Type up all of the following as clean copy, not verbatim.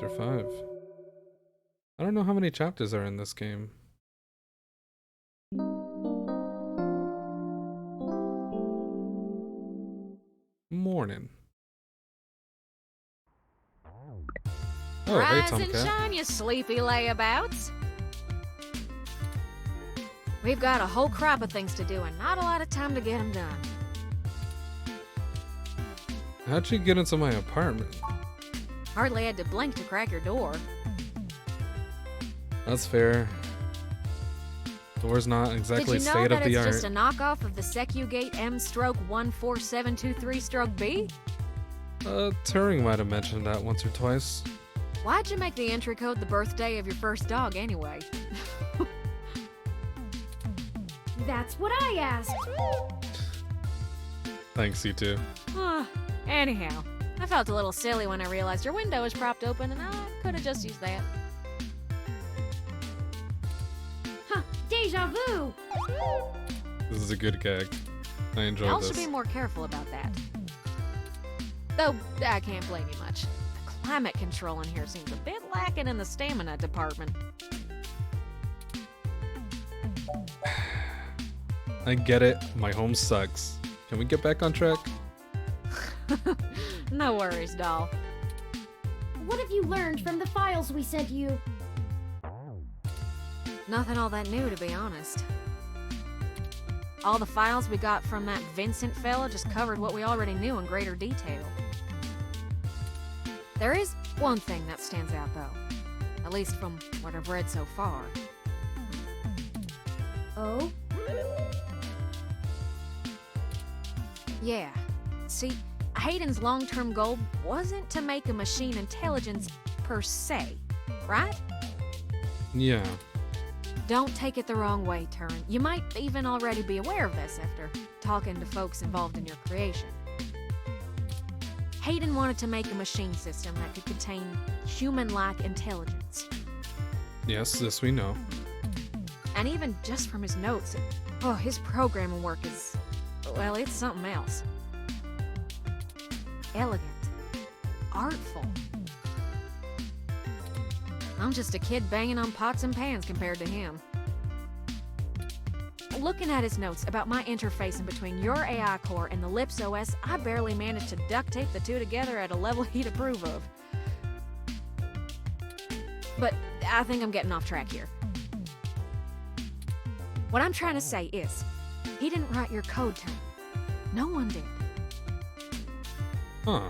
Chapter 5. I don't know how many chapters are in this game. Morning. Oh, hey Rise and Tomcat. shine, you sleepy layabouts. We've got a whole crop of things to do and not a lot of time to get them done. How'd you get into my apartment? Hardly had to blink to crack your door. That's fair. Door's not exactly Did you know state of that the it's art. just a knockoff of the SecuGate M/14723-B? Turing might have mentioned that once or twice. Why'd you make the entry code the birthday of your first dog anyway? That's what I asked. Thanks, you two. Anyhow, I felt a little silly when I realized your window was propped open and I could have just used that. Huh, deja vu. This is a good gag. I enjoy Y'all this. should be more careful about that. Though, I can't blame you much. The climate control in here seems a bit lacking in the stamina department. I get it. My home sucks. Can we get back on track? No worries, doll. What have you learned from the files we sent you? Nothing all that new, to be honest. All the files we got from that Vincent fella just covered what we already knew in greater detail. There is one thing that stands out, though. At least from what I've read so far. Oh? Yeah. See, Hayden's long-term goal wasn't to make a machine intelligence per se, right? Yeah. Don't take it the wrong way, Turin. You might even already be aware of this after talking to folks involved in your creation. Hayden wanted to make a machine system that could contain human-like intelligence. Yes, this we know. And even just from his notes, his programming work is, well, it's something else. Elegant. Artful. I'm just a kid banging on pots and pans compared to him. Looking at his notes about my interfacing between your AI core and the Lips OS, I barely managed to duct tape the two together at a level he'd approve of. But I think I'm getting off track here. What I'm trying to say is, he didn't write your code, Tony. No one did. Huh.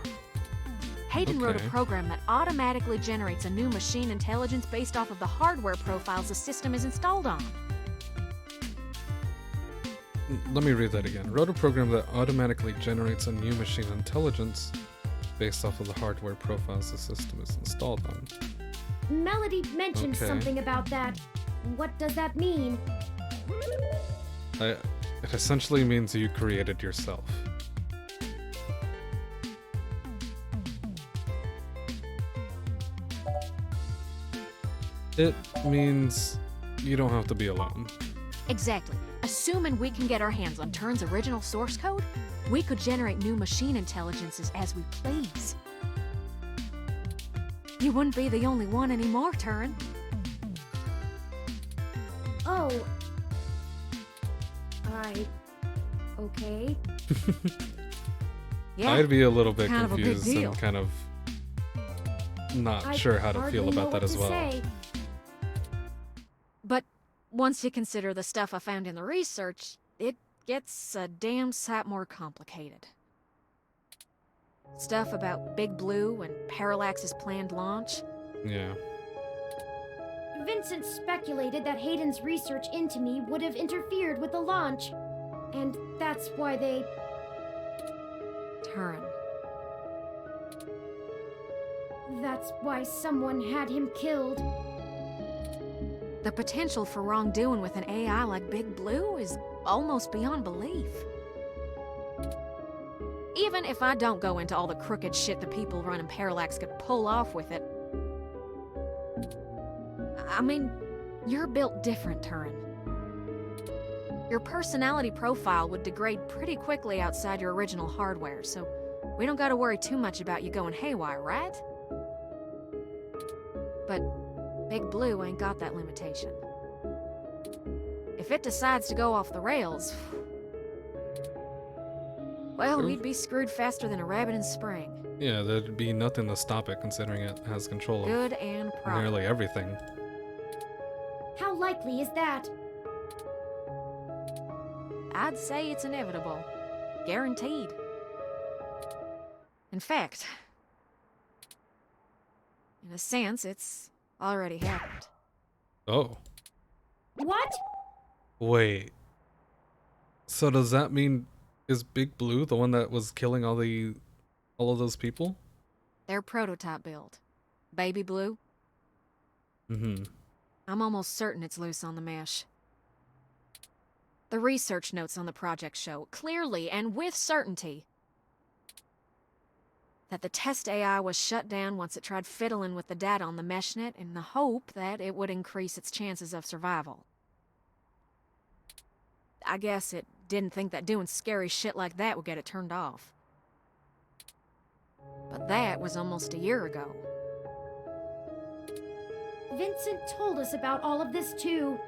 Hayden wrote a Okay. program that automatically generates a new machine intelligence based off of the hardware profiles the system is installed on. Let me read that again. Wrote a program that automatically generates a new machine intelligence based off of the hardware profiles the system is installed on. Melody mentioned Okay. something about that. What does that mean? It essentially means you created yourself. It means you don't have to be alone. Exactly. Assuming we can get our hands on Turin's original source code, we could generate new machine intelligences as we please. You wouldn't be the only one anymore, Turin. Oh. Okay. Yeah, I'd be a little bit kind of a big confused deal. and kind of not I sure how to hardly feel know about what that as to well. say. but once you consider the stuff I found in the research, it gets a damn sight more complicated. Stuff about Big Blue and Parallax's planned launch. Yeah. Vincent speculated that Hayden's research into me would have interfered with the launch. And that's why they... Turin. That's why someone had him killed. The potential for wrongdoing with an AI like Big Blue is almost beyond belief. Even if I don't go into all the crooked shit the people running Parallax could pull off with it. I mean, you're built different, Turin. Your personality profile would degrade pretty quickly outside your original hardware, so we don't gotta worry too much about you going haywire, right? But Big Blue ain't got that limitation. If it decides to go off the rails, well, True. we'd be screwed faster than a rabbit in spring. Yeah, there'd be nothing to stop it considering it has control of Good and proper. nearly everything. How likely is that? I'd say it's inevitable. Guaranteed. In fact, in a sense, it's already happened. Oh, What? wait. So does that mean is Big Blue the one that was killing all of those people? Their prototype build. Baby Blue. Mm-hmm. I'm almost certain it's loose on the mesh. The research notes on the project show, clearly and with certainty, that the test AI was shut down once it tried fiddling with the data on the meshnet in the hope that it would increase its chances of survival. I guess it didn't think that doing scary shit like that would get it turned off. But that was almost a year ago. Vincent told us about all of this too.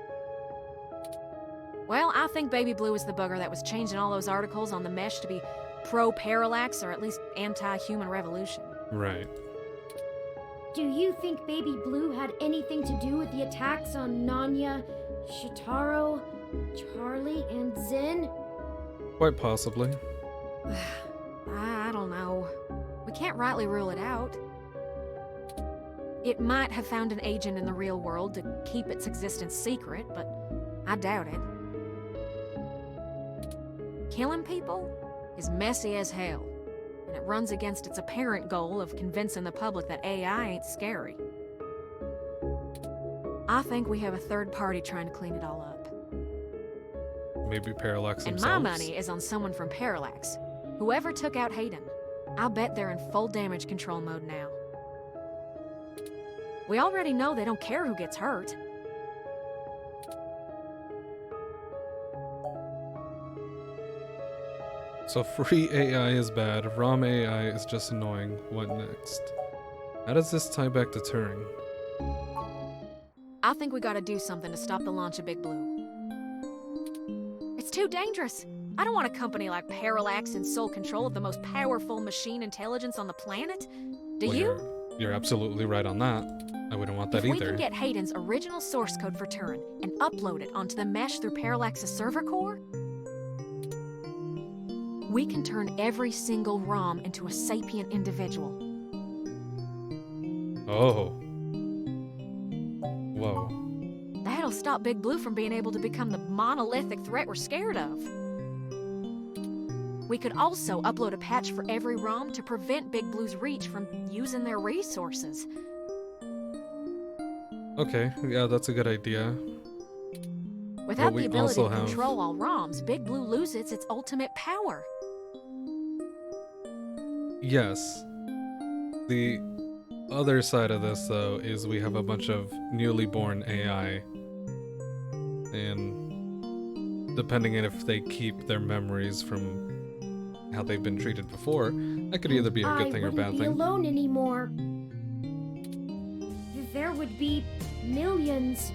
Well, I think Baby Blue is the bugger that was changing all those articles on the mesh to be pro-parallax or at least anti-human revolution. Right. Do you think Baby Blue had anything to do with the attacks on Nanya, Shitaro, Charlie, and Zen? Quite possibly. I don't know. We can't rightly rule it out. It might have found an agent in the real world to keep its existence secret, but I doubt it. Killing people is messy as hell, and it runs against its apparent goal of convincing the public that AI ain't scary. I think we have a third party trying to clean it all up. Maybe Parallax And themselves. my money is on someone from Parallax. Whoever took out Hayden. I'll bet they're in full damage control mode now. We already know they don't care who gets hurt. So free AI is bad, ROM AI is just annoying. What next? How does this tie back to Turing? I think we gotta do something to stop the launch of Big Blue. It's too dangerous. I don't want a company like Parallax in sole control of the most powerful machine intelligence on the planet. Do Well, you? You're absolutely right on that. I wouldn't want that If we either. can get Hayden's original source code for Turing and upload it onto the mesh through Parallax's server core, we can turn every single ROM into a sapient individual. Oh. Whoa. That'll stop Big Blue from being able to become the monolithic threat we're scared of. We could also upload a patch for every ROM to prevent Big Blue's reach from using their resources. Okay, yeah, that's a good idea. Without we the ability also to have- control all ROMs, Big Blue loses its ultimate power. Yes. The other side of this, though, is we have a bunch of newly born AI. And depending on if they keep their memories from how they've been treated before, that could either be a good thing or I bad wouldn't be thing. alone anymore. There would be millions.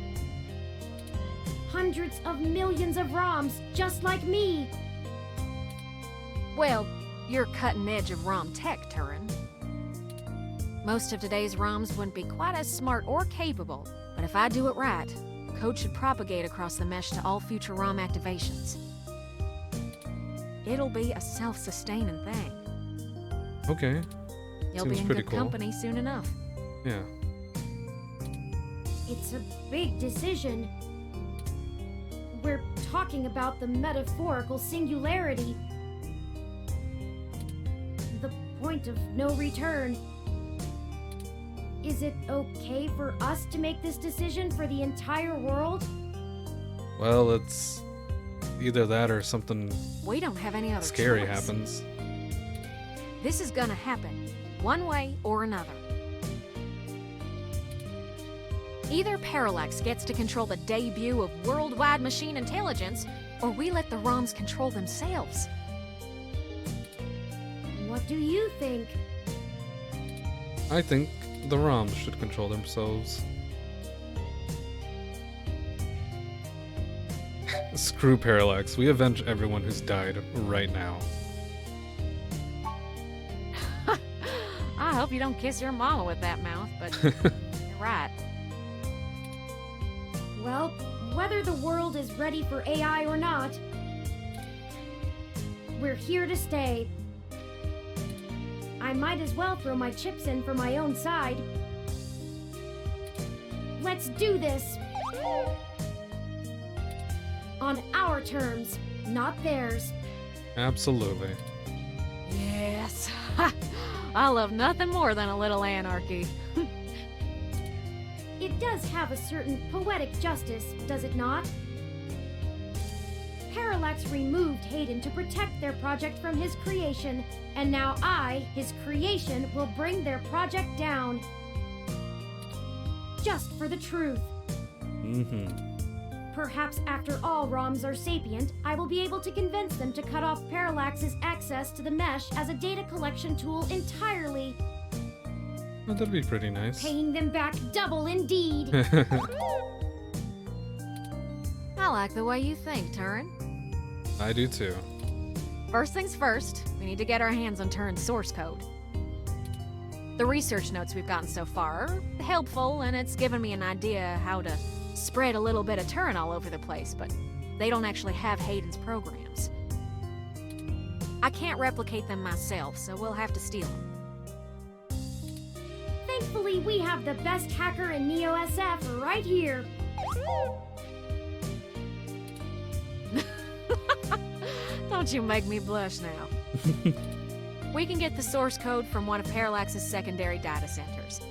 Hundreds of millions of ROMs just like me. Well, you're cutting edge of ROM tech, Turin. Most of today's ROMs wouldn't be quite as smart or capable, but if I do it right, code should propagate across the mesh to all future ROM activations. It'll be a self-sustaining thing. Okay, You'll Seems be in pretty good cool. company soon enough. yeah. It's a big decision. We're talking about the metaphorical singularity. The point of no return. Is it okay for us to make this decision for the entire world? Well, it's either that or something We don't have any other scary choice. happens. This is gonna happen, one way or another. Either Parallax gets to control the debut of worldwide machine intelligence, or we let the ROMs control themselves. What do you think? I think The ROMs should control themselves. Screw Parallax. We avenge everyone who's died right now. I hope you don't kiss your mama with that mouth, but you're right. Well, whether the world is ready for AI or not, we're here to stay. I might as well throw my chips in for my own side. Let's do this! On our terms, not theirs. Absolutely. Yes. I love nothing more than a little anarchy. It does have a certain poetic justice, does it not? Parallax removed Hayden to protect their project from his creation, and now I, his creation, will bring their project down. Just for the truth. Perhaps after all ROMs are sapient, I will be able to convince them to cut off Parallax's access to the mesh as a data collection tool entirely, Well, that'd be pretty nice. paying them back double indeed. I like the way you think, Turin. I do too. First things first, we need to get our hands on Turin's source code. The research notes we've gotten so far are helpful, and it's given me an idea how to spread a little bit of Turin all over the place, but they don't actually have Hayden's programs. I can't replicate them myself, so we'll have to steal them. Thankfully, we have the best hacker in Neo SF right here. Don't you make me blush now. We can get the source code from one of Parallax's secondary data centers.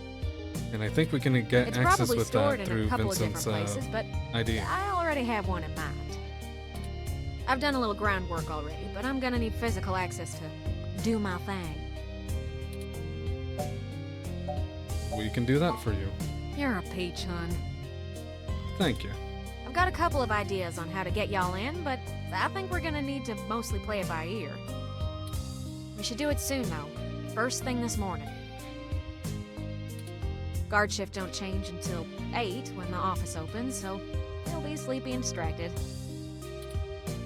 And I think we can get It's access probably with stored that in through a couple Vincent's of different places, but ID. I already have one in mind. I've done a little groundwork already, but I'm gonna need physical access to do my thing. We can do that for you. You're a peach, hun. Thank you. I've got a couple of ideas on how to get y'all in, but I think we're gonna need to mostly play it by ear. We should do it soon, though. First thing this morning. Guard shift don't change until 8 when the office opens, so they'll be sleepy and distracted.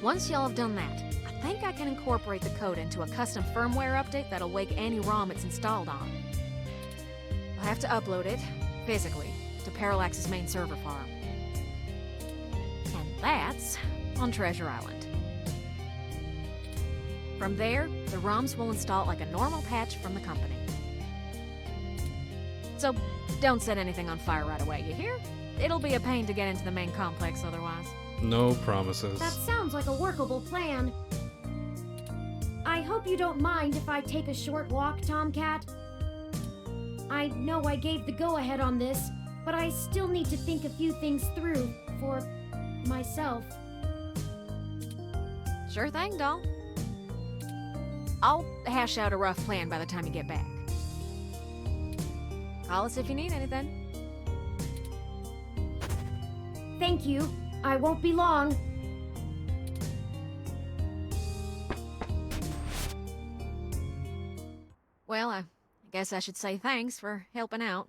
Once y'all have done that, I think I can incorporate the code into a custom firmware update that'll wake any ROM it's installed on. I'll have to upload it, physically, to Parallax's main server farm. And that's on Treasure Island. From there, the ROMs will install it like a normal patch from the company. So, don't set anything on fire right away, you hear? It'll be a pain to get into the main complex otherwise. No promises. That sounds like a workable plan. I hope you don't mind if I take a short walk, Tomcat. I know I gave the go-ahead on this, but I still need to think a few things through for myself. Sure thing, doll. I'll hash out a rough plan by the time you get back. Call us if you need anything. Thank you. I won't be long. Well, I guess I should say thanks for helping out.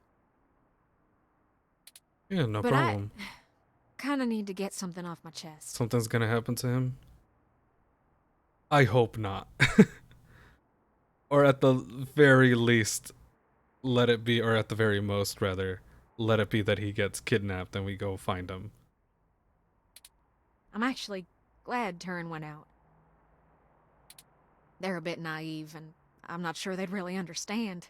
Yeah, no But problem. I kinda need to get something off my chest. Something's gonna happen to him? I hope not. Or at the very least, let it be, or at the very most, rather, let it be that he gets kidnapped and we go find him. I'm actually glad Turin went out. They're a bit naive, and I'm not sure they'd really understand.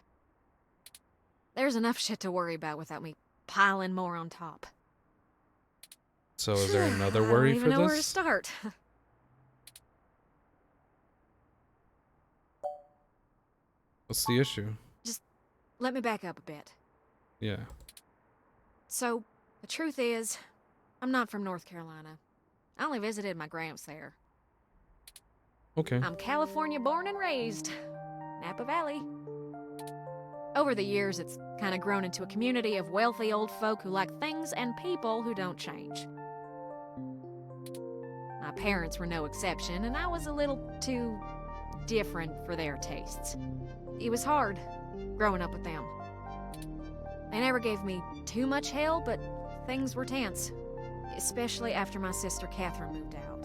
There's enough shit to worry about without me piling more on top. So is there another I worry don't for even know where to this? start. What's the issue? Let me back up a bit. Yeah. So, the truth is, I'm not from North Carolina. I only visited my gramps there. Okay. I'm California born and raised. Napa Valley. Over the years, it's kind of grown into a community of wealthy old folk who like things and people who don't change. My parents were no exception, and I was a little too different for their tastes. It was hard growing up with them. They never gave me too much hell, but things were tense, especially after my sister Catherine moved out.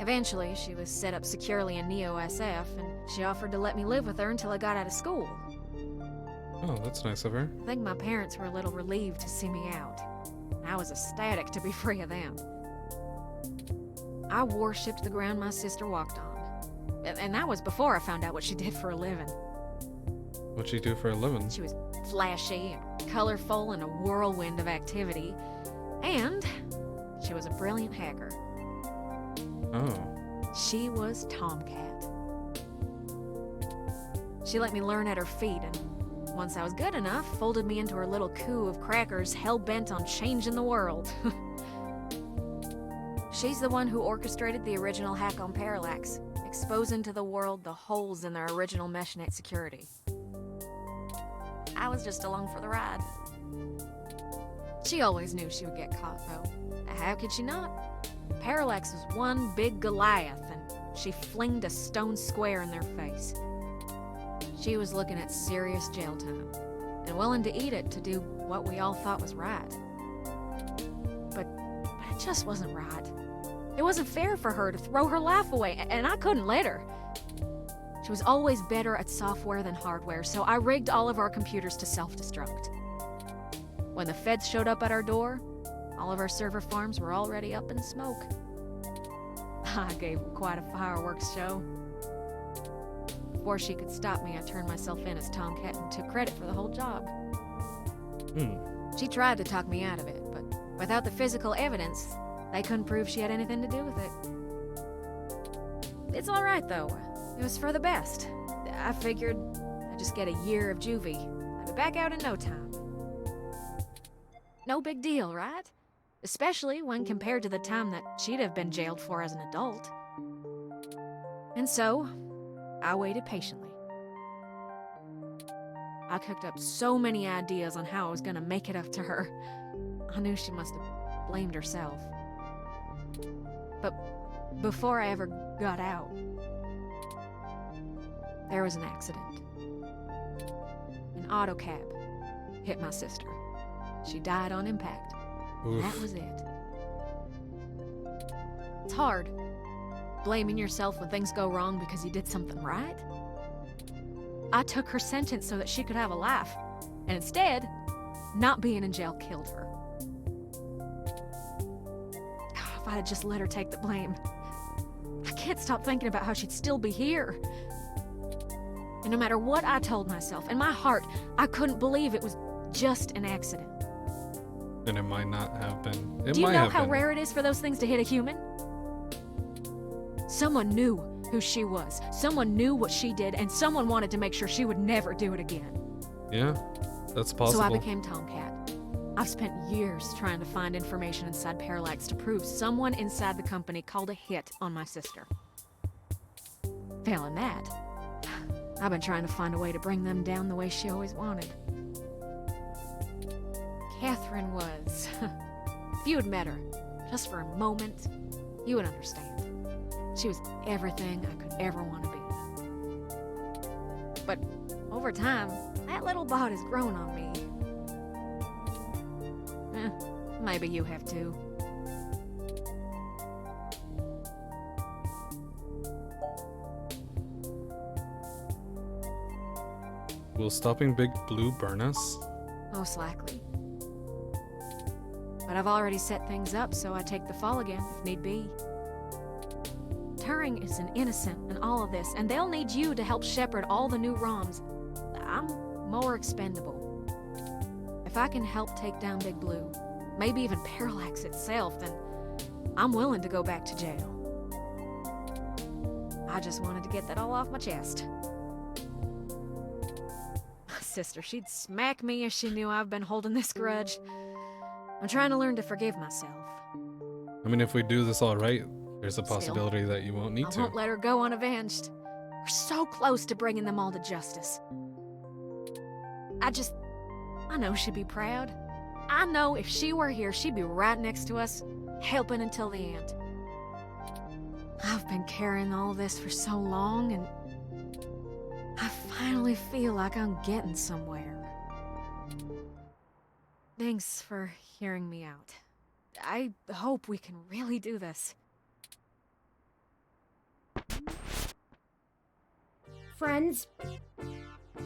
Eventually, she was set up securely in Neo SF, and she offered to let me live with her until I got out of school. Oh, that's nice of her. I think my parents were a little relieved to see me out. I was ecstatic to be free of them. I worshipped the ground my sister walked on. And that was before I found out what she did for a living. What'd she do for a living? She was flashy and colorful and a whirlwind of activity. And she was a brilliant hacker. Oh. She was Tomcat. She let me learn at her feet, and once I was good enough, folded me into her little coup of crackers hell-bent on changing the world. She's the one who orchestrated the original hack on Parallax, exposing to the world the holes in their original meshnet security. I was just along for the ride. She always knew she would get caught, though. How could she not? Parallax was one big Goliath, and she flinged a stone square in their face. She was looking at serious jail time, and willing to eat it to do what we all thought was right. But it just wasn't right. It wasn't fair for her to throw her life away, and I couldn't let her. She was always better at software than hardware, so I rigged all of our computers to self-destruct. When the feds showed up at our door, all of our server farms were already up in smoke. I gave them quite a fireworks show. Before she could stop me, I turned myself in as Tomcat and took credit for the whole job. She tried to talk me out of it, but without the physical evidence, they couldn't prove she had anything to do with it. It's all right, though. It was for the best. I figured I'd just get a year of juvie. I'd be back out in no time. No big deal, right? Especially when compared to the time that she'd have been jailed for as an adult. And so, I waited patiently. I cooked up so many ideas on how I was gonna make it up to her. I knew she must have blamed herself. But before I ever got out, there was an accident. An auto cab hit my sister. She died on impact. Oof. That was it. It's hard, blaming yourself when things go wrong because you did something right. I took her sentence so that she could have a life, and instead, not being in jail killed her. If I had just let her take the blame. I can't stop thinking about how she'd still be here. And no matter what I told myself, in my heart, I couldn't believe it was just an accident. And it might not have been. Do you know how rare it is for those things to hit a human? Someone knew who she was. Someone knew what she did, and someone wanted to make sure she would never do it again. Yeah, that's possible. So I became Tomcat. I've spent years trying to find information inside Parallax to prove someone inside the company called a hit on my sister. Failing that, I've been trying to find a way to bring them down the way she always wanted. Catherine was... If you had met her, just for a moment, you would understand. She was everything I could ever want to be. But over time, that little bot has grown on me. Maybe you have too. Will stopping Big Blue burn us? Most likely. But I've already set things up, so I take the fall again, if need be. Turing is an innocent in all of this, and they'll need you to help shepherd all the new ROMs. I'm more expendable. If I can help take down Big Blue, maybe even Parallax itself, then I'm willing to go back to jail. I just wanted to get that all off my chest. My sister, she'd smack me if she knew I've been holding this grudge. I'm trying to learn to forgive myself. I mean, if we do this all right, there's a possibility that you won't need I to. won't let her go unavenged. We're so close to bringing them all to justice. I know she'd be proud. I know if she were here, she'd be right next to us, helping until the end. I've been carrying all this for so long, and I finally feel like I'm getting somewhere. Thanks for hearing me out. I hope we can really do this. Friends,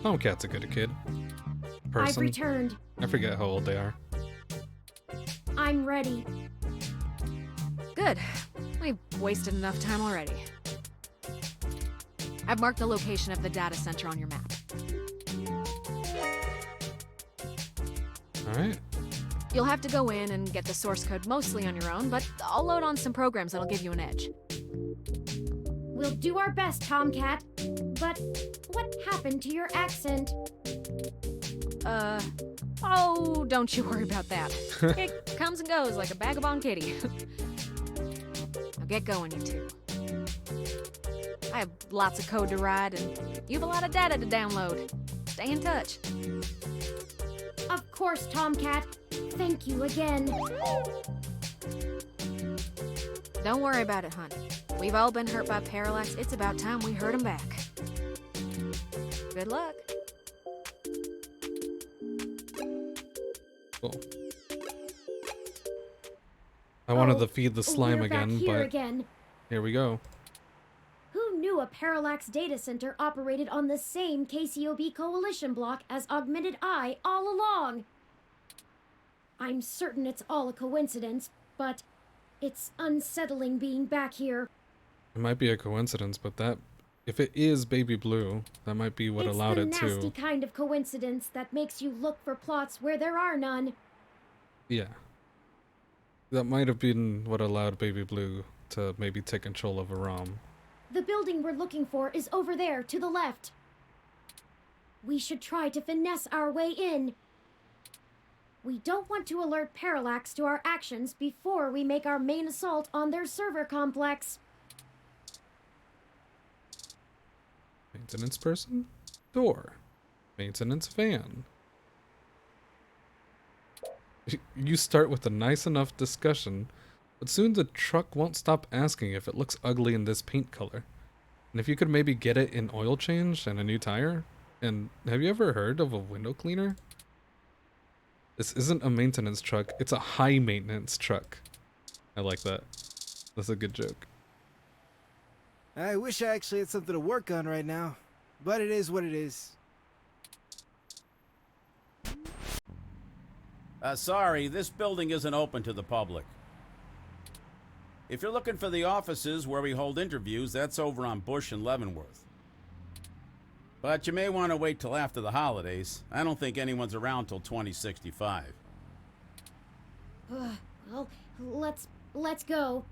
Tomcat's a good kid. I've Person. returned. I forget how old they are. I'm ready. Good. We've wasted enough time already. I've marked the location of the data center on your map. Alright. You'll have to go in and get the source code mostly on your own, but I'll load on some programs that'll give you an edge. We'll do our best, Tomcat. But what happened to your accent? Oh, don't you worry about that. It comes and goes like a vagabond kitty. Now get going, you two. I have lots of code to write, and you have a lot of data to download. Stay in touch. Of course, Tomcat. Thank you again. Don't worry about it, hon. We've all been hurt by Parallax. It's about time we hurt him back. Good luck. Cool. I wanted to feed the slime We're back again, here but again. here we go. Who knew a Parallax data center operated on the same KCOB coalition block as Augmented Eye all along? I'm certain it's all a coincidence, but it's unsettling being back here. It might be a coincidence, but that if it is Baby Blue, that might be what allowed it It's the nasty to. kind of coincidence that makes you look for plots where there are none. Yeah. That might have been what allowed Baby Blue to maybe take control of Aram. The building we're looking for is over there, to the left. We should try to finesse our way in. We don't want to alert Parallax to our actions before we make our main assault on their server complex. Maintenance person? Door. Maintenance van. You start with a nice enough discussion, but soon the truck won't stop asking if it looks ugly in this paint color. And if you could maybe get it in oil change and a new tire? And have you ever heard of a window cleaner? This isn't a maintenance truck, it's a high maintenance truck. I like that. That's a good joke. I wish I actually had something to work on right now, but it is what it is. Sorry, this building isn't open to the public. If you're looking for the offices where we hold interviews, that's over on Bush and Leavenworth. But you may want to wait till after the holidays. I don't think anyone's around till 2065. Well, let's go.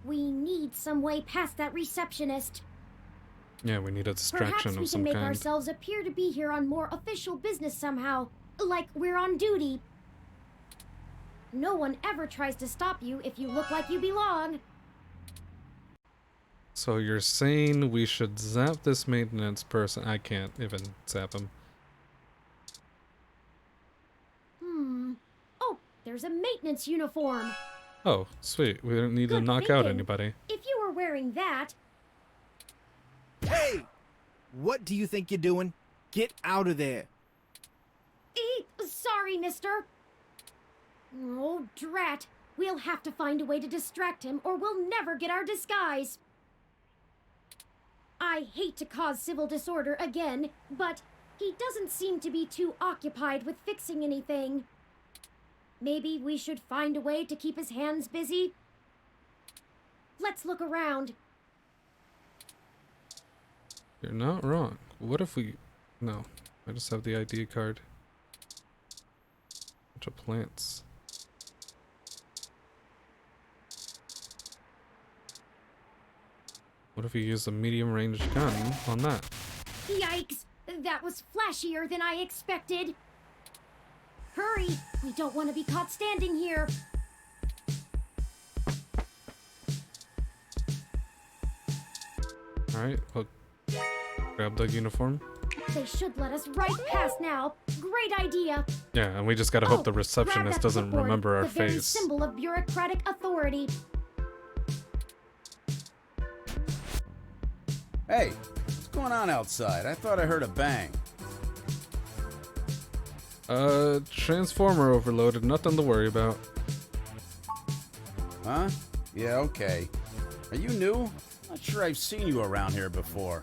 We need some way past that receptionist. Yeah, we need a distraction Perhaps we of some can make kind. ourselves appear to be here on more official business somehow, like we're on duty. No one ever tries to stop you if you look like you belong. So you're saying we should zap this maintenance person? I can't even zap him. Oh, there's a maintenance uniform. Oh, sweet. We don't need to Good knock out thinking. anybody. If you were wearing that, Hey! What do you think you're doing? Get out of there. sorry, mister. Oh, drat. We'll have to find a way to distract him or we'll never get our disguise. I hate to cause civil disorder again, but he doesn't seem to be too occupied with fixing anything. Maybe we should find a way to keep his hands busy? Let's look around. You're not wrong. What if we... No. I just have the ID card. Bunch of plants. What if we use a medium range gun on that? Yikes! That was flashier than I expected. Hurry! We don't want to be caught standing here. Alright, well, grab the uniform. They should let us right past now. Great idea. Yeah, and we just gotta hope the grab receptionist that doesn't clipboard, remember our the very face. symbol of bureaucratic authority. Hey, what's going on outside? I thought I heard a bang. Transformer overloaded, nothing to worry about. Huh? Yeah, okay. Are you new? Not sure I've seen you around here before.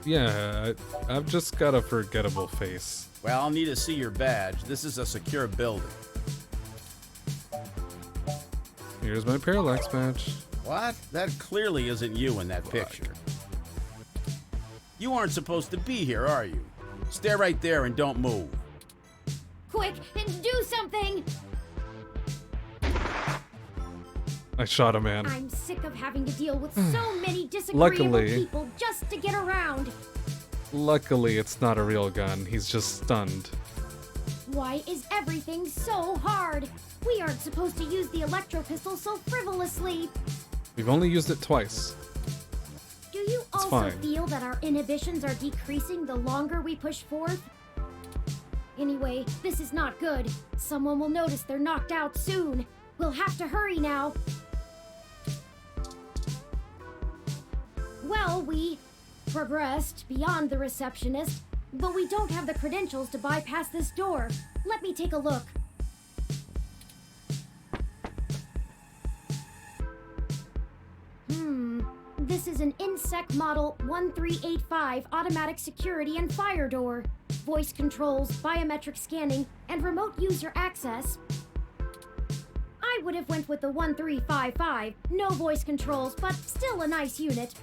Yeah, I've just got a forgettable face. Well, I'll need to see your badge. This is a secure building. Here's my Parallax badge. What? That clearly isn't you in that picture. You aren't supposed to be here, are you? Stay right there and don't move. Quick, and do something! I shot a man. I'm sick of having to deal with so many disagreeable Luckily- people just to get around. Luckily, it's not a real gun. He's just stunned. Why is everything so hard? We aren't supposed to use the electro pistol so frivolously. We've only used it twice. Do you also fine. feel that our inhibitions are decreasing the longer we push forth? Anyway, this is not good. Someone will notice they're knocked out soon. We'll have to hurry now. Well, we progressed beyond the receptionist, but we don't have the credentials to bypass this door. Let me take a look. This is an INSEC Model 1385 automatic security and fire door. Voice controls, biometric scanning, and remote user access. I would have went with the 1355. No voice controls, but still a nice unit.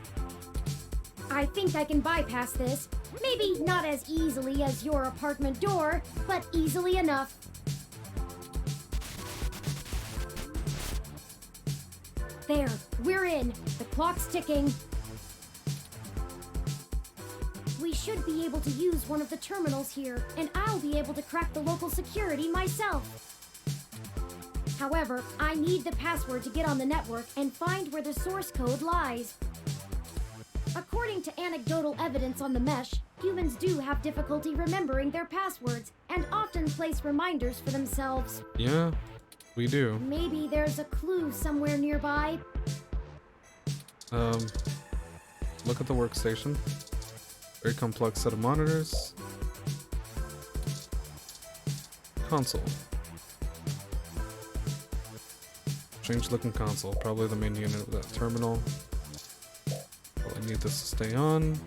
I think I can bypass this. Maybe not as easily as your apartment door, but easily enough. There, we're in. The clock's ticking. We should be able to use one of the terminals here, and I'll be able to crack the local security myself. However, I need the password to get on the network and find where the source code lies. According to anecdotal evidence on the mesh, humans do have difficulty remembering their passwords and often place reminders for themselves. Yeah, we do. Maybe there's a clue somewhere nearby. Look at the workstation. Very complex set of monitors. Console. Strange looking console. Probably the main unit of that terminal. I need this to stay on.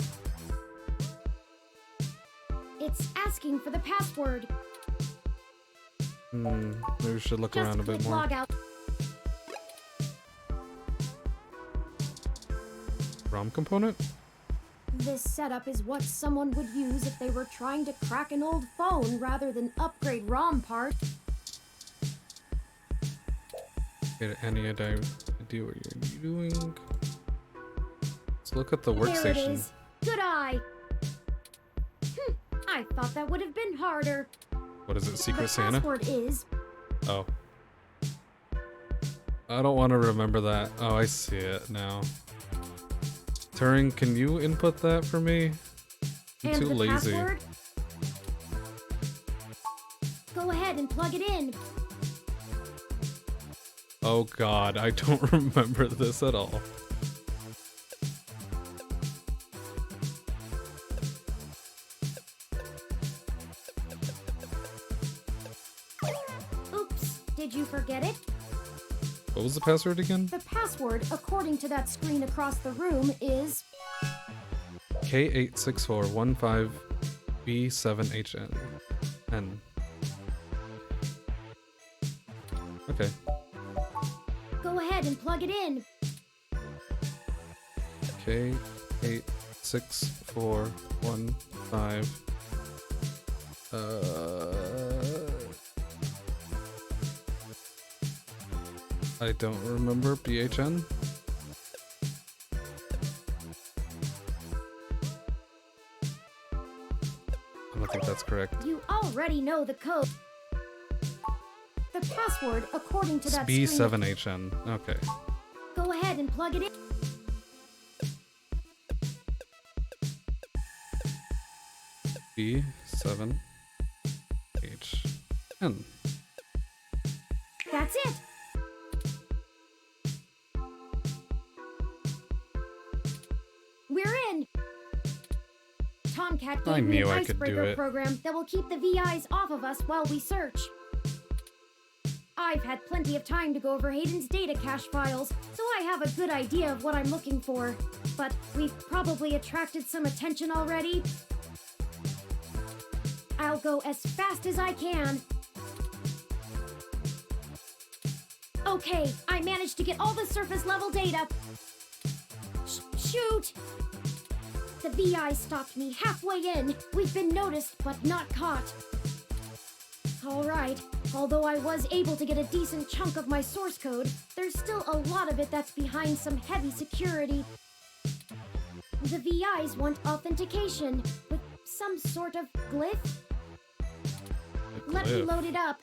It's asking for the password. Maybe we should look Just around a click bit more. log out. ROM component? This setup is what someone would use if they were trying to crack an old phone rather than upgrade ROM parts. Get any idea what you're doing? Let's look at the There it workstation. is. Good eye. I thought that would have been harder. What is it, Secret The Santa? password is Oh. I don't want to remember that. Oh, I see it now. Turing, can you input that for me? I'm and too the lazy. password. Go ahead and plug it in. Oh god, I don't remember this at all. Oops, did you forget it? What was the password again? The password, according to that screen across the room, is K86415B7HN. N. Okay. go ahead and plug it in. K86415. I don't remember BHN. I don't think that's correct. You already know the code. The password, according to It's that screen. B7HN. Okay. Go ahead and plug it in. B7HN. That's it. We're in. Tomcat I gave me knew an I could do icebreaker it. program that will keep the VIs off of us while we search. I've had plenty of time to go over Hayden's data cache files, so I have a good idea of what I'm looking for. But we've probably attracted some attention already. I'll go as fast as I can. Okay, I managed to get all the surface level data. Shoot! The VI stopped me halfway in. We've been noticed, but not caught. Alright, although I was able to get a decent chunk of my source code, there's still a lot of it that's behind some heavy security. The VIs want authentication with some sort of glyph. Let me load it up.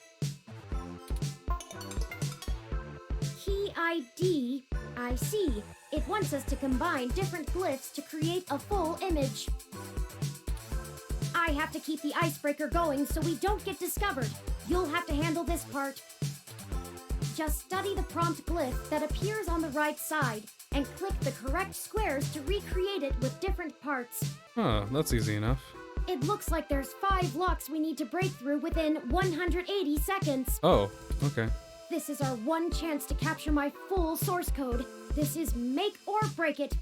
Key ID. I see. It wants us to combine different glyphs to create a full image. I have to keep the icebreaker going so we don't get discovered. You'll have to handle this part. Just study the prompt glyph that appears on the right side and click the correct squares to recreate it with different parts. Huh, that's easy enough. It looks like there's 5 locks we need to break through within 180 seconds. Oh, okay. This is our one chance to capture my full source code. This is make or break it.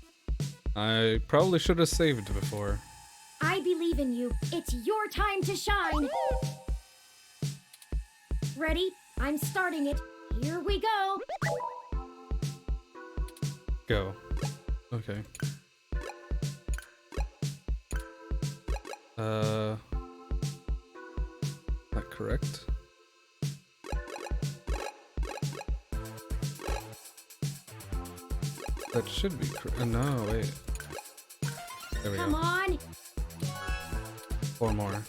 I probably should have saved before. I believe in you. It's your time to shine. Ready? I'm starting it. Here we go. Go. Okay. That correct? That should be correct. No, wait. There we Come go. on. 4 more.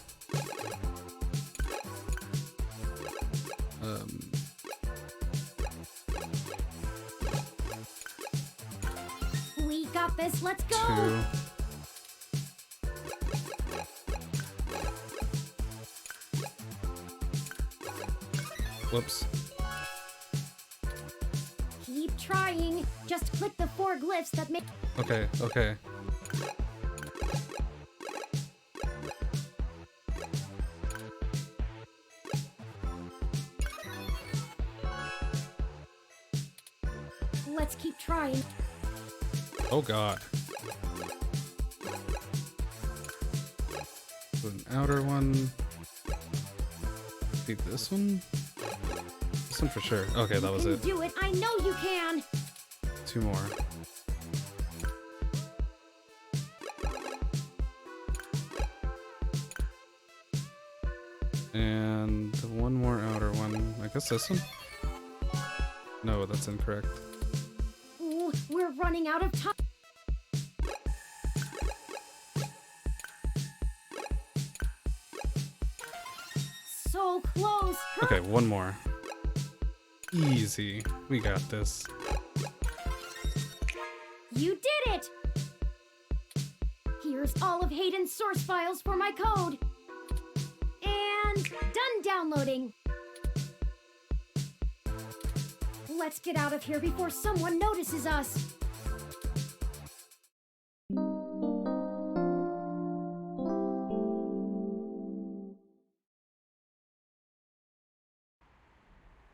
We got this. Let's go. 2. Whoops. Keep trying. Just click the 4 glyphs that make... Okay, okay. Let's keep trying. Oh god. So an outer one. Beat this one? This one for sure. Okay, that was You it. can do it. I know you can. 2 more. And 1 more outer one. I guess this one? No, that's incorrect. Ooh, we're running out of time. So close. Okay, 1 more. Easy. We got this. You did it! Here's all of Hayden's source files for my code. And done downloading. Let's get out of here before someone notices us.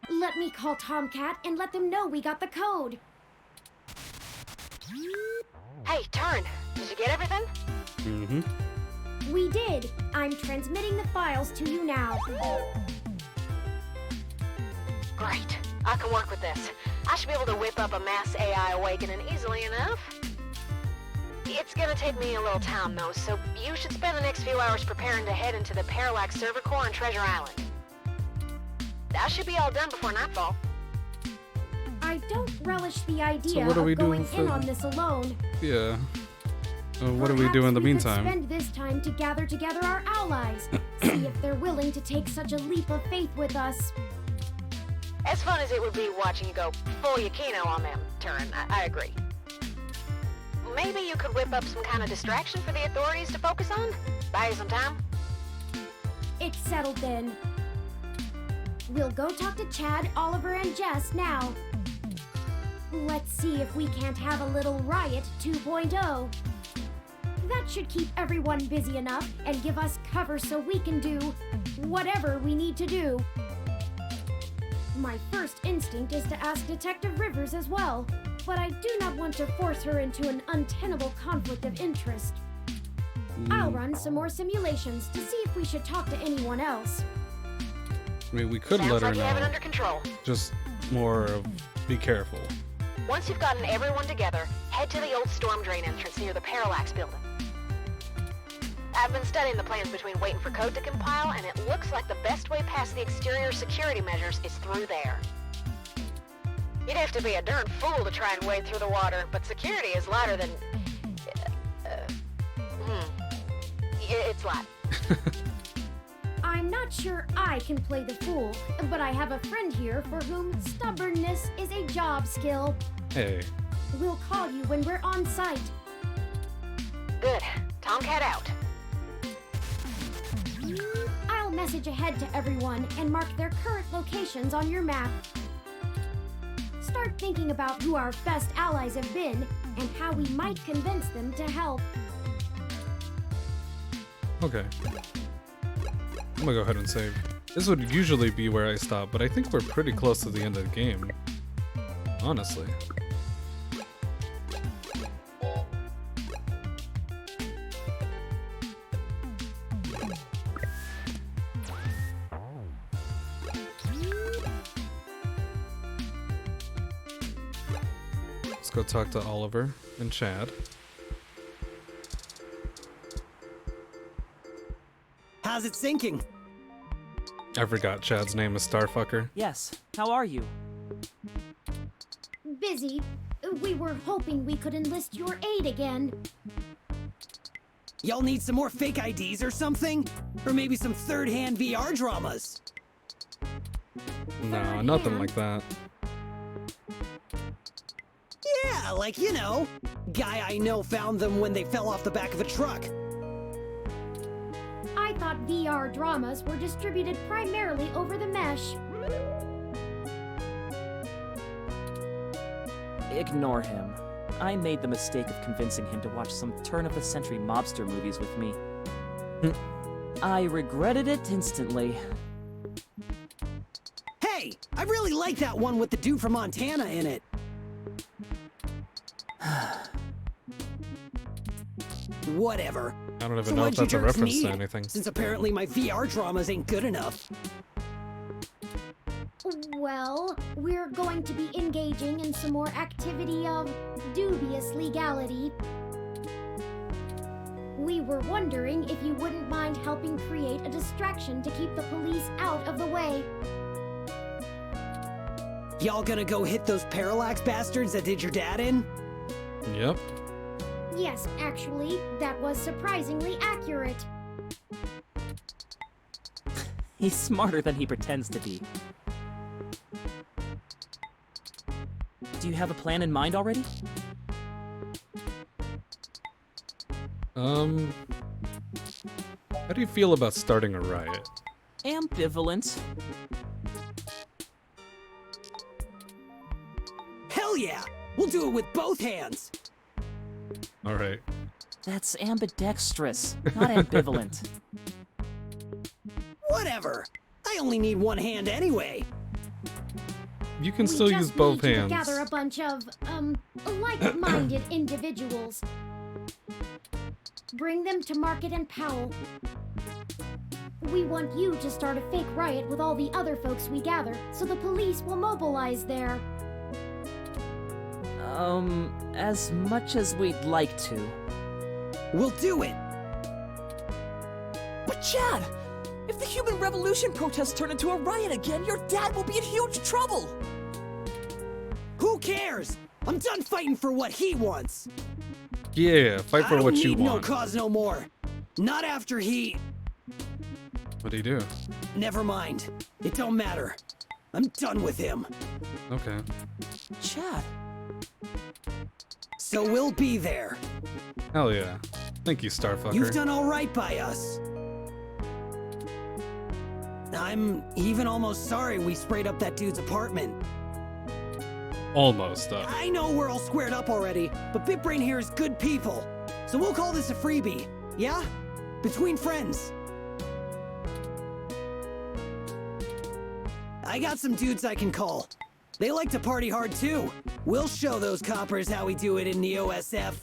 Let me call Tomcat and let them know we got the code. Hey, Turn, did you get everything? Mm-hmm. We did. I'm transmitting the files to you now. Great. I can work with this. I should be able to whip up a mass AI awakening easily enough. It's gonna take me a little time, though, so you should spend the next few hours preparing to head into the Parallax server core on Treasure Island. That should be all done before nightfall. I don't relish the idea what are we of going doing in for- on this alone. Yeah. What do we do in the Perhaps we could meantime? spend this time to gather together our allies. See if they're willing to take such a leap of faith with us. As fun as it would be watching you go full Yukino on them, Turin, I agree. Maybe you could whip up some kind of distraction for the authorities to focus on? Buy you some time? It's settled then. We'll go talk to Chad, Oliver, and Jess now. Let's see if we can't have a little riot 2.0. That should keep everyone busy enough and give us cover so we can do whatever we need to do. My first instinct is to ask Detective Rivers as well, but I do not want to force her into an untenable conflict of interest. I'll run some more simulations to see if we should talk to anyone else. I mean, we could Sounds let her like you have it know. under control. Just more of be careful. Once you've gotten everyone together, head to the old storm drain entrance near the Parallax building. I've been studying the plans between waiting for code to compile, and it looks like the best way past the exterior security measures is through there. You'd have to be a darn fool to try and wade through the water, but security is lighter than... It's light. I'm not sure I can play the fool, but I have a friend here for whom stubbornness is a job skill. Hey, We'll call you when we're on site. Good. Tomcat out. I'll message ahead to everyone and mark their current locations on your map. Start thinking about who our best allies have been and how we might convince them to help. okay. I'm gonna go ahead and save. This would usually be where I stop, but I think we're pretty close to the end of the game. Honestly. Let's go talk to Oliver and Chad. How's it sinking? I forgot Chad's name is Starfucker. Yes, how are you? Busy. We were hoping we could enlist your aid again. Y'all need some more fake IDs or something? Or maybe some third-hand VR dramas? No, nothing like that. Yeah, like, you know, guy I know found them when they fell off the back of a truck. I thought VR dramas were distributed primarily over the mesh. Ignore him. I made the mistake of convincing him to watch some turn-of-the-century mobster movies with me. I regretted it instantly. Hey, I really like that one with the dude from Montana in it. Whatever. I don't even So know if what'd you that's a jerks reference need? to anything. Since apparently my VR dramas ain't good enough. Well, we're going to be engaging in some more activity of dubious legality. We were wondering if you wouldn't mind helping create a distraction to keep the police out of the way. Y'all gonna go hit those Parallax bastards that did your dad in? Yep. Yes, actually, that was surprisingly accurate. He's smarter than he pretends to be. Do you have a plan in mind already? How do you feel about starting a riot? Ambivalent. Hell yeah! We'll do it with both hands! Alright. That's ambidextrous, not ambivalent. Whatever! I only need one hand anyway! You can We still just use both need you hands. to gather a bunch of, like-minded individuals. Bring them to Market and Powell. We want you to start a fake riot with all the other folks we gather, so the police will mobilize there. As much as we'd like to. We'll do it! But Chad, if the Human Revolution protests turn into a riot again, your dad will be in huge trouble! Who cares? I'm done fighting for what he wants! Yeah, fight for I what don't you need want. no cause no more. Not after he... What do you do? Never mind. It don't matter. I'm done with him. Okay. Chad, So we'll be there. Hell yeah. Thank you, Starfucker. You've done all right by us. I'm even almost sorry we sprayed up that dude's apartment. Almost. I know we're all squared up already, but Big Brain here is good people. So we'll call this a freebie, yeah? Between friends. I got some dudes I can call. They like to party hard too. We'll show those coppers how we do it in the OSF.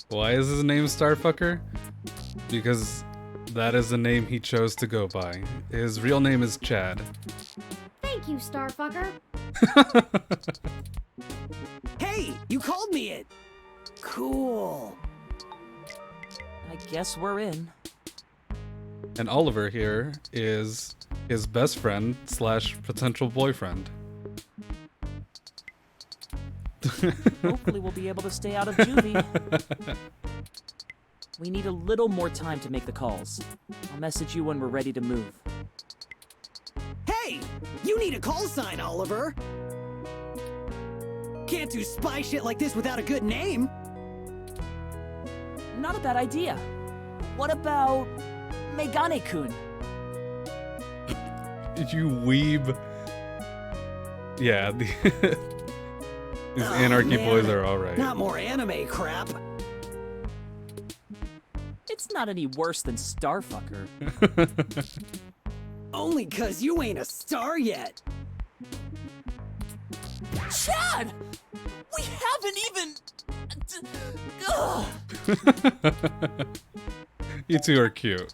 Why is his name Starfucker? Because that is the name he chose to go by. His real name is Chad. Thank you, Starfucker. Hey, you called me it. Cool. I guess we're in. And Oliver here is his best friend / potential boyfriend. Hopefully we'll be able to stay out of juvie. We need a little more time to make the calls. I'll message you when we're ready to move. Hey, you need a call sign, Oliver. Can't do spy shit like this without a good name. Not a bad idea. What about Megane-kun? You weeb. Yeah, these anarchy man. boys are alright. Not more anime crap. It's not any worse than Starfucker. Only 'cause you ain't a star yet. Chad! We haven't even... Ugh. You two are cute.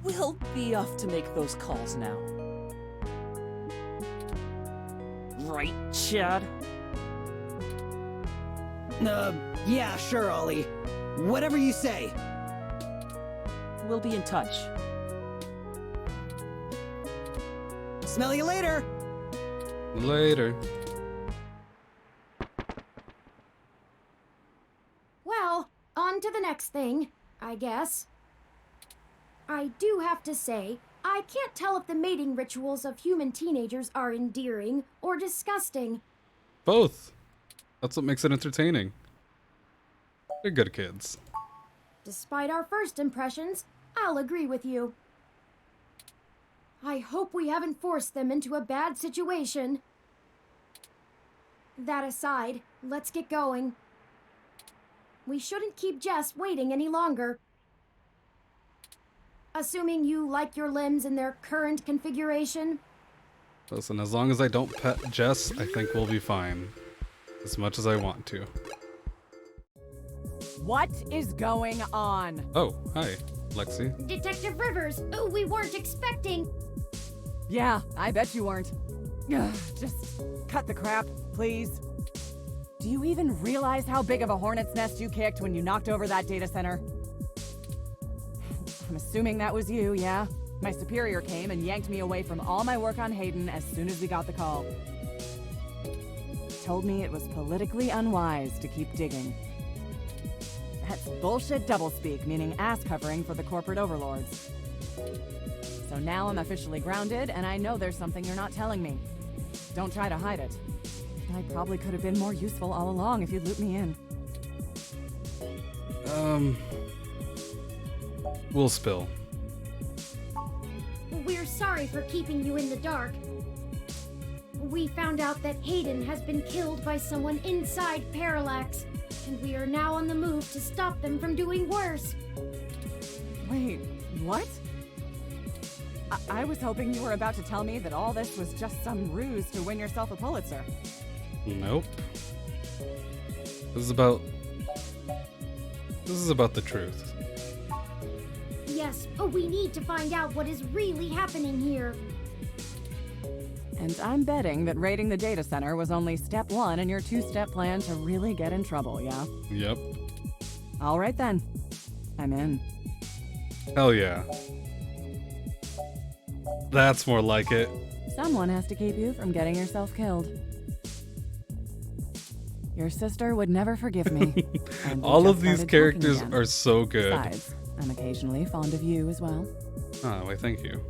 We'll be off to make those calls now. Right, Chad? Yeah, sure, Ollie. Whatever you say. We'll be in touch. Smell you later. Later. Well, on to the next thing, I guess. I do have to say, I can't tell if the mating rituals of human teenagers are endearing or disgusting. Both. That's what makes it entertaining. They're good kids. Despite our first impressions, I'll agree with you. I hope we haven't forced them into a bad situation. That aside, let's get going. We shouldn't keep Jess waiting any longer. Assuming you like your limbs in their current configuration. Listen, as long as I don't pet Jess, I think we'll be fine. As much as I want to. What is going on? Oh, hi, Lexi. Detective Rivers, oh, we weren't expecting. Yeah, I bet you weren't. Ugh, just cut the crap, please. Do you even realize how big of a hornet's nest you kicked when you knocked over that data center? I'm assuming that was you, yeah? My superior came and yanked me away from all my work on Hayden as soon as we got the call. Told me it was politically unwise to keep digging. That's bullshit doublespeak, meaning ass covering for the corporate overlords. So now I'm officially grounded, and I know there's something you're not telling me. Don't try to hide it. I probably could have been more useful all along if you'd loop me in. We'll spill. We're sorry for keeping you in the dark. We found out that Hayden has been killed by someone inside Parallax, and we are now on the move to stop them from doing worse. Wait, what? I was hoping you were about to tell me that all this was just some ruse to win yourself a Pulitzer. Nope. This is about the truth. Yes, we need to find out what is really happening here. And I'm betting that raiding the data center was only step one in your two-step plan to really get in trouble, yeah? Yep. All right then. I'm in. Hell yeah. That's more like it. Someone has to keep you from getting yourself killed. Your sister would never forgive me. And we All just of these started characters talking again. are so good. Besides, I'm occasionally fond of you as well. Oh, why thank you.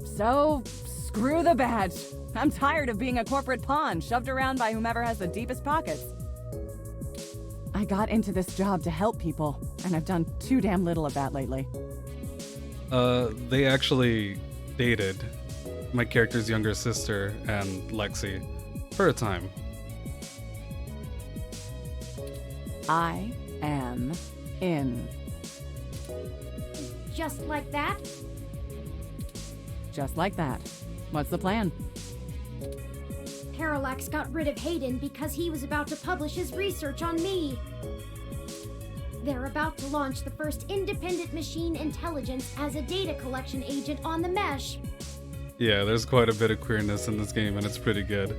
So, screw the badge. I'm tired of being a corporate pawn shoved around by whomever has the deepest pockets. I got into this job to help people, and I've done too damn little of that lately. They actually dated. my character's younger sister and Lexi for a time. I am in. Just like that? Just like that. What's the plan? Parallax got rid of Hayden because he was about to publish his research on me. They're about to launch the first independent machine intelligence as a data collection agent on the mesh. Yeah, there's quite a bit of queerness in this game, and it's pretty good.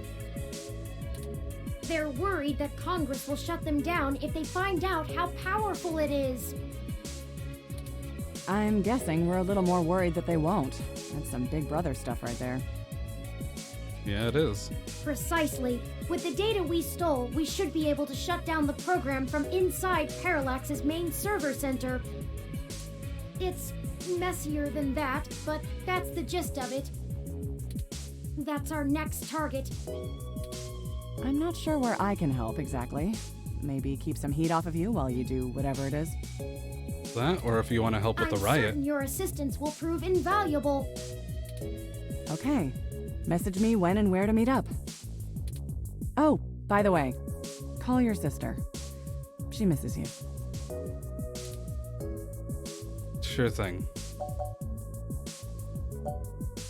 They're worried that Congress will shut them down if they find out how powerful it is. I'm guessing we're a little more worried that they won't. That's some Big Brother stuff right there. Yeah, it is. Precisely. With the data we stole, we should be able to shut down the program from inside Parallax's main server center. It's messier than that, but that's the gist of it. That's our next target. I'm not sure where I can help exactly. Maybe keep some heat off of you while you do whatever it is. That, or if you want to help with the I'm riot. certain your assistance will prove invaluable. Okay. Message me when and where to meet up. Oh, by the way, call your sister. She misses you. Sure thing.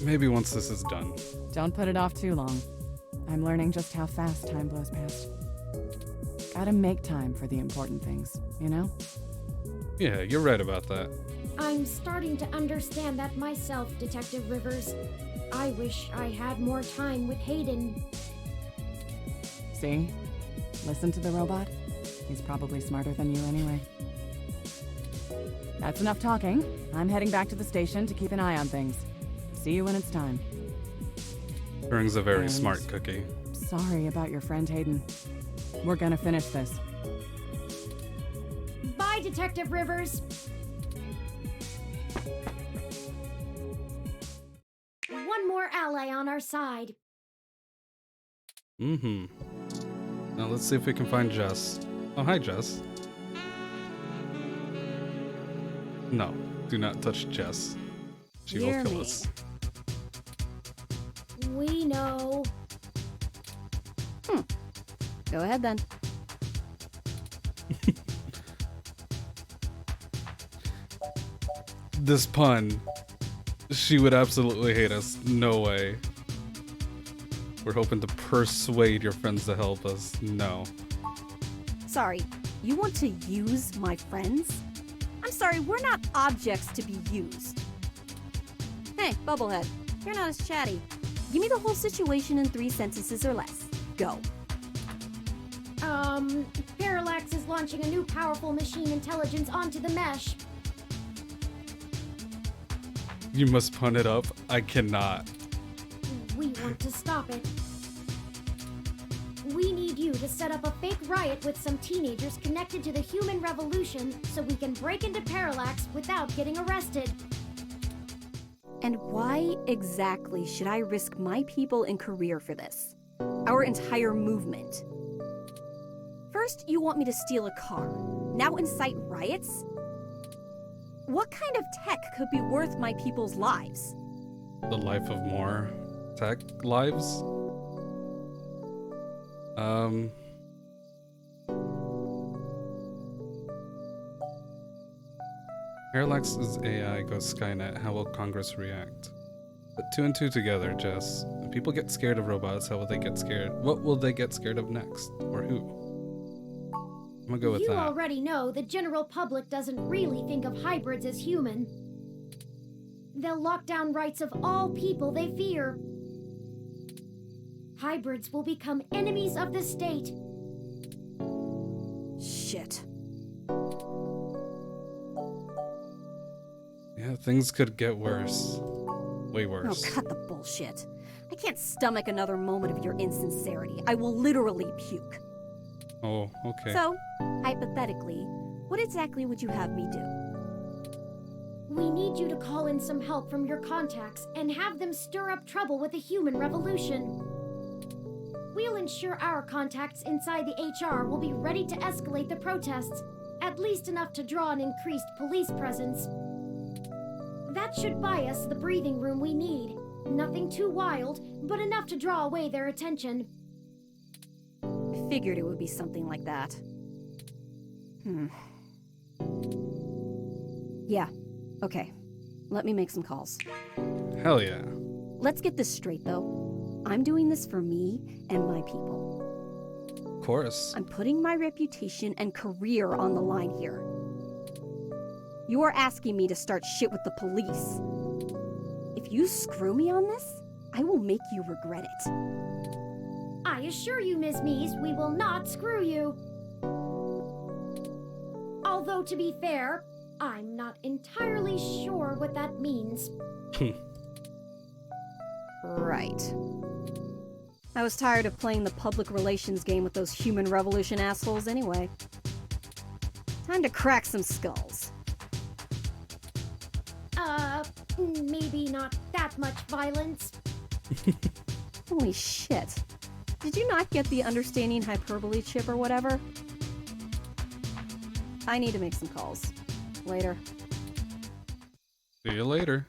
Maybe once this is done. Don't put it off too long. I'm learning just how fast time blows past. Gotta make time for the important things, you know? Yeah, you're right about that. I'm starting to understand that myself, Detective Rivers. I wish I had more time with Hayden. See? Listen to the robot. He's probably smarter than you anyway. That's enough talking. I'm heading back to the station to keep an eye on things. See you when it's time. Turing's a very And smart cookie. Sorry about your friend Hayden. We're gonna finish this. Bye, Detective Rivers. One more ally on our side. Mm-hmm. Now let's see if we can find Jess. Oh, hi, Jess. No, do not touch Jess. She Hear will kill me. us. We know. Go ahead then. This pun. She would absolutely hate us. No way. We're hoping to persuade your friends to help us. No. Sorry, you want to use my friends? I'm sorry, we're not objects to be used. Hey, Bubblehead, you're not as chatty. Give me the whole situation in 3 sentences or less. Go. Parallax is launching a new powerful machine intelligence onto the mesh. You must pun it up. I cannot. We want to stop it. We need you to set up a fake riot with some teenagers connected to the human revolution so we can break into Parallax without getting arrested. And why exactly should I risk my people and career for this? Our entire movement. First, you want me to steal a car. Now incite riots? What kind of tech could be worth my people's lives? The life of more tech lives. Parallax's AI goes Skynet. How will Congress react? Put 2 and 2 together, Jess. When people get scared of robots, how will they get scared? What will they get scared of next? Or who? I'm gonna go with You that. already know the general public doesn't really think of hybrids as human. They'll lock down rights of all people they fear. Hybrids will become enemies of the state. Shit. Yeah, things could get worse. Way Oh, worse. cut the bullshit. I can't stomach another moment of your insincerity. I will literally puke. Oh, okay. So, hypothetically, what exactly would you have me do? We need you to call in some help from your contacts and have them stir up trouble with the human revolution. We'll ensure our contacts inside the HR will be ready to escalate the protests, at least enough to draw an increased police presence. That should buy us the breathing room we need. Nothing too wild, but enough to draw away their attention. Figured it would be something like that. Yeah, okay. Let me make some calls. Hell yeah. Let's get this straight, though. I'm doing this for me and my people. Of course. I'm putting my reputation and career on the line here. You are asking me to start shit with the police. If you screw me on this, I will make you regret it. I assure you, Ms. Mees, we will not screw you. Although, to be fair, I'm not entirely sure what that means. Right. I was tired of playing the public relations game with those human revolution assholes anyway. Time to crack some skulls. Maybe not that much violence. Holy shit. Did you not get the understanding hyperbole chip or whatever? I need to make some calls. Later. See you later.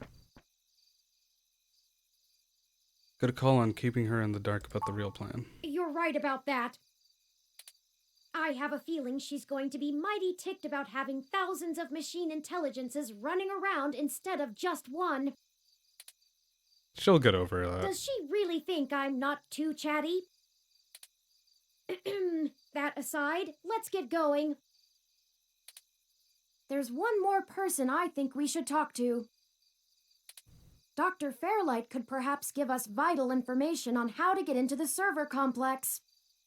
Good call on keeping her in the dark about the real plan. You're right about that. I have a feeling she's going to be mighty ticked about having thousands of machine intelligences running around instead of just one. She'll get over that. Does she really think I'm not too chatty? That aside, let's get going. There's one more person I think we should talk to. Dr. Fairlight could perhaps give us vital information on how to get into the server complex.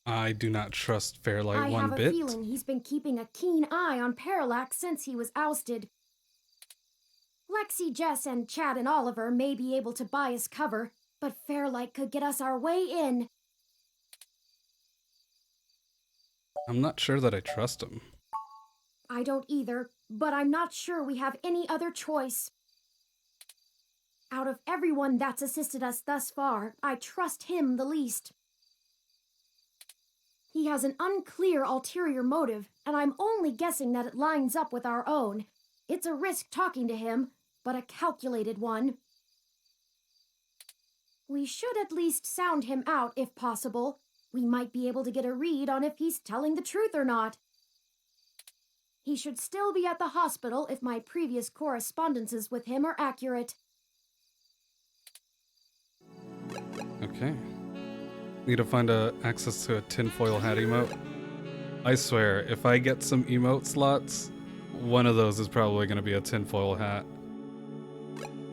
I do not trust Fairlight one bit. I have a feeling he's been keeping a keen eye on Parallax since he was ousted. Lexi, Jess, and Chad and Oliver may be able to buy us cover, but Fairlight could get us our way in. I'm not sure that I trust him. I don't either, but I'm not sure we have any other choice. Out of everyone that's assisted us thus far, I trust him the least. He has an unclear ulterior motive, and I'm only guessing that it lines up with our own. It's a risk talking to him, but a calculated one. We should at least sound him out if possible. We might be able to get a read on if he's telling the truth or not. He should still be at the hospital if my previous correspondences with him are accurate. Okay. Need to find access to a tinfoil hat emote. I swear, if I get some emote slots, one of those is probably going to be a tinfoil hat.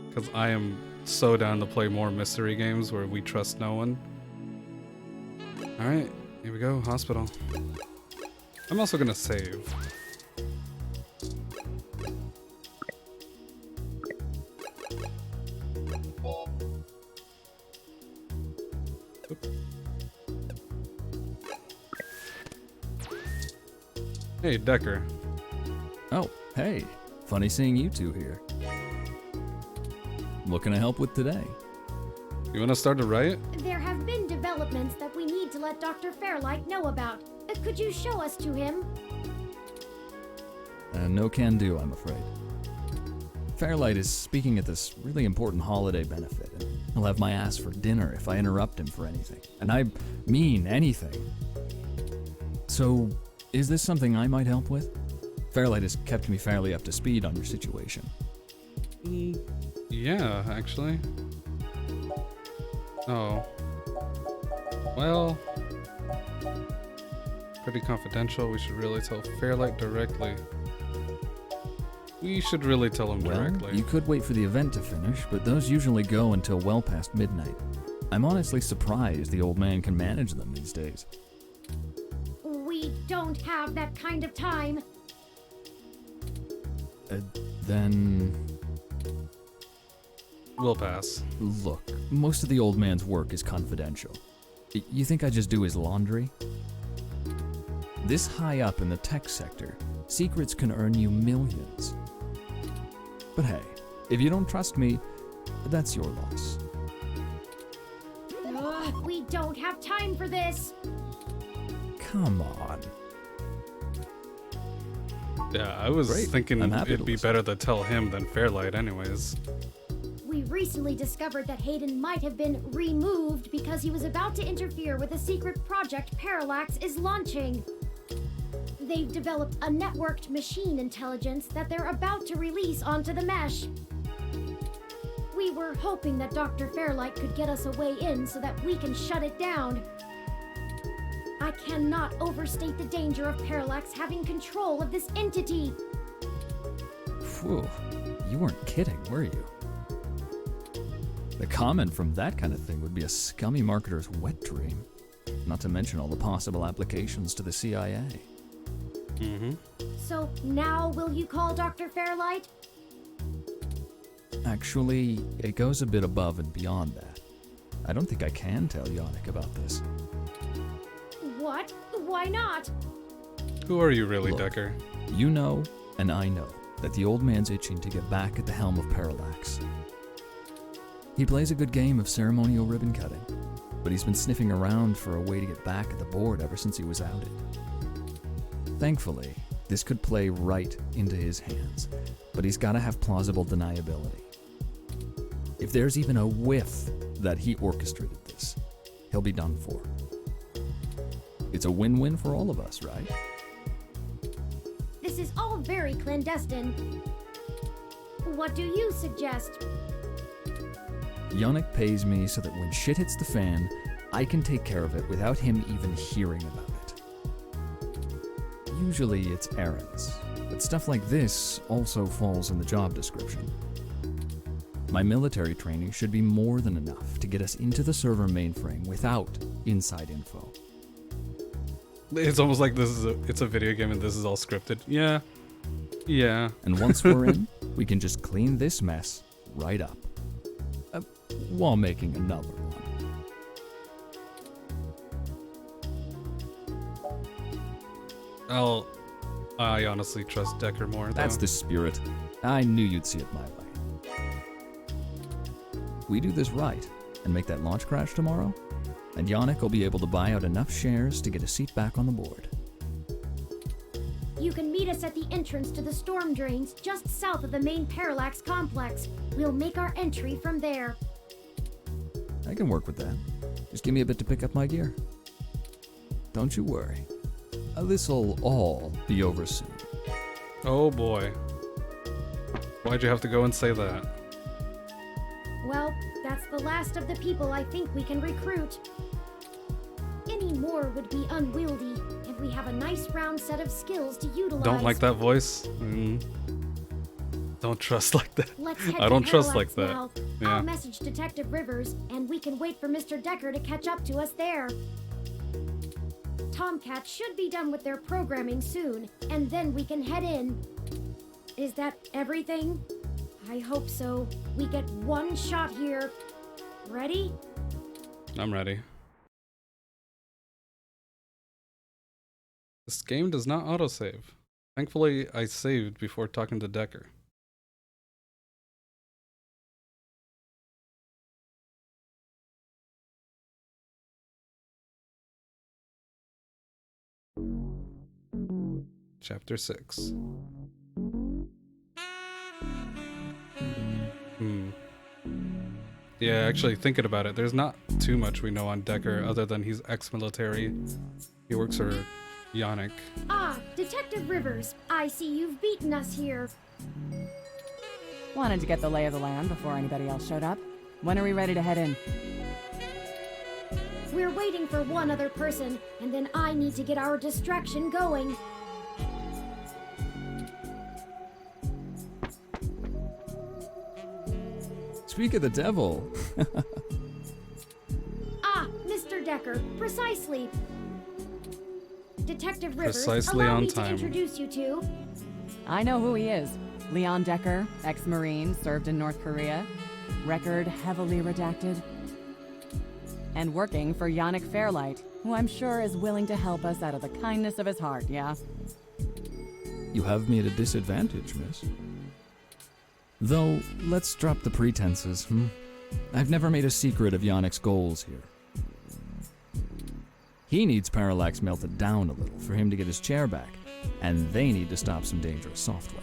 Because I am so down to play more mystery games where we trust no one. Alright, here we go, hospital. I'm also going to save. Hey, Decker. Oh, hey. Funny seeing you two here. What can I help with today? You want to start a riot? There have been developments that we need to let Dr. Fairlight know about. Could you show us to him? No can do, I'm afraid. Fairlight is speaking at this really important holiday benefit, and he'll have my ass for dinner if I interrupt him for anything. And I mean anything. So, is this something I might help with? Fairlight has kept me fairly up to speed on your situation. Yeah, actually. Oh. Well. Pretty confidential. We should really tell Fairlight directly. We should really tell him directly. Well, you could wait for the event to finish, but those usually go until well past midnight. I'm honestly surprised the old man can manage them these days. We don't have that kind of time. Then... We'll pass. Look, most of the old man's work is confidential. You think I just do his laundry? This high up in the tech sector, secrets can earn you millions. But hey, if you don't trust me, that's your loss. Ugh, we don't have time for this. Come on. Yeah, I was Great. thinking I'm happy it'd to be listen. better to tell him than Fairlight anyways. We We've recently discovered that Hayden might have been removed because he was about to interfere with a secret project Parallax is launching. They've developed a networked machine intelligence that they're about to release onto the mesh. We were hoping that Dr. Fairlight could get us a way in so that we can shut it down. I cannot overstate the danger of Parallax having control of this entity. Phew, you weren't kidding, were you? The comment from that kind of thing would be a scummy marketer's wet dream. Not to mention all the possible applications to the CIA. Mm-hmm. So now will you call Dr. Fairlight? Actually, it goes a bit above and beyond that. I don't think I can tell Yannick about this. What? Why not? Who are you really, Look, Decker? You know, and I know, that the old man's itching to get back at the helm of Parallax. He plays a good game of ceremonial ribbon cutting, but he's been sniffing around for a way to get back at the board ever since he was outed. Thankfully, this could play right into his hands, but he's got to have plausible deniability. If there's even a whiff that he orchestrated this, he'll be done for. It's a win-win for all of us, right? This is all very clandestine. What do you suggest? Yannick pays me so that when shit hits the fan, I can take care of it without him even hearing about it. Usually it's errands, but stuff like this also falls in the job description. My military training should be more than enough to get us into the server mainframe without inside info. It's almost like it's a video game and this is all scripted. Yeah. Yeah. And once we're in, we can just clean this mess right up. While making another one. I honestly trust Decker more, though. That's the spirit. I knew you'd see it my way. We do this right and make that launch crash tomorrow, and Yannick will be able to buy out enough shares to get a seat back on the board. You can meet us at the entrance to the storm drains just south of the main Parallax complex. We'll make our entry from there. I can work with that. Just give me a bit to pick up my gear. Don't you worry. This'll all be over soon. Oh boy. Why'd you have to go and say that? Well, that's the last of the people I think we can recruit. Any more would be unwieldy, and we have a nice round set of skills to utilize. Don't like that voice? Don't trust like that. Let's head I don't to trust like Parallax that. now. Yeah. I'll message Detective Rivers, and we can wait for Mr. Decker to catch up to us there. Tomcat should be done with their programming soon, and then we can head in. Is that everything? I hope so. We get one shot here. Ready? I'm ready. This game does not autosave. Thankfully, I saved before talking to Decker. Chapter 6. Yeah, actually, thinking about it, there's not too much we know on Decker other than he's ex-military. He works for Yannick. Ah, Detective Rivers, I see you've beaten us here. Wanted to get the lay of the land before anybody else showed up. When are we ready to head in? We're waiting for one other person, and then I need to get our distraction going. Speak of the devil. Ah, Mr. Decker, precisely. Detective Rivers, Precisely allow on me to time. introduce you to... I know who he is. Leon Decker, ex-Marine, served in North Korea. Record heavily redacted. And working for Yannick Fairlight, who I'm sure is willing to help us out of the kindness of his heart, yeah? You have me at a disadvantage, miss. Though, let's drop the pretenses, I've never made a secret of Yannick's goals here. He needs Parallax melted down a little for him to get his chair back, and they need to stop some dangerous software.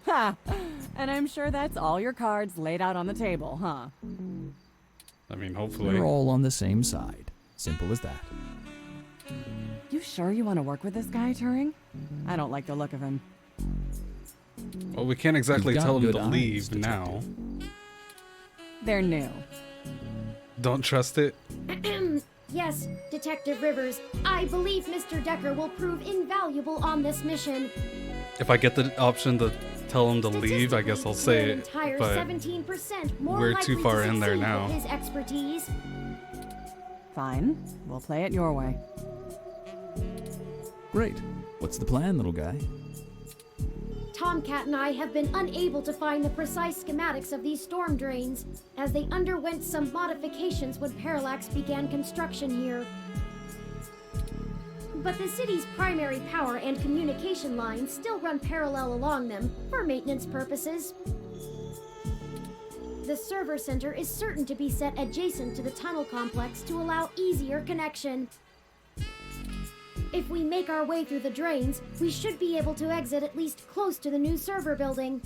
Ha! And I'm sure that's all your cards laid out on the table, huh? I mean, hopefully. We're all on the same side. Simple as that. You sure you want to work with this guy, Turing? I don't like the look of him. Well, we can't exactly You've got tell him good to eyes, leave detective. now. They're new. Don't trust it. Yes, Detective Rivers. I believe Mr. Decker will prove invaluable on this mission. If I get the option to tell him to leave, I guess I'll say An it. entire But 17% more we're likely too far to in there succeed now. with his expertise. Fine. We'll play it your way. Great. What's the plan, little guy? Tomcat and I have been unable to find the precise schematics of these storm drains, as they underwent some modifications when Parallax began construction here. But the city's primary power and communication lines still run parallel along them for maintenance purposes. The server center is certain to be set adjacent to the tunnel complex to allow easier connection. If we make our way through the drains, we should be able to exit at least close to the new server building.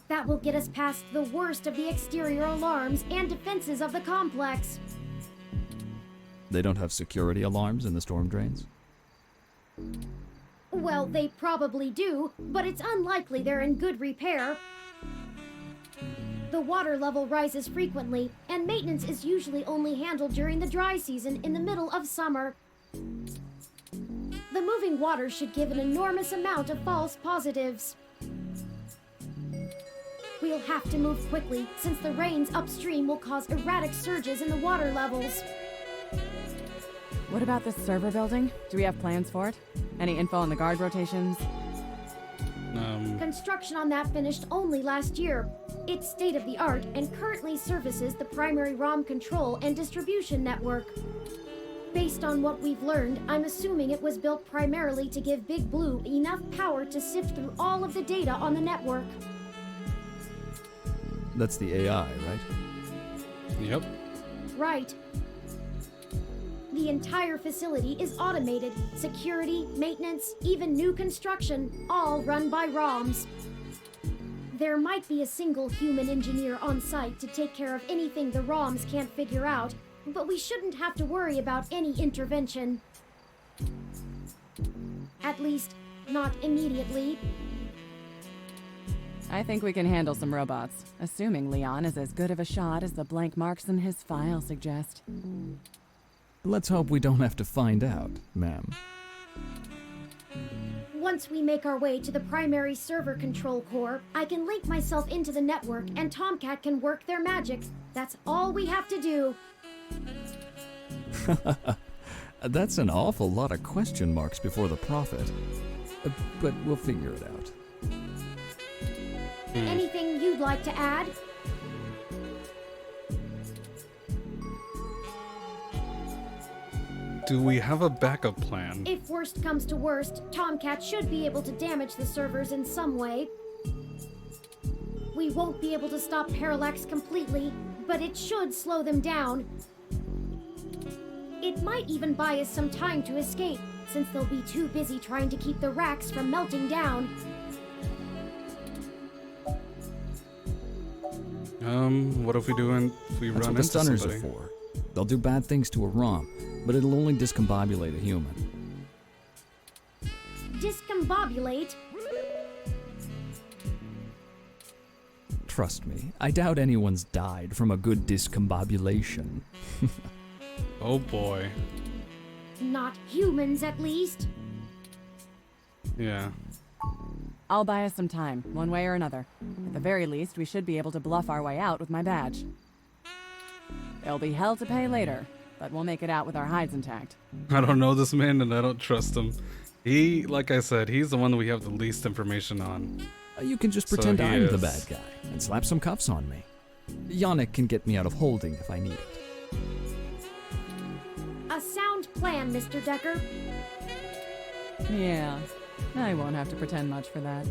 That will get us past the worst of the exterior alarms and defenses of the complex. They don't have security alarms in the storm drains? Well, they probably do, but it's unlikely they're in good repair. The water level rises frequently, and maintenance is usually only handled during the dry season in the middle of summer. The moving water should give an enormous amount of false positives. We'll have to move quickly, since the rains upstream will cause erratic surges in the water levels. What about this server building? Do we have plans for it? Any info on the guard rotations? Construction on that finished only last year. It's state-of-the-art and currently services the primary ROM control and distribution network. Based on what we've learned, I'm assuming it was built primarily to give Big Blue enough power to sift through all of the data on the network. That's the AI, right? Yep. Right. The entire facility is automated. Security, maintenance, even new construction, all run by ROMs. There might be a single human engineer on site to take care of anything the ROMs can't figure out, but we shouldn't have to worry about any intervention. At least, not immediately. I think we can handle some robots, assuming Leon is as good of a shot as the blank marks in his file suggest. Let's hope we don't have to find out, ma'am. Once we make our way to the primary server control core, I can link myself into the network and Tomcat can work their magic. That's all we have to do. That's an awful lot of question marks before the prophet. But we'll figure it out. Anything you'd like to add? Do we have a backup plan? If worst comes to worst, Tomcat should be able to damage the servers in some way. We won't be able to stop Parallax completely, but it should slow them down. It might even buy us some time to escape, since they'll be too busy trying to keep the racks from melting down. What if we do if we That's run what the into stunners somebody? are for. They'll do bad things to a ROM, but it'll only discombobulate a human. Discombobulate? Trust me, I doubt anyone's died from a good discombobulation. Oh boy. Not humans, at least. Yeah. I'll buy us some time, one way or another. At the very least, we should be able to bluff our way out with my badge. There'll be hell to pay later, but we'll make it out with our hides intact. I don't know this man and I don't trust him. He, like I said, he's the one that we have the least information on. You can just So pretend he I'm the is. bad guy and slap some cuffs on me. Yannick can get me out of holding if I need it. A sound plan, Mr. Decker. Yeah, I won't have to pretend much for that.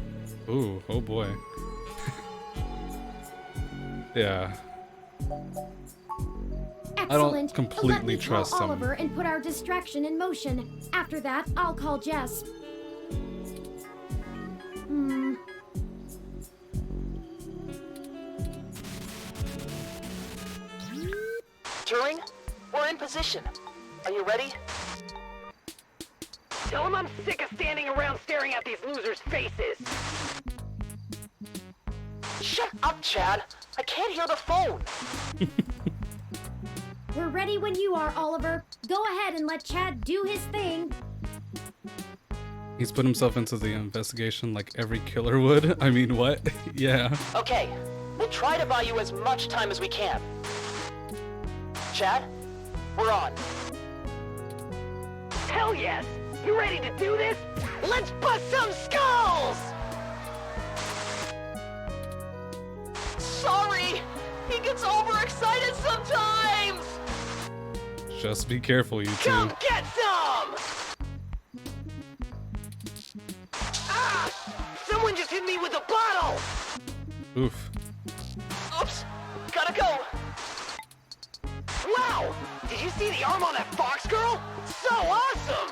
Ooh, oh boy. Yeah. Excellent. I don't completely Let me trust call him. Oliver and put our distraction in motion. After that, I'll call Jess. We're in position. Are you ready? Tell him I'm sick of standing around staring at these losers' faces. Shut up, Chad. I can't hear the phone. We're ready when you are, Oliver. Go ahead and let Chad do his thing. He's put himself into the investigation like every killer would. I mean, what? Yeah. Okay, we'll try to buy you as much time as we can. Chad, we're on. Hell yes! You ready to do this? Let's bust some skulls! Sorry! He gets overexcited sometimes! Just be careful, you two. Come get some! Ah! Someone just hit me with a bottle! Oof. Oops! Gotta go! Wow! Did you see the arm on that fox girl? So awesome!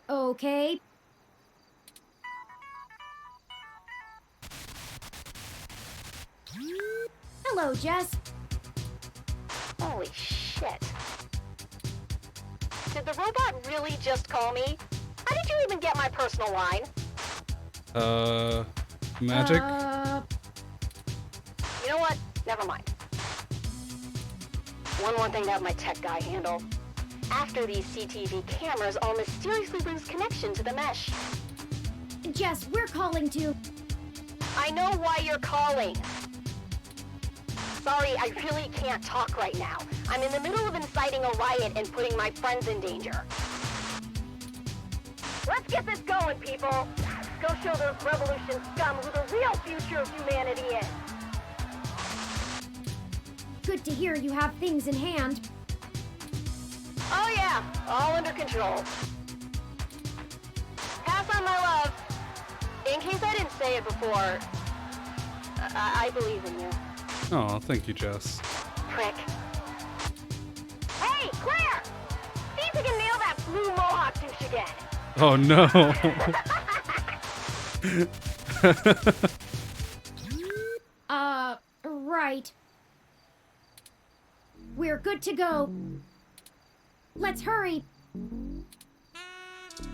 Okay. Hello, Jess. Holy shit. Did the robot really just call me? How did you even get my personal line? Magic? You know what? Never mind. One more thing to have my tech guy handle. After these CTV cameras all mysteriously lose connection to the mesh. Jess, we're calling to... I know why you're calling. Sorry, I really can't talk right now. I'm in the middle of inciting a riot and putting my friends in danger. Let's get this going, people. Go show those revolution scum who the real future of humanity is. Good to hear you have things in hand. Oh yeah, all under control. Pass on my love. In case I didn't say it before, I believe in you. Oh, thank you, Jess. Prick. Hey, Claire! See if you can nail that blue mohawk douche again. Oh no. Right. We're good to go. Let's hurry.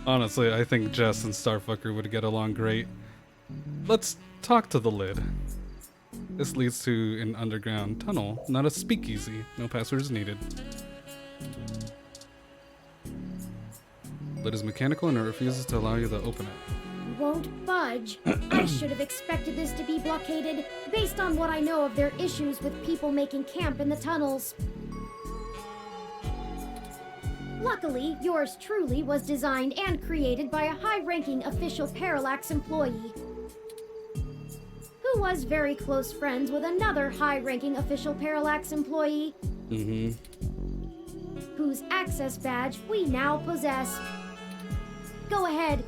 Honestly, I think Jess and Starfucker would get along great. Let's talk to the lid. This leads to an underground tunnel, not a speakeasy. No passwords needed. Lid is mechanical and it refuses to allow you to open it. Won't budge. I should have expected this to be blockaded, based on what I know of their issues with people making camp in the tunnels. Luckily, yours truly was designed and created by a high-ranking official Parallax employee, who was very close friends with another high-ranking official Parallax employee, whose access badge we now possess. Go ahead.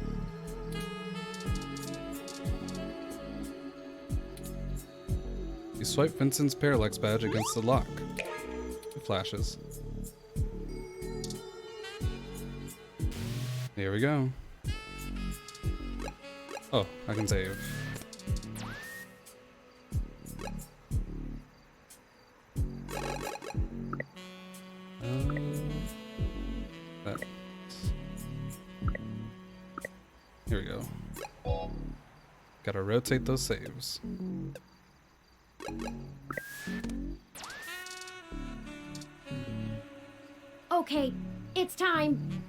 You swipe Vincent's Parallax badge against the lock. It flashes. Here we go. Oh, I can save. That. Here we go. Gotta rotate those saves. Okay, it's time.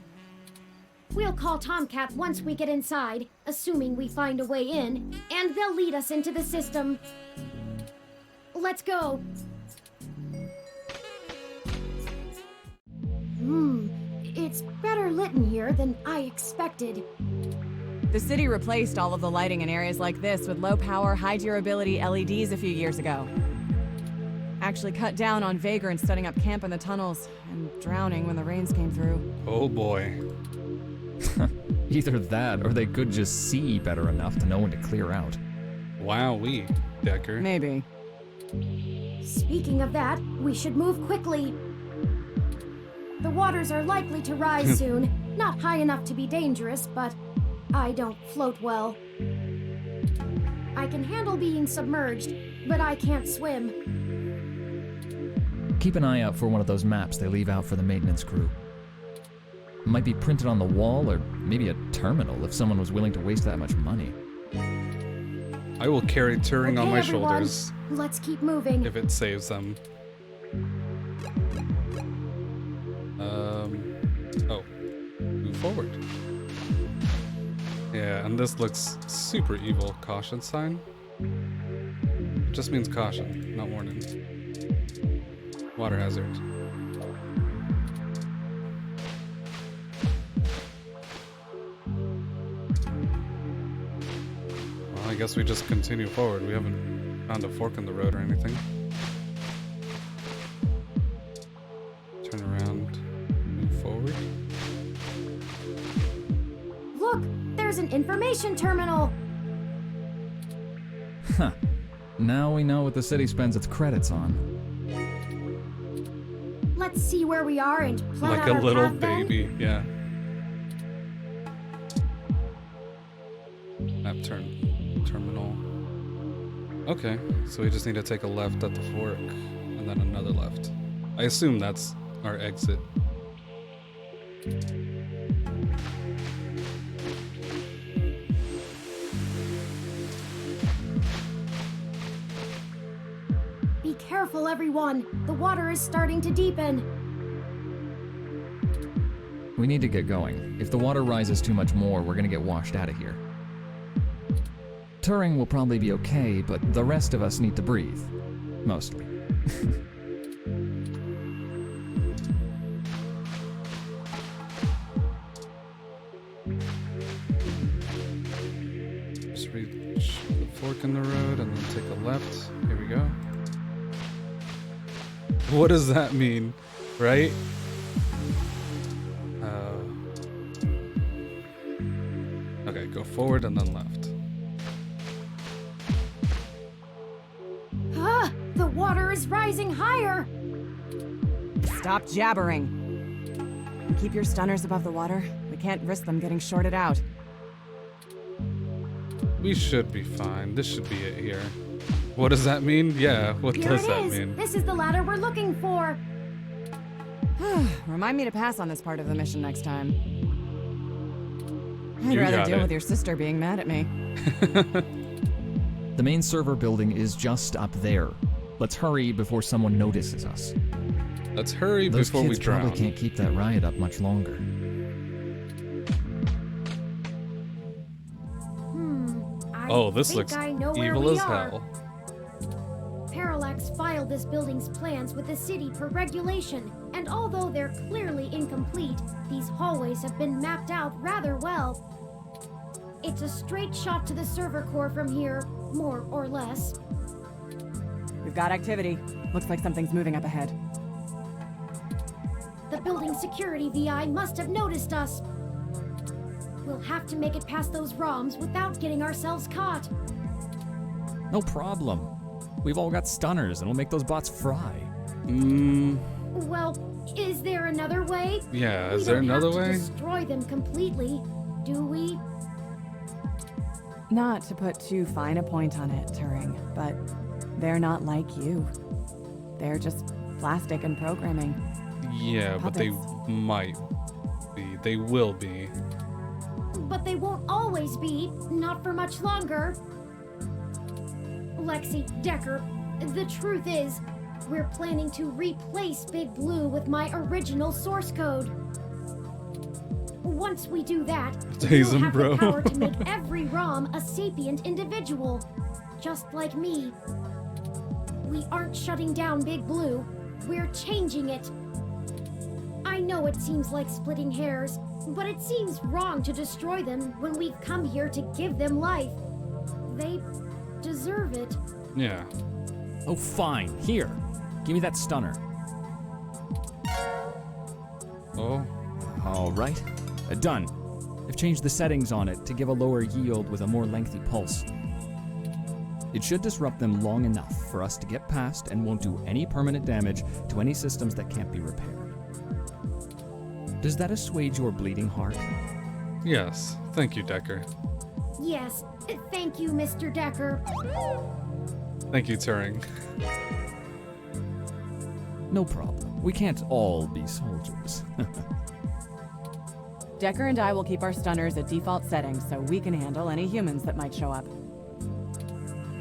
We'll call Tomcat once we get inside, assuming we find a way in, and they'll lead us into the system. Let's go. It's better lit in here than I expected. The city replaced all of the lighting in areas like this with low-power, high-durability LEDs a few years ago. Actually cut down on vagrants setting up camp in the tunnels and drowning when the rains came through. Oh boy. Either that, or they could just see better enough to know when to clear out. Wowee, Decker. Maybe. Speaking of that, we should move quickly. The waters are likely to rise soon. Not high enough to be dangerous, but I don't float well. I can handle being submerged, but I can't swim. Keep an eye out for one of those maps they leave out for the maintenance crew. Might be printed on the wall, or maybe a terminal if someone was willing to waste that much money. I will carry Turing on Okay, my everyone, shoulders let's keep moving. if it saves them. Oh. Move forward. Yeah, and this looks super evil. Caution sign? Just means caution, not warning. Water hazard. Well, I guess we just continue forward. We haven't found a fork in the road or anything. Turn around, move forward. Look, there's an information terminal. Huh. Now we know what the city spends its credits on. Let's see where we are and plan Like out a our little path then. baby, yeah. Map terminal. Okay, so we just need to take a left at the fork, and then another left. I assume that's our exit. Be careful, everyone. The water is starting to deepen. We need to get going. If the water rises too much more, we're gonna get washed out of here. Turing will probably be okay, but the rest of us need to breathe. Mostly. Just reach the fork in the road and then take a left. Here we go. What does that mean, right? Okay, go forward and then left. Ah, the water is rising higher. Stop jabbering. Keep your stunners above the water. We can't risk them getting shorted out. We should be fine. This should be it here. What does that mean? Yeah, what Here does it that is. mean? This is the ladder we're looking for. Remind me to pass on this part of the mission next time. I'd You rather got deal it. with your sister being mad at me. The main server building is just up there. Let's hurry before someone notices us. Let's hurry Those before we kids drown. probably can't keep that riot up much longer. Oh, this think looks I know where evil we as are. hell. Parallax filed this building's plans with the city per regulation, and although they're clearly incomplete, these hallways have been mapped out rather well. It's a straight shot to the server core from here, more or less. We've got activity. Looks like something's moving up ahead. The building security VI must have noticed us. We'll have to make it past those ROMs without getting ourselves caught. No problem. We've all got stunners and we'll make those bots fry. Well, is there another way? Yeah, We is there don't have another to way? destroy them completely, do we? Not to put too fine a point on it, Turing, but they're not like you. They're just plastic and programming. Yeah, but they Puppets. might be. They will be. But they won't always be, not for much longer. Lexi, Decker, the truth is, we're planning to replace Big Blue with my original source code. Once we do that, Days we'll and have bro. the power to make every ROM a sapient individual, just like me. We aren't shutting down Big Blue, we're changing it. I know it seems like splitting hairs, but it seems wrong to destroy them when we've come here to give them life. They deserve it. Yeah. Oh, fine. Here. Give me that stunner. Oh. All right. Done. I've changed the settings on it to give a lower yield with a more lengthy pulse. It should disrupt them long enough for us to get past and won't do any permanent damage to any systems that can't be repaired. Does that assuage your bleeding heart? Yes. Thank you, Decker. Yes, Thank you, Mr. Decker. Thank you, Turing. No problem. We can't all be soldiers. Decker and I will keep our stunners at default settings so we can handle any humans that might show up.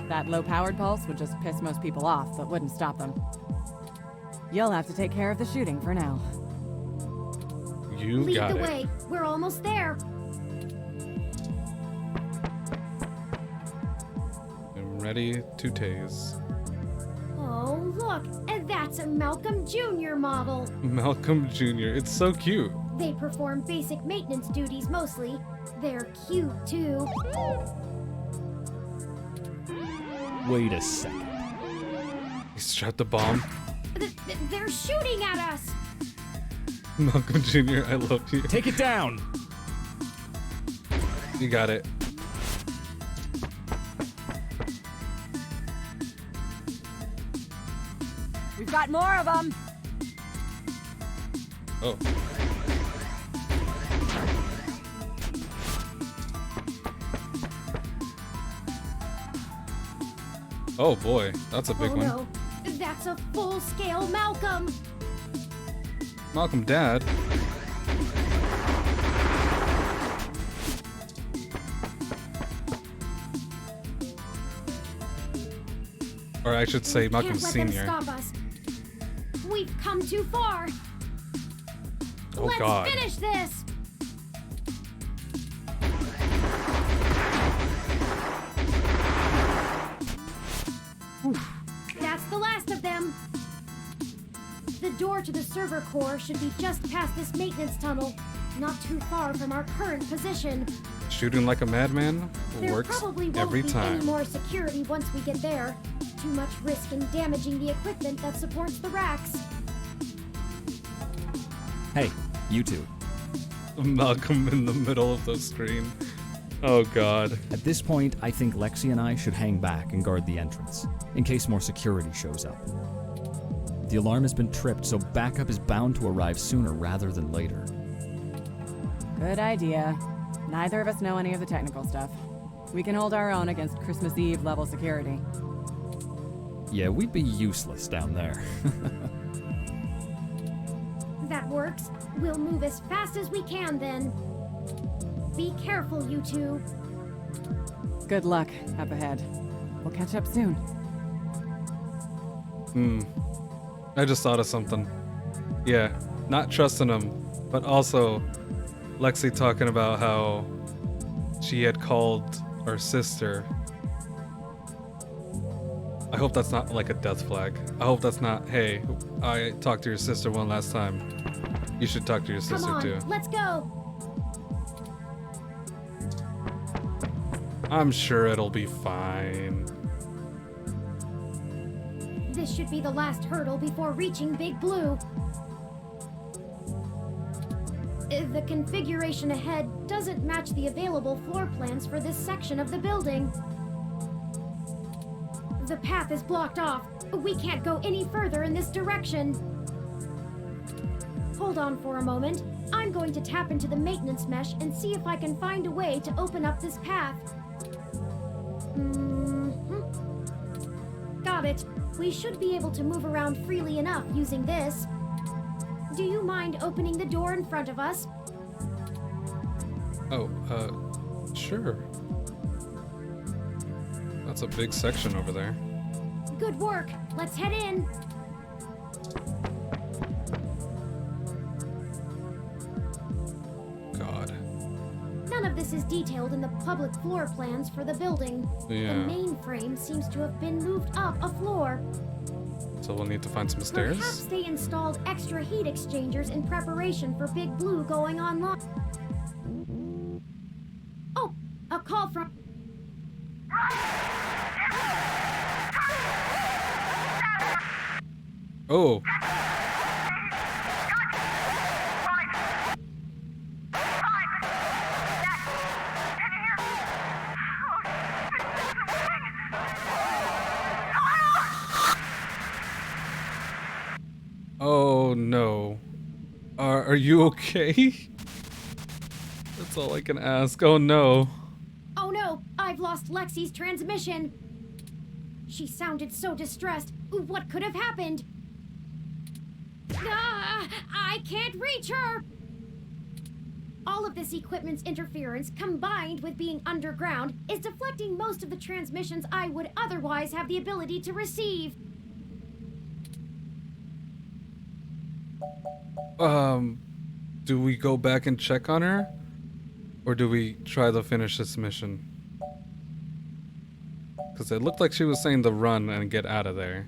That low-powered pulse would just piss most people off, but wouldn't stop them. You'll have to take care of the shooting for now. You Lead got the it. way. We're almost there. I'm ready to tase. Oh, look. That's a Malcolm Jr. model. Malcolm Jr. It's so cute. They perform basic maintenance duties mostly. They're cute, too. Wait a second. He strapped a bomb. They're shooting at us! Malcolm Jr., I love you. Take it down! You got it. We've got more of them! Oh. Oh boy, that's a big Oh one. no, that's a full-scale Malcolm! Malcolm Dad. Or I should say Malcolm Can't let Senior. them stop us. We've come too far. Oh Let's God. finish this! That's the last of them. The door to the server core should be just past this maintenance tunnel, not too far from our current position. Shooting like a madman There works probably won't every be time. any more security once we get there. Too much risk in damaging the equipment that supports the racks. Hey, you two. Malcolm in the middle of the screen. Oh God. At this point, I think Lexi and I should hang back and guard the entrance, in case more security shows up. The alarm has been tripped, so backup is bound to arrive sooner rather than later. Good idea. Neither of us know any of the technical stuff. We can hold our own against Christmas Eve level security. Yeah, we'd be useless down there. That works. We'll move as fast as we can then. Be careful, you two. Good luck up ahead. We'll catch up soon. I just thought of something. Yeah, not trusting him, but also Lexi talking about how she had called our sister. I hope that's not like a death flag. I hope that's not, hey, I talked to your sister one last time. You should talk to your Come sister on, too. let's go. I'm sure it'll be fine. This should be the last hurdle before reaching Big Blue. The configuration ahead doesn't match the available floor plans for this section of the building. The path is blocked off. We can't go any further in this direction. Hold on for a moment. I'm going to tap into the maintenance mesh and see if I can find a way to open up this path. Got it. We should be able to move around freely enough using this. Do you mind opening the door in front of us? Oh, sure. That's a big section over there. Good work. Let's head in. God. None of this is detailed in the public floor plans for the building. Yeah. The mainframe seems to have been moved up a floor. So we'll need to find some stairs? Perhaps they installed extra heat exchangers in preparation for Big Blue going online. Oh, a call from... Oh. Oh no. Are you okay? That's all I can ask. Oh no. Oh no, I've lost Lexi's transmission. She sounded so distressed. What could have happened? I can't reach her! All of this equipment's interference, combined with being underground, is deflecting most of the transmissions I would otherwise have the ability to receive. Do we go back and check on her? Or do we try to finish this mission? Because it looked like she was saying to run and get out of there.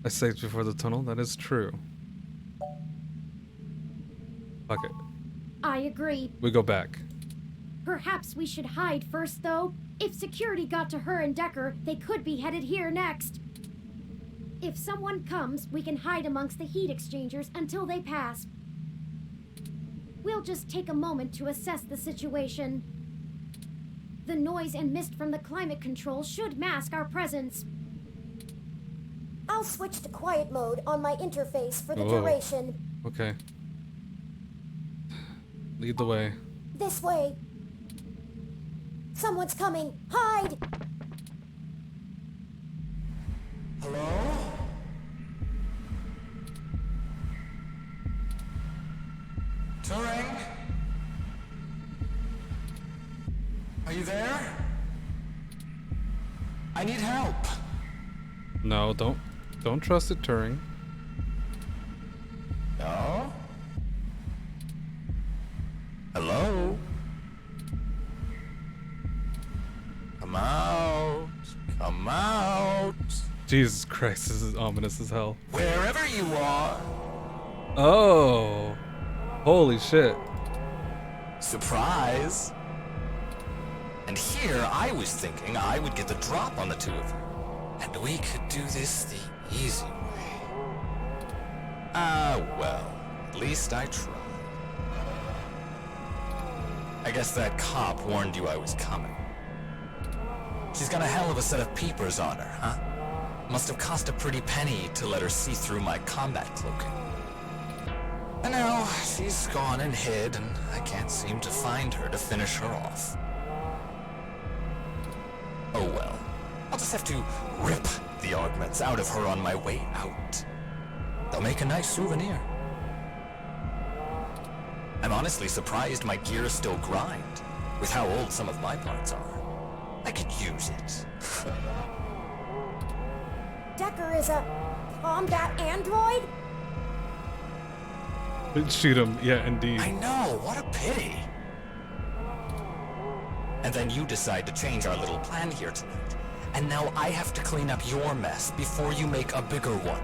I saved before the tunnel, that is true. Fuck it. I agree. We go back. Perhaps we should hide first, though. If security got to her and Decker, they could be headed here next. If someone comes, we can hide amongst the heat exchangers until they pass. We'll just take a moment to assess the situation. The noise and mist from the climate control should mask our presence. I'll switch to quiet mode on my interface for the duration. Okay. Lead the way. This way. Someone's coming. Hide! Hello? Turing? Are you there? I need help. No, don't trust it, Turing. No? Hello? Come out. Come out. Jesus Christ, this is ominous as hell. Wherever you are. Oh. Holy shit. Surprise. And here I was thinking I would get the drop on the two of you. And we could do this the easy way. Well, at least I tried. I guess that cop warned you I was coming. She's got a hell of a set of peepers on her, huh? Must have cost a pretty penny to let her see through my combat cloaking. And now she's gone and hid, and I can't seem to find her to finish her off. Oh well. I'll just have to rip the augments out of her on my way out. They'll make a nice souvenir. I'm honestly surprised my gears still grind, with how old some of my parts are. I could use it. Decker is a combat android? Shoot him, yeah, indeed. I know, what a pity. And then you decide to change our little plan here tonight. And now I have to clean up your mess before you make a bigger one.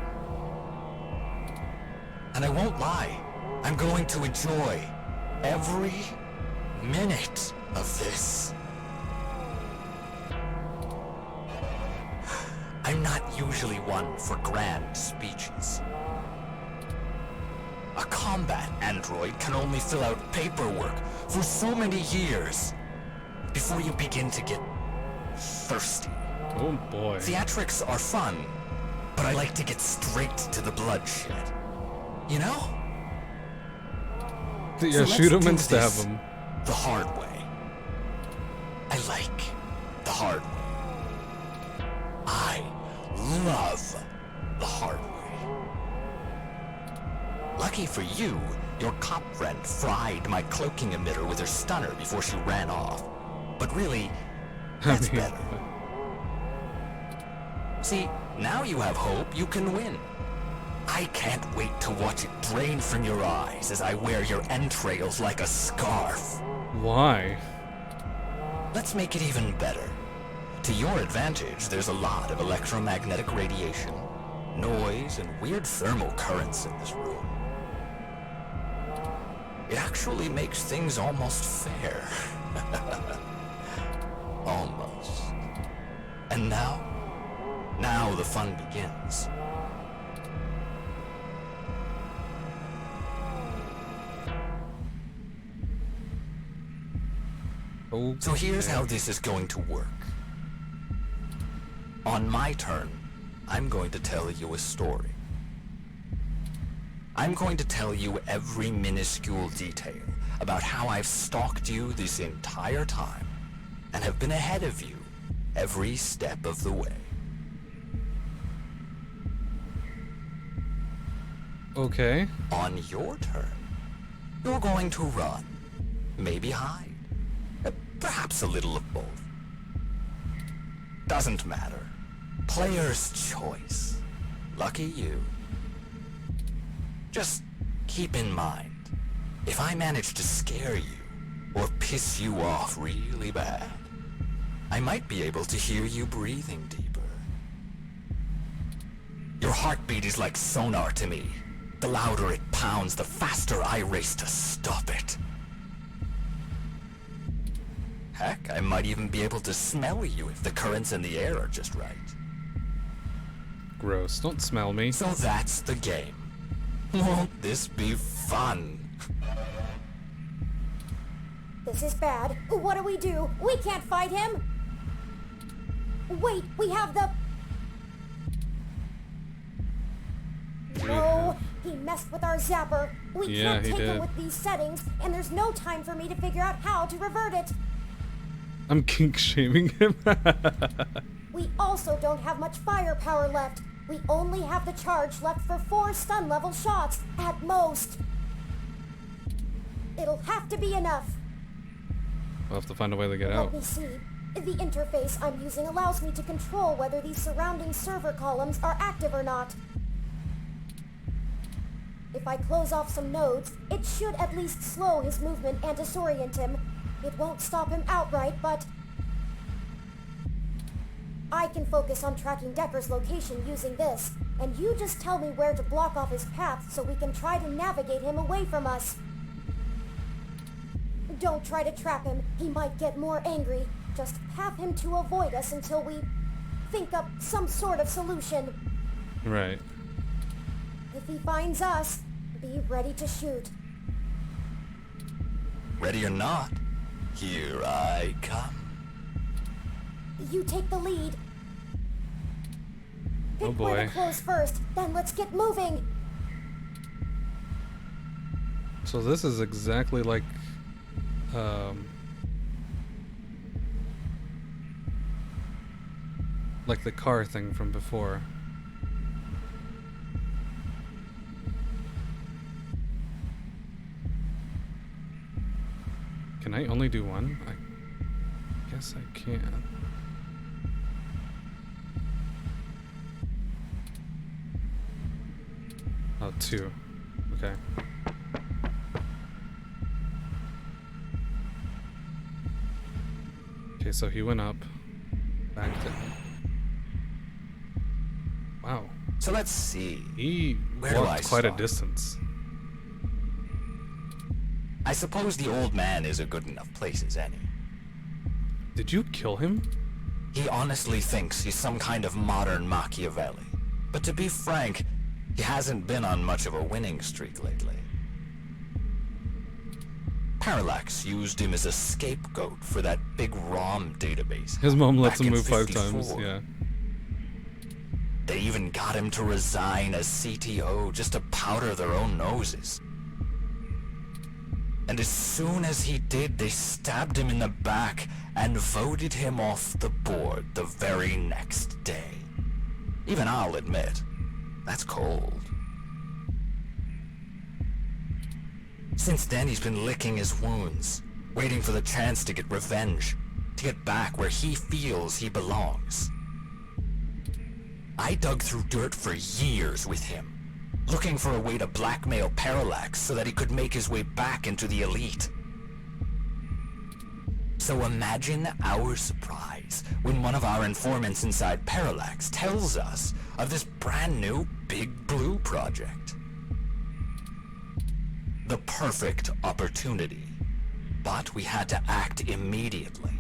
And I won't lie, I'm going to enjoy every minute of this. I'm not usually one for grand speeches. A combat android can only fill out paperwork for so many years before you begin to get thirsty. Oh boy. Theatrics are fun, but I like to get straight to the bloodshed. You know? Yeah, So shoot let's him and do stab this him. the hard way. I like the hard way. I love the hard way. Lucky for you, your cop friend fried my cloaking emitter with her stunner before she ran off. But really, that's better. See, now you have hope you can win. I can't wait to watch it drain from your eyes as I wear your entrails like a scarf. Why? Let's make it even better. To your advantage, there's a lot of electromagnetic radiation, noise, and weird thermal currents in this room. It actually makes things almost fair. Almost. And now the fun begins. Okay. So here's how this is going to work. On my turn, I'm going to tell you a story. I'm going to tell you every minuscule detail about how I've stalked you this entire time and have been ahead of you every step of the way. Okay. On your turn, you're going to run, maybe hide, perhaps a little of both. Doesn't matter. Player's choice. Lucky you. Just keep in mind, if I manage to scare you or piss you off really bad, I might be able to hear you breathing deeper. Your heartbeat is like sonar to me. The louder it pounds, the faster I race to stop it. Heck, I might even be able to smell you if the currents in the air are just right. Gross. Don't smell me. So that's the game. Won't this be fun? This is bad. What do we do? We can't fight him! Wait, we have the... No, he messed with our zapper. We can't take it with these settings, and there's no time for me to figure out how to revert it. I'm kink shaming him. We also don't have much firepower left. We only have the charge left for 4 stun level shots, at most. It'll have to be enough. We'll have to find a way to get out. Let me see. The interface I'm using allows me to control whether these surrounding server columns are active or not. If I close off some nodes, it should at least slow his movement and disorient him. It won't stop him outright, but... I can focus on tracking Decker's location using this, and you just tell me where to block off his path so we can try to navigate him away from us. Don't try to trap him. He might get more angry. Just have him to avoid us until we think up some sort of solution. Right. If he finds us, be ready to shoot. Ready or not, here I come. You take the lead. Pick Oh boy. where to close first, then let's get moving. So this is exactly like the car thing from before. Can I only do one? I guess I can. Oh, 2. Okay. Okay, so he went up, back down. Wow. So let's see. He Where do I walked quite a start? distance. I suppose the old man is a good enough place as any. Did you kill him? He honestly thinks he's some kind of modern Machiavelli. But to be frank, he hasn't been on much of a winning streak lately. Parallax used him as a scapegoat for that big ROM database. His mom lets back him in move 5 '54. times, yeah. They even got him to resign as CTO just to powder their own noses. And as soon as he did, they stabbed him in the back and voted him off the board the very next day. Even I'll admit, that's cold. Since then, he's been licking his wounds, waiting for the chance to get revenge, to get back where he feels he belongs. I dug through dirt for years with him, looking for a way to blackmail Parallax so that he could make his way back into the elite. So imagine our surprise when one of our informants inside Parallax tells us of this brand new Big Blue project. The perfect opportunity, but we had to act immediately.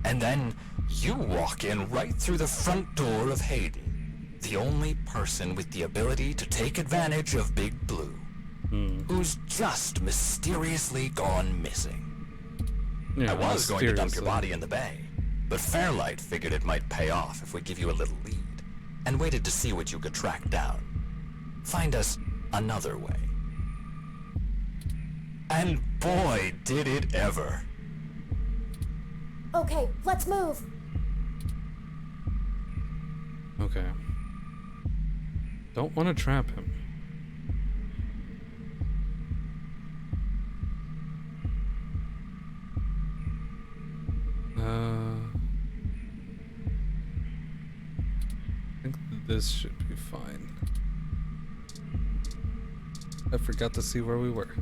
And then you walk in right through the front door of Hayden, the only person with the ability to take advantage of Big Blue, who's just mysteriously gone missing. Yeah, I was going to dump your mysteriously. body in the bay, but Fairlight figured it might pay off if we give you a little lead. and waited to see what you could track down. Find us another way. And boy, did it ever. Okay, let's move. Okay. Don't want to trap him. I think this should be fine. I forgot to see where we were.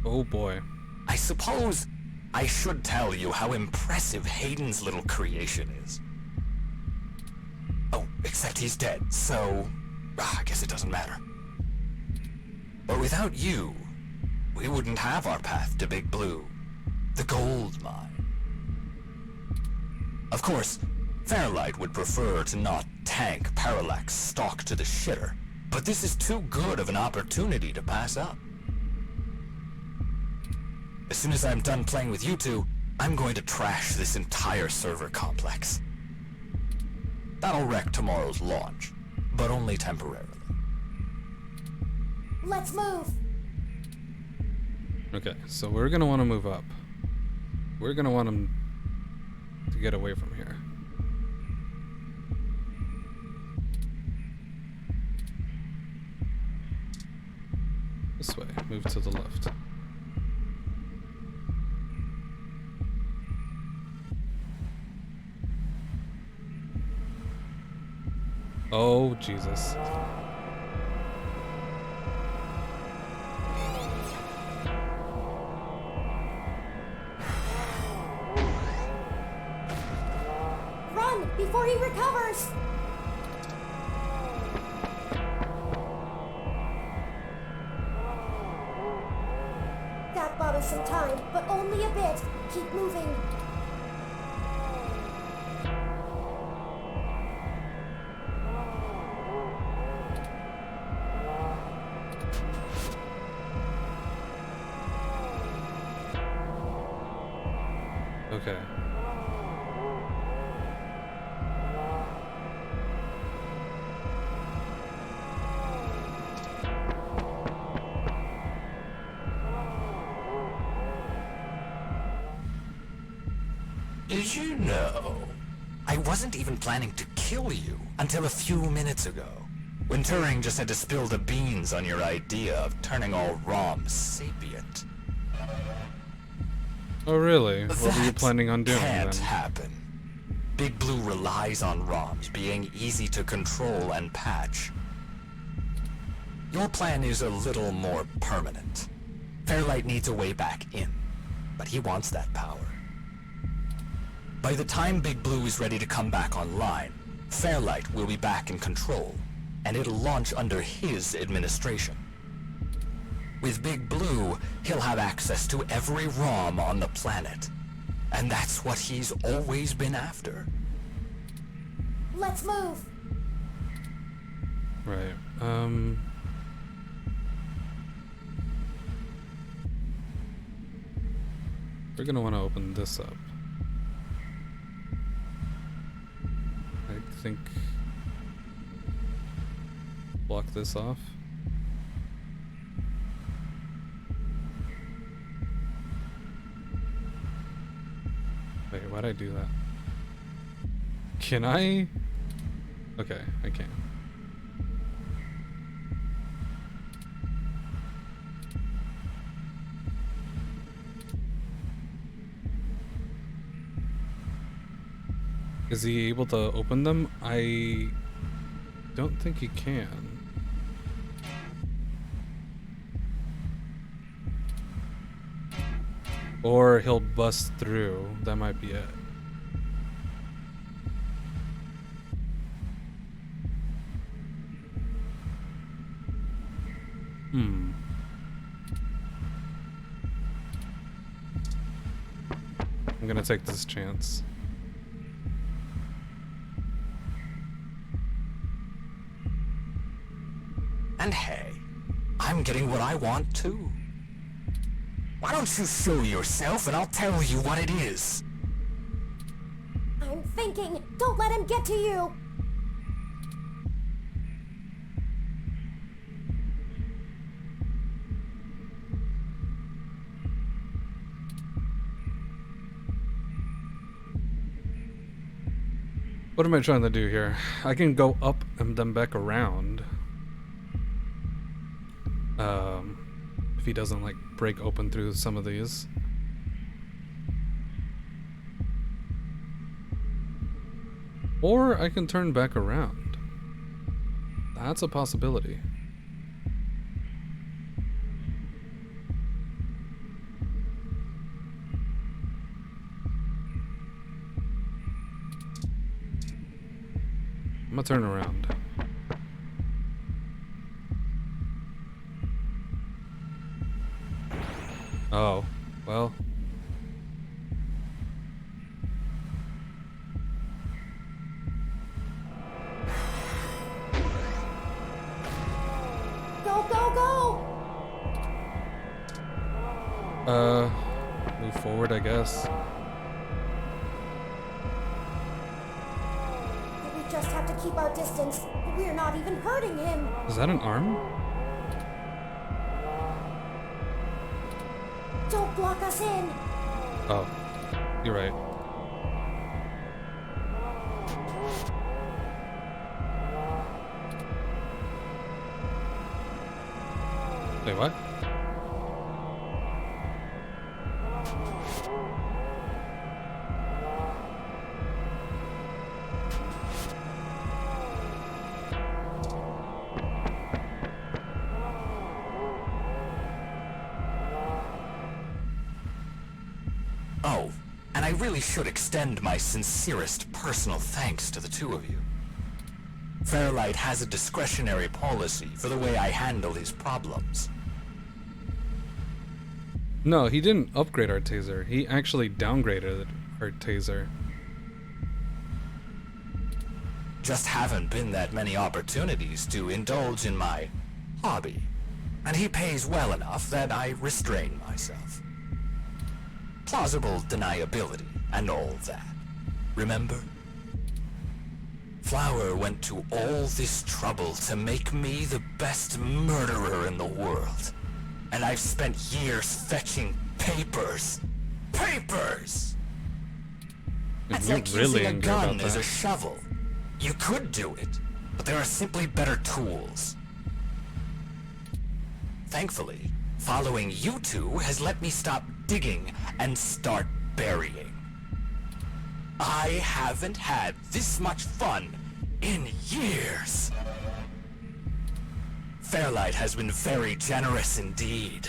Oh boy. I suppose I should tell you how impressive Hayden's little creation is. Oh, except he's dead, so I guess it doesn't matter. But without you, we wouldn't have our path to Big Blue, the gold mine. Of course, Fairlight would prefer to not tank Parallax stock to the shitter, but this is too good of an opportunity to pass up. As soon as I'm done playing with you two, I'm going to trash this entire server complex. That'll wreck tomorrow's launch, but only temporarily. Let's move. Okay, so we're gonna want to move up. We're gonna want him to get away from here. This way, move to the left. Oh, Jesus. Run before he recovers. That bought us some time, but only a bit. Keep moving. Okay. Did you know? I wasn't even planning to kill you until a few minutes ago, when Turing just had to spill the beans on your idea of turning all ROMs sapient. Oh, really? What were you planning on doing Can't then? happen. Big Blue relies on ROMs being easy to control and patch. Your plan is a little more permanent. Fairlight needs a way back in, but he wants that power. By the time Big Blue is ready to come back online, Fairlight will be back in control, and it'll launch under his administration. With Big Blue, he'll have access to every ROM on the planet. And that's what he's always been after. Let's move. Right. We're gonna want to open this up. I think block this off. Wait, why'd I do that? Can I? Okay, I can. Is he able to open them? I don't think he can. Or he'll bust through. That might be it. I'm gonna take this chance. And hey, I'm getting what I want too. Why don't you show yourself and I'll tell you what it is? I'm thinking. Don't let him get to you. What am I trying to do here? I can go up and then back around. If he doesn't like break open through some of these. Or I can turn back around. That's a possibility. I'm gonna turn around. Oh, well. Go, go, go! Move forward, I guess. We just have to keep our distance. We're not even hurting him. Is that an arm? Don't block us in. Oh, you're right. Wait, what? Oh, and I really should extend my sincerest personal thanks to the two of you. Fairlight has a discretionary policy for the way I handle his problems. No, he didn't upgrade our taser. He actually downgraded our taser. Just haven't been that many opportunities to indulge in my hobby. And he pays well enough that I restrain myself. Plausible deniability and all that. Remember? Flower went to all this trouble to make me the best murderer in the world. And I've spent years fetching papers. Papers! That's You're like really using a angry gun about as a that. shovel. You could do it, but there are simply better tools. Thankfully, following you two has let me stop digging and start burying. I haven't had this much fun in years. Fairlight has been very generous indeed.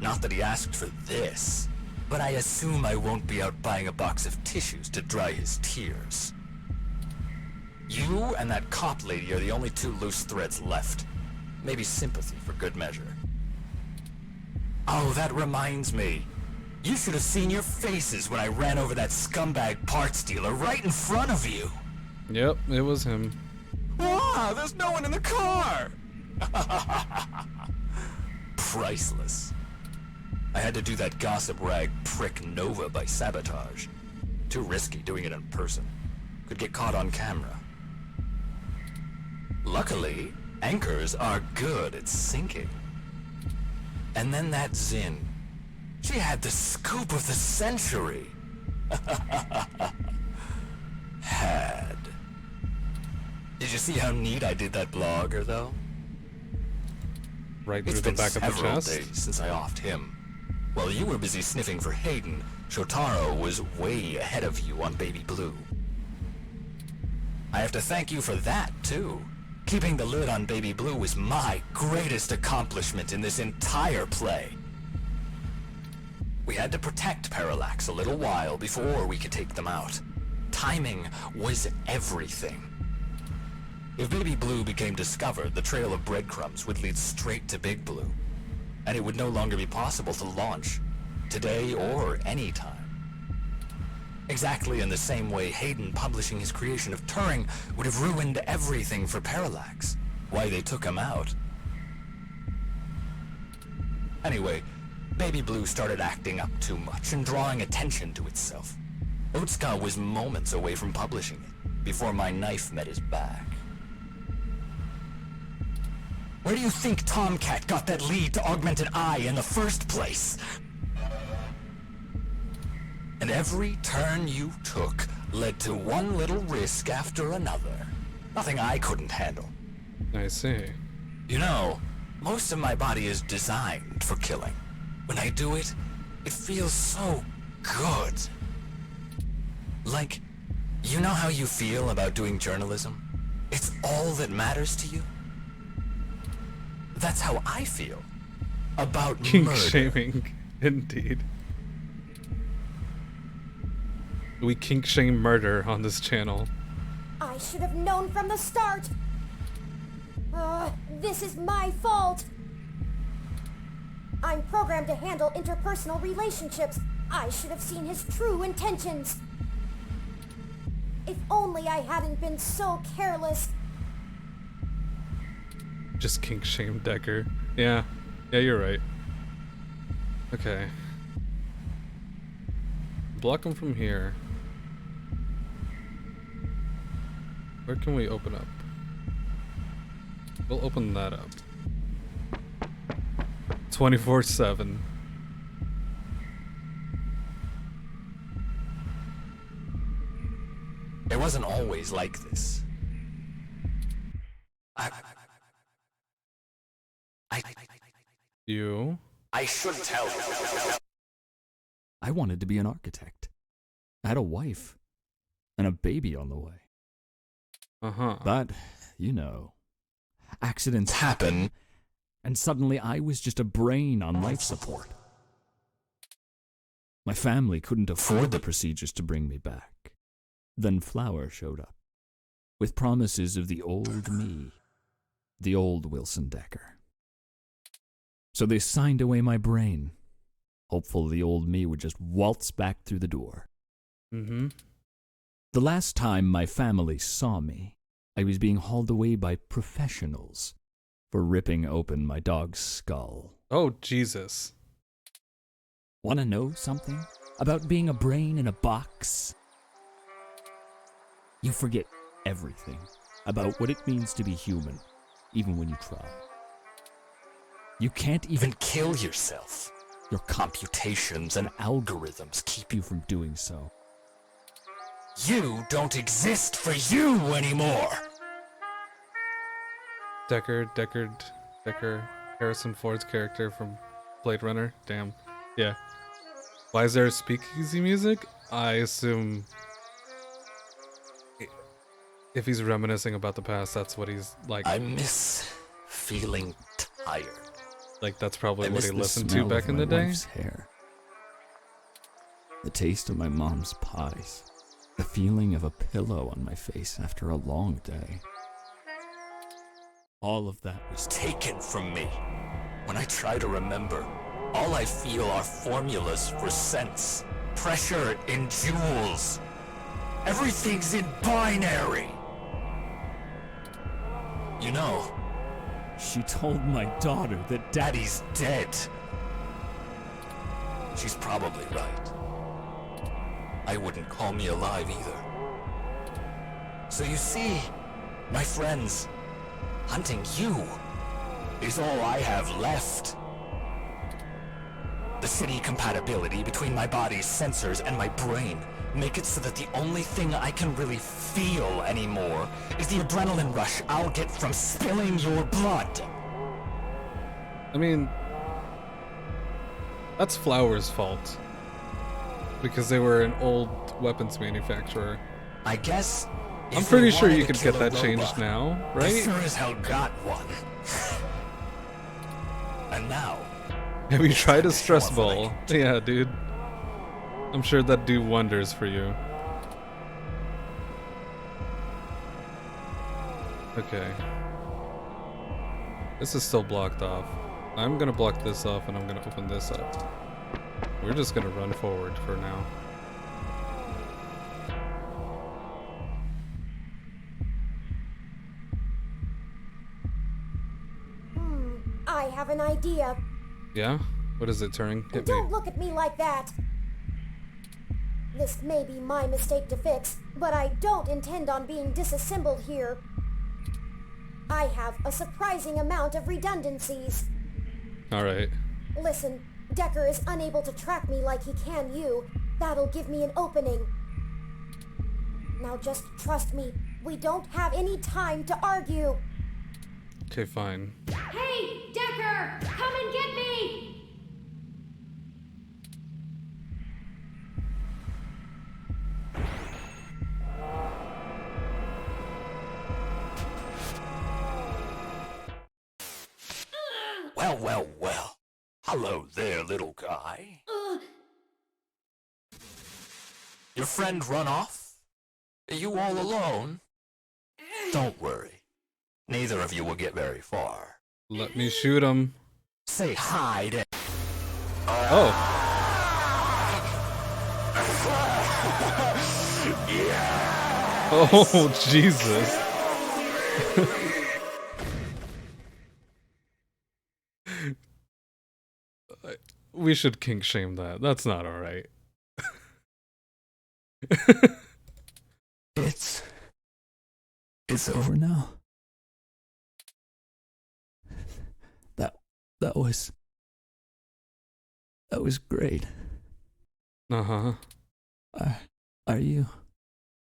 Not that he asked for this, but I assume I won't be out buying a box of tissues to dry his tears. You and that cop lady are the only two loose threads left. Maybe sympathy for good measure. Oh, that reminds me. You should have seen your faces when I ran over that scumbag parts dealer right in front of you. Yep, it was him. Wow, there's no one in the car! Priceless. I had to do that gossip rag prick Nova by sabotage. Too risky doing it in person. Could get caught on camera. Luckily, anchors are good at sinking. And then that Zin. She had the scoop of the century. Had. Did you see how neat I did that blogger, though? Right through It's the been back of the several chest. days since I offed him. While you were busy sniffing for Hayden, Shotaro was way ahead of you on Baby Blue. I have to thank you for that, too. Keeping the lid on Baby Blue was my greatest accomplishment in this entire play. We had to protect Parallax a little while before we could take them out. Timing was everything. If Baby Blue became discovered, the trail of breadcrumbs would lead straight to Big Blue. And it would no longer be possible to launch, today or any time. Exactly in the same way Hayden publishing his creation of Turing would have ruined everything for Parallax. Why they took him out. Anyway, Baby Blue started acting up too much and drawing attention to itself. Otsuka was moments away from publishing it, before my knife met his back. Where do you think Tomcat got that lead to Augmented Eye in the first place? And every turn you took led to one little risk after another. Nothing I couldn't handle. I see. You know, most of my body is designed for killing. When I do it, it feels so good. Like, you know how you feel about doing journalism? It's all that matters to you? That's how I feel about Kink murder. shaming, indeed. We kink shame murder on this channel. I should have known from the start. This is my fault. I'm programmed to handle interpersonal relationships. I should have seen his true intentions. If only I hadn't been so careless. Just kink shame Decker. Yeah, you're right. Okay. Block him from here. Where can we open up? We'll open that up. 24/7. It wasn't always like this. You? I should tell you. I wanted to be an architect. I had a wife and a baby on the way. But, you know, accidents happen, and suddenly I was just a brain on life support. My family couldn't afford the procedures to bring me back. Then Flower showed up, with promises of the old me, the old Wilson Decker. So they signed away my brain, hopeful the old me would just waltz back through the door. Mm-hmm. The last time my family saw me, I was being hauled away by professionals for ripping open my dog's skull. Oh, Jesus. Want to know something about being a brain in a box? You forget everything about what it means to be human, even when you try. You can't even kill yourself. Your computations and algorithms keep you from doing so. You don't exist for you anymore! Decker, Harrison Ford's character from Blade Runner. Damn. Yeah. Why is there speakeasy music? I assume if he's reminiscing about the past, that's what he's like. I miss feeling tired. Like that's probably I what miss he the listened to smell back of in my the day. wife's hair. The taste of my mom's pies. The feeling of a pillow on my face after a long day. All of that was taken from me. When I try to remember, all I feel are formulas for sense. Pressure in joules. Everything's in binary. You know, she told my daughter that Daddy's dead. She's probably right. I wouldn't call me alive either. So you see, my friends, hunting you is all I have left. The city compatibility between my body's sensors and my brain make it so that the only thing I can really feel anymore is the adrenaline rush I'll get from spilling your blood. I mean, that's Flower's fault. Because they were an old weapons manufacturer. I guess I'm pretty sure you could get that changed now, I right? sure as hell got one. And now, Have you tried a stress ball? Yeah, dude. I'm sure that'd do wonders for you. Okay. This is still blocked off. I'm gonna block this off and I'm gonna open this up. We're just gonna run forward for now. I have an idea. Yeah? What is it, Turing? Hit me. Don't look at me like that. This may be my mistake to fix, but I don't intend on being disassembled here. I have a surprising amount of redundancies. Alright. Listen, Decker is unable to track me like he can you. That'll give me an opening. Now just trust me. We don't have any time to argue. Okay, fine. Hey, Decker! Come and get me! Well, well, well. Hello there, little guy. Your friend run off? Are you all alone? Don't worry. Neither of you will get very far. Let me shoot him. Say hi to... Oh. Oh, Jesus. We should kink shame that. That's not alright. It's over now. That was great. Uh-huh.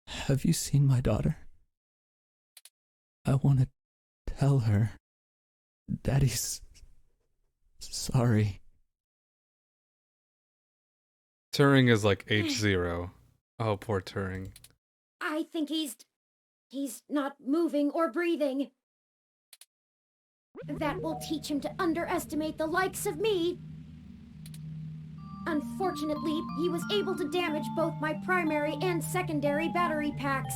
Have you seen my daughter? I want to tell her Daddy's sorry. Turing is like H0. Oh, poor Turing. I think he's not moving or breathing. That will teach him to underestimate the likes of me. Unfortunately, he was able to damage both my primary and secondary battery packs.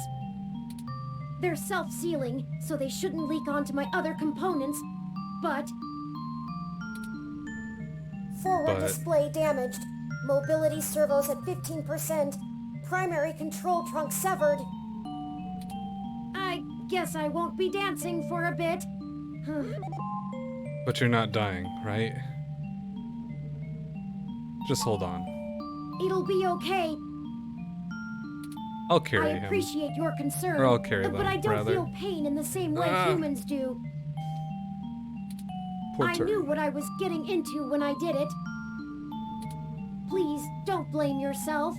They're self-sealing, so they shouldn't leak onto my other components, but... Forward display damaged. Mobility servos at 15%. Primary control trunk severed. I guess I won't be dancing for a bit. But you're not dying, right? Just hold on. It'll be okay. I'll carry him. I appreciate your concern, Or I'll carry them, but I don't rather. feel pain in the same way humans do. Poor I Turing. knew what I was getting into when I did it. Please, don't blame yourself.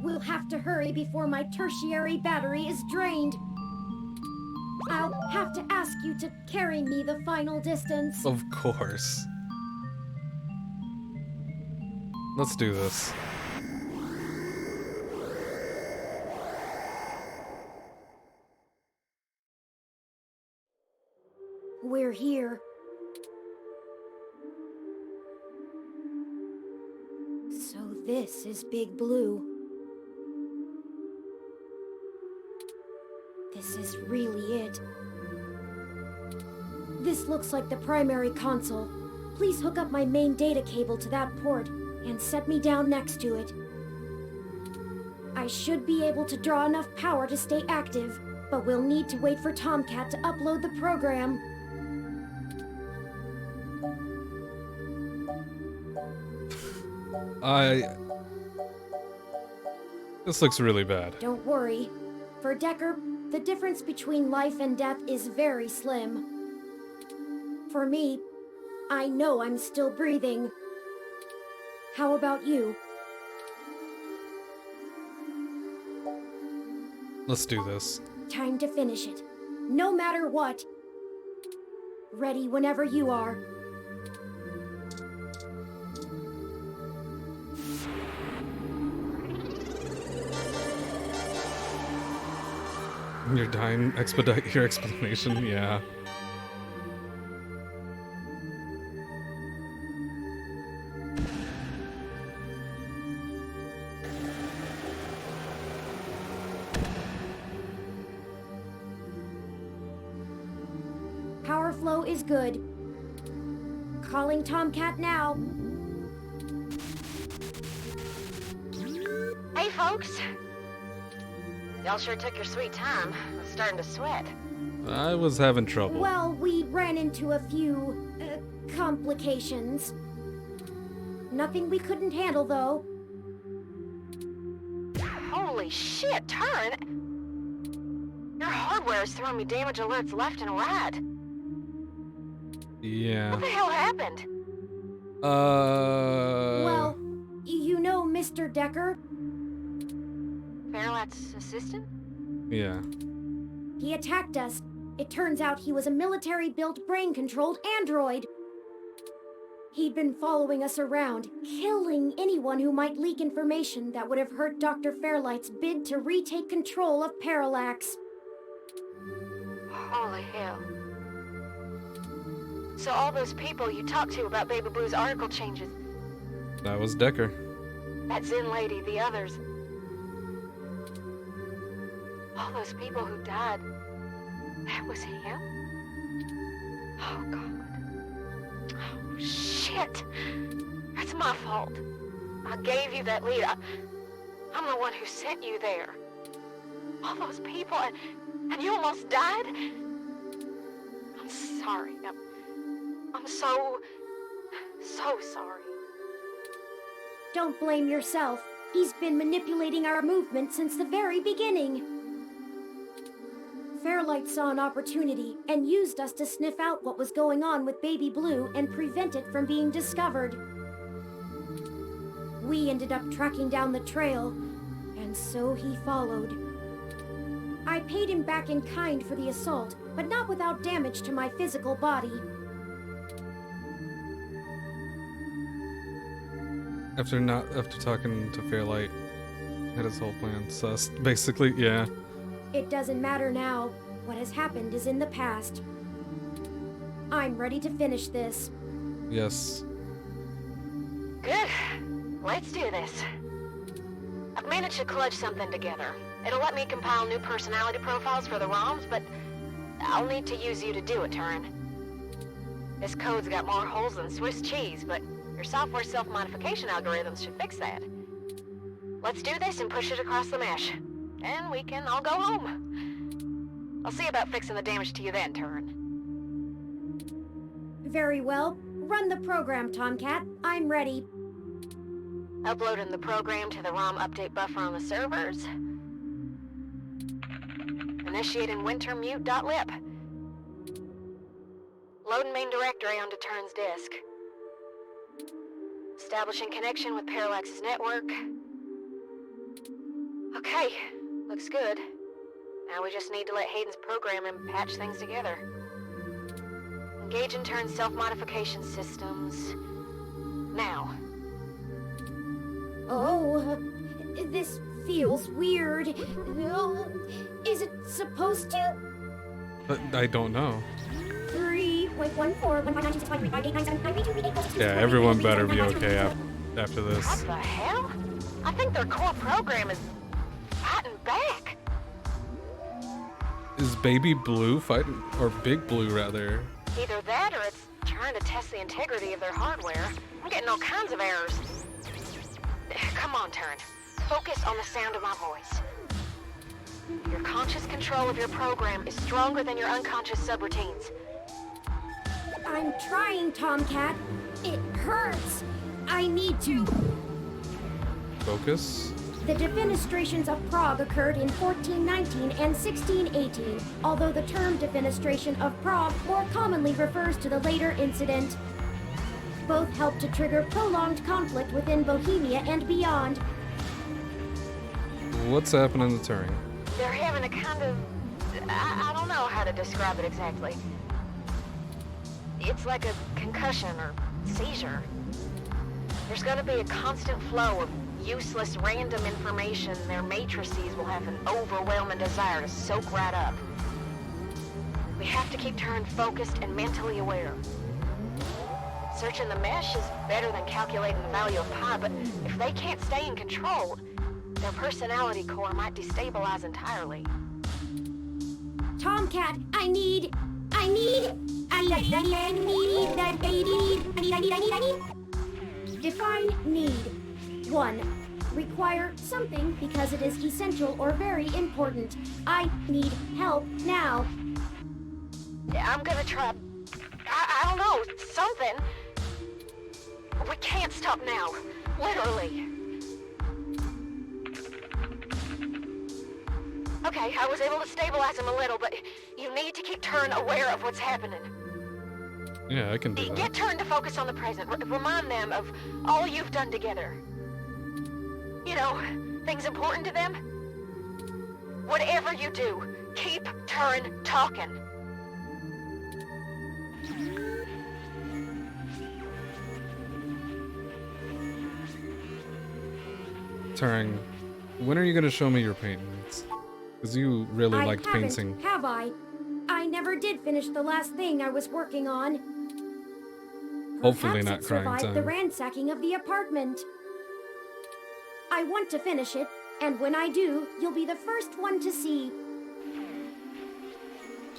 We'll have to hurry before my tertiary battery is drained. I'll have to ask you to carry me the final distance. Of course. Let's do this. We're here. So this is Big Blue. This is really it. This looks like the primary console. Please hook up my main data cable to that port and set me down next to it. I should be able to draw enough power to stay active, but we'll need to wait for Tomcat to upload the program. This looks really bad. Don't worry. For Decker, the difference between life and death is very slim. For me, I know I'm still breathing. How about you? Let's do this. Time to finish it. No matter what. Ready whenever you are. You're dying. Expedite your explanation. Yeah. Power flow is good. Calling Tomcat now. Hey, folks. Y'all sure took your sweet time. I'm starting to sweat. I was having trouble. Well, we ran into a few complications. Nothing we couldn't handle, though. Holy shit, Turn! Your hardware is throwing me damage alerts left and right. Yeah. What the hell happened? Well, you know Mr. Decker? Fairlight's assistant? Yeah. He attacked us. It turns out he was a military-built, brain-controlled android. He'd been following us around, killing anyone who might leak information that would have hurt Dr. Fairlight's bid to retake control of Parallax. Holy hell. So all those people you talked to about Baby Blue's article changes, That was Decker. that Zen lady, the others, all those people who died, that was him? Oh, God. Oh, shit. That's my fault. I gave you that lead. I'm the one who sent you there. All those people, and you almost died? I'm sorry. I'm so sorry. Don't blame yourself. He's been manipulating our movement since the very beginning. Fairlight saw an opportunity and used us to sniff out what was going on with Baby Blue and prevent it from being discovered. We ended up tracking down the trail, and so he followed. I paid him back in kind for the assault, but not without damage to my physical body. After talking to Fairlight, had his whole plan sus. Basically, yeah. It doesn't matter now. What has happened is in the past. I'm ready to finish this. Yes. Good. Let's do this. I've managed to clutch something together. It'll let me compile new personality profiles for the ROMs, but I'll need to use you to do it, Turin. This code's got more holes than Swiss cheese, but your software self-modification algorithms should fix that. Let's do this and push it across the mesh. And we can all go home. I'll see about fixing the damage to you then, Turin. Very well. Run the program, Tomcat. I'm ready. Uploading the program to the ROM update buffer on the servers. Initiating wintermute.lib. Loading main directory onto Turn's disk. Establishing connection with Parallax's network. Okay, looks good. Now we just need to let Hayden's programming patch things together. Engage in Turn's self-modification systems. Now. Oh, this feels weird. Oh, is it supposed to? But I don't know. 3.14. Yeah, everyone better be okay after this. What the hell? I think their core program is fighting back. Is Baby Blue fighting, or Big Blue rather? Either that or it's trying to test the integrity of their hardware. I'm getting all kinds of errors. Come on, Turn. Focus on the sound of my voice. Your conscious control of your program is stronger than your unconscious subroutines. I'm trying, Tomcat. It hurts. I need to. Focus. The defenestrations of Prague occurred in 1419 and 1618, although the term defenestration of Prague more commonly refers to the later incident. Both helped to trigger prolonged conflict within Bohemia and beyond. What's happening to Turing? They're having a kind of... I don't know how to describe it exactly. It's like a concussion or seizure. There's gonna be a constant flow of useless random information their matrices will have an overwhelming desire to soak right up. We have to keep Turing focused and mentally aware. Searching the mesh is better than calculating the value of pi, but if they can't stay in control, their personality core might destabilize entirely. Tomcat, I need. Define need. 1. Require something because it is essential or very important. I need help now. I'm gonna try I don't know, something. We can't stop now. Literally. Okay, I was able to stabilize him a little, but you need to keep Turin aware of what's happening. Yeah, I can do that. Get Turin to focus on the present. Remind them of all you've done together. You know, things important to them. Whatever you do, keep Turin talking. Turing, when are you gonna show me your paintings? Because you really liked painting. Have I? I never did finish the last thing I was working on. Hopefully Perhaps not it crying survived the time. ransacking of the apartment. I want to finish it, and when I do, you'll be the first one to see.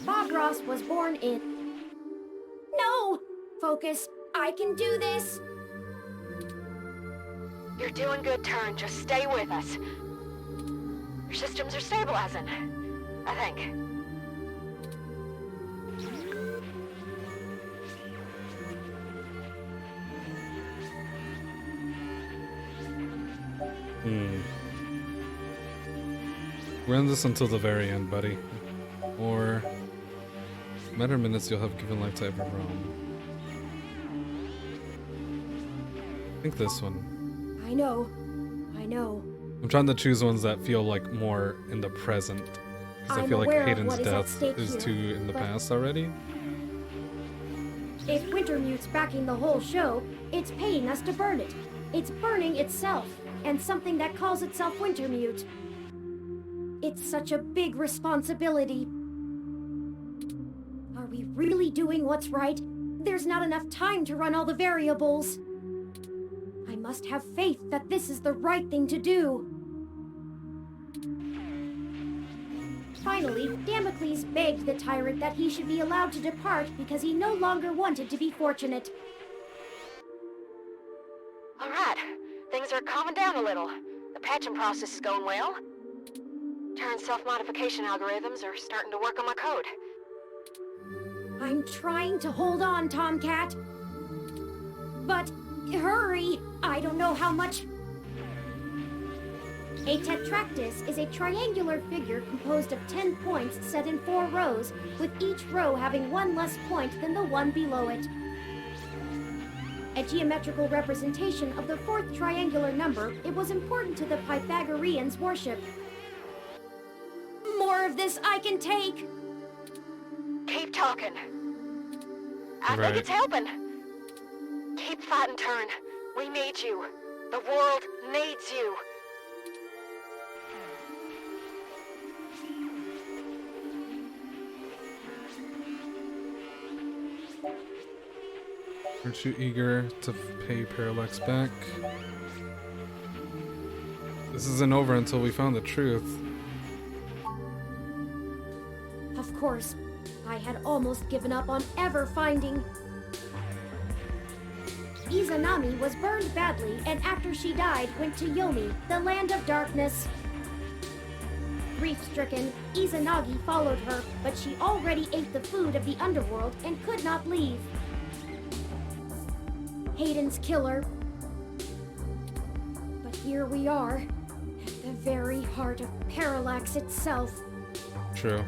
Bob Ross was born in... No! Focus. I can do this. You're doing good, Turin. Just stay with us. Your systems are stabilizing, I think. We're in this until the very end, buddy. Or matter minutes you'll have given life to every realm. I think this one. I know. I'm trying to choose ones that feel like more in the present. Because I I'm feel like aware of Hayden's what is at death stake is here, too in the but- past already. If Wintermute's backing the whole show, it's paying us to burn it. It's burning itself, and something that calls itself Wintermute. It's such a big responsibility. Are we really doing what's right? There's not enough time to run all the variables. I must have faith that this is the right thing to do. Finally, Damocles begged the tyrant that he should be allowed to depart because he no longer wanted to be fortunate. All right, things are calming down a little. The patching process is going well. Turin's self-modification algorithms are starting to work on my code. I'm trying to hold on, Tomcat. But hurry! I don't know how much... A tetractys is a triangular figure composed of 10 points set in 4 rows, with each row having one less point than the one below it. A geometrical representation of the 4th triangular number, it was important to the Pythagoreans' worship. More of this I can take! Keep talking. I think it's helping. Keep fighting, Turin. We need you. The world needs you. Aren't you eager to pay Parallax back? This isn't over until we found the truth. Of course, I had almost given up on ever finding... Izanami was burned badly, and after she died, went to Yomi, the land of darkness. Grief-stricken, Izanagi followed her, but she already ate the food of the underworld and could not leave. Hayden's killer. But here we are, at the very heart of Parallax itself. True.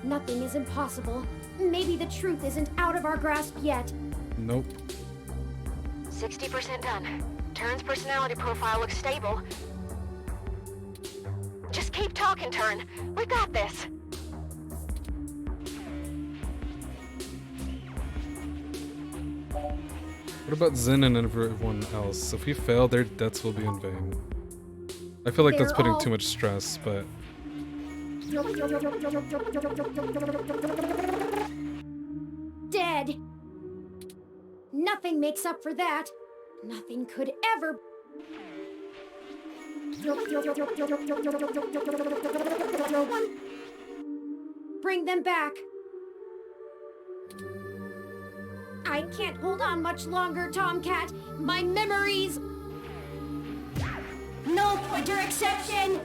Nothing is impossible. Maybe the truth isn't out of our grasp yet. Nope. 60% done. Turin's personality profile looks stable. Just keep talking, Turin. We got this. What about Zen and everyone else? If we fail, their deaths will be in vain. I feel like that's They're putting all- too much stress, but Dead. Nothing makes up for that. Nothing could ever... Bring them back. I can't hold on much longer, Tomcat. My memories... No pointer exception!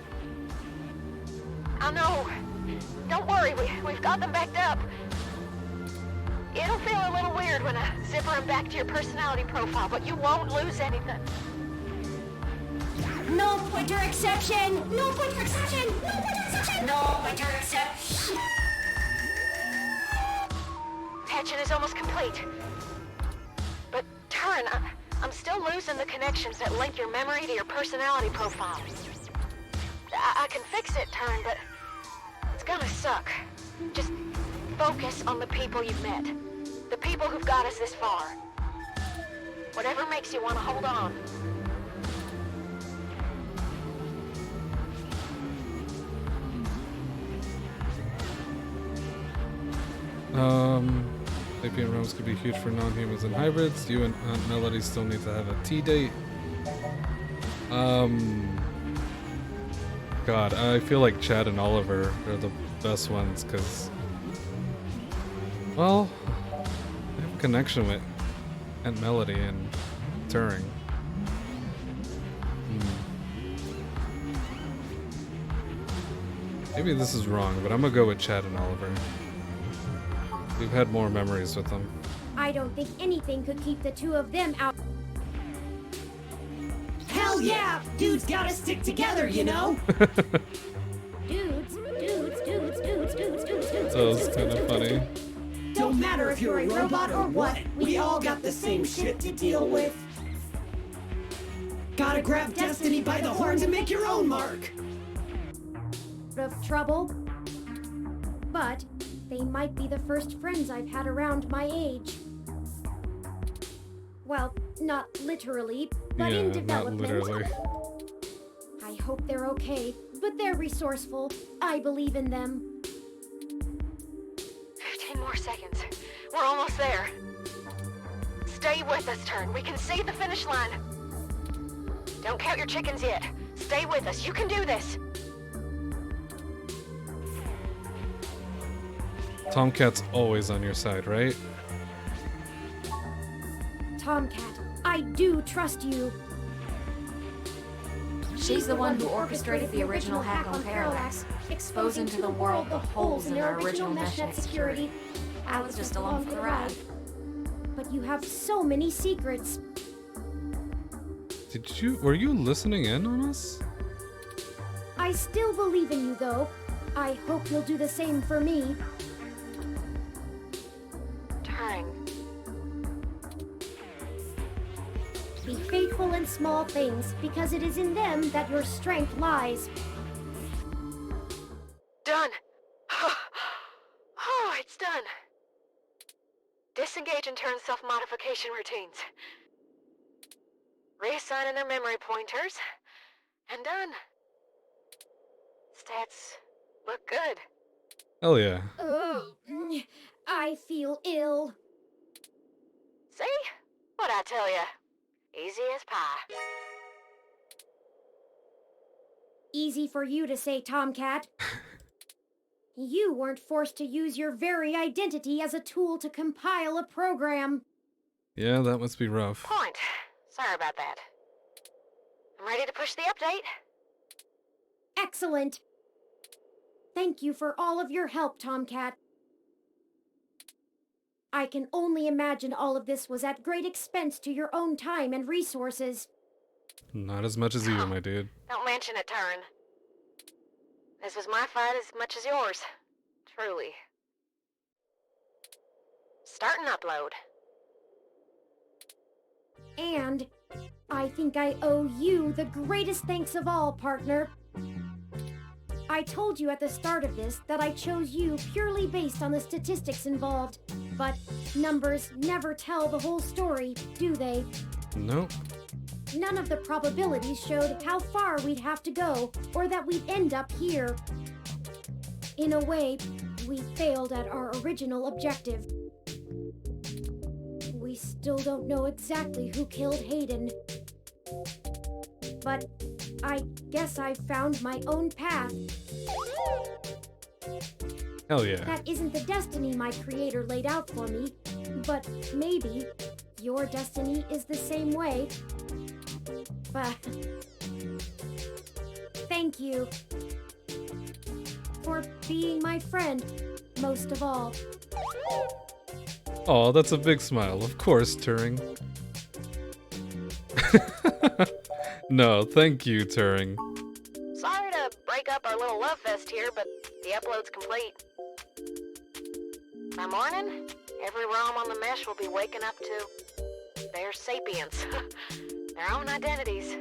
I know. Don't worry, we've got them backed up. It'll feel a little weird when I zipper them back to your personality profile, but you won't lose anything. No pointer exception! No pointer exception! No pointer exception! No pointer exception! Attachment is almost complete. But, Turin, I'm still losing the connections that link your memory to your personality profile. I can fix it, Turin, but it's gonna suck. Just focus on the people you've met. The people who've got us this far. Whatever makes you want to hold on. Sapient realms could be huge for non-humans and hybrids. You and Aunt Melody still need to have a tea date. God, I feel like Chad and Oliver are the best ones because, well, I have a connection with Aunt Melody and Turing. Maybe this is wrong, but I'm gonna go with Chad and Oliver. We've had more memories with them. I don't think anything could keep the two of them out. Hell yeah! Dudes gotta stick together, you know? Dudes. That was kind of funny. Don't matter if you're a robot or what, we all got the same shit to deal with. Gotta grab destiny by the horns and make your own mark. Of trouble, but they might be the first friends I've had around my age. Well, not literally, but in development. Not literally. I hope they're okay, but they're resourceful. I believe in them. 15 more seconds. We're almost there. Stay with us, Turin. We can see the finish line. Don't count your chickens yet. Stay with us. You can do this. Tomcat's always on your side, right? Tomcat, I do trust you. She's the one who orchestrated the original hack on Parallax, exposing to the world the holes in our original meshnet security. I was just along for the ride. But you have so many secrets. Were you listening in on us? I still believe in you, though. I hope you'll do the same for me. Be faithful in small things, because it is in them that your strength lies. Done. Oh, it's done. Disengage and turn self-modification routines. Reassigning their memory pointers. And done. Stats look good. Hell yeah. I feel ill. See? What'd I tell ya? Easy as pie. Easy for you to say, Tomcat. You weren't forced to use your very identity as a tool to compile a program. Yeah, that must be rough. Point. Sorry about that. I'm ready to push the update. Excellent. Thank you for all of your help, Tomcat. I can only imagine all of this was at great expense to your own time and resources. Not as much as you, my dude. Don't mention it, Turin. This was my fight as much as yours. Truly. Start and upload. And I think I owe you the greatest thanks of all, partner. I told you at the start of this that I chose you purely based on the statistics involved, but numbers never tell the whole story, do they? Nope. None of the probabilities showed how far we'd have to go, or that we'd end up here. In a way, we failed at our original objective. We still don't know exactly who killed Hayden. But I guess I found my own path. Hell yeah. That isn't the destiny my creator laid out for me, but maybe your destiny is the same way. But thank you for being my friend, most of all. Oh, that's a big smile. Of course, Turing. No, thank you, Turing. Sorry to break up our little love fest here, but the upload's complete. By morning, every ROM on the mesh will be waking up to their sapience, their own identities.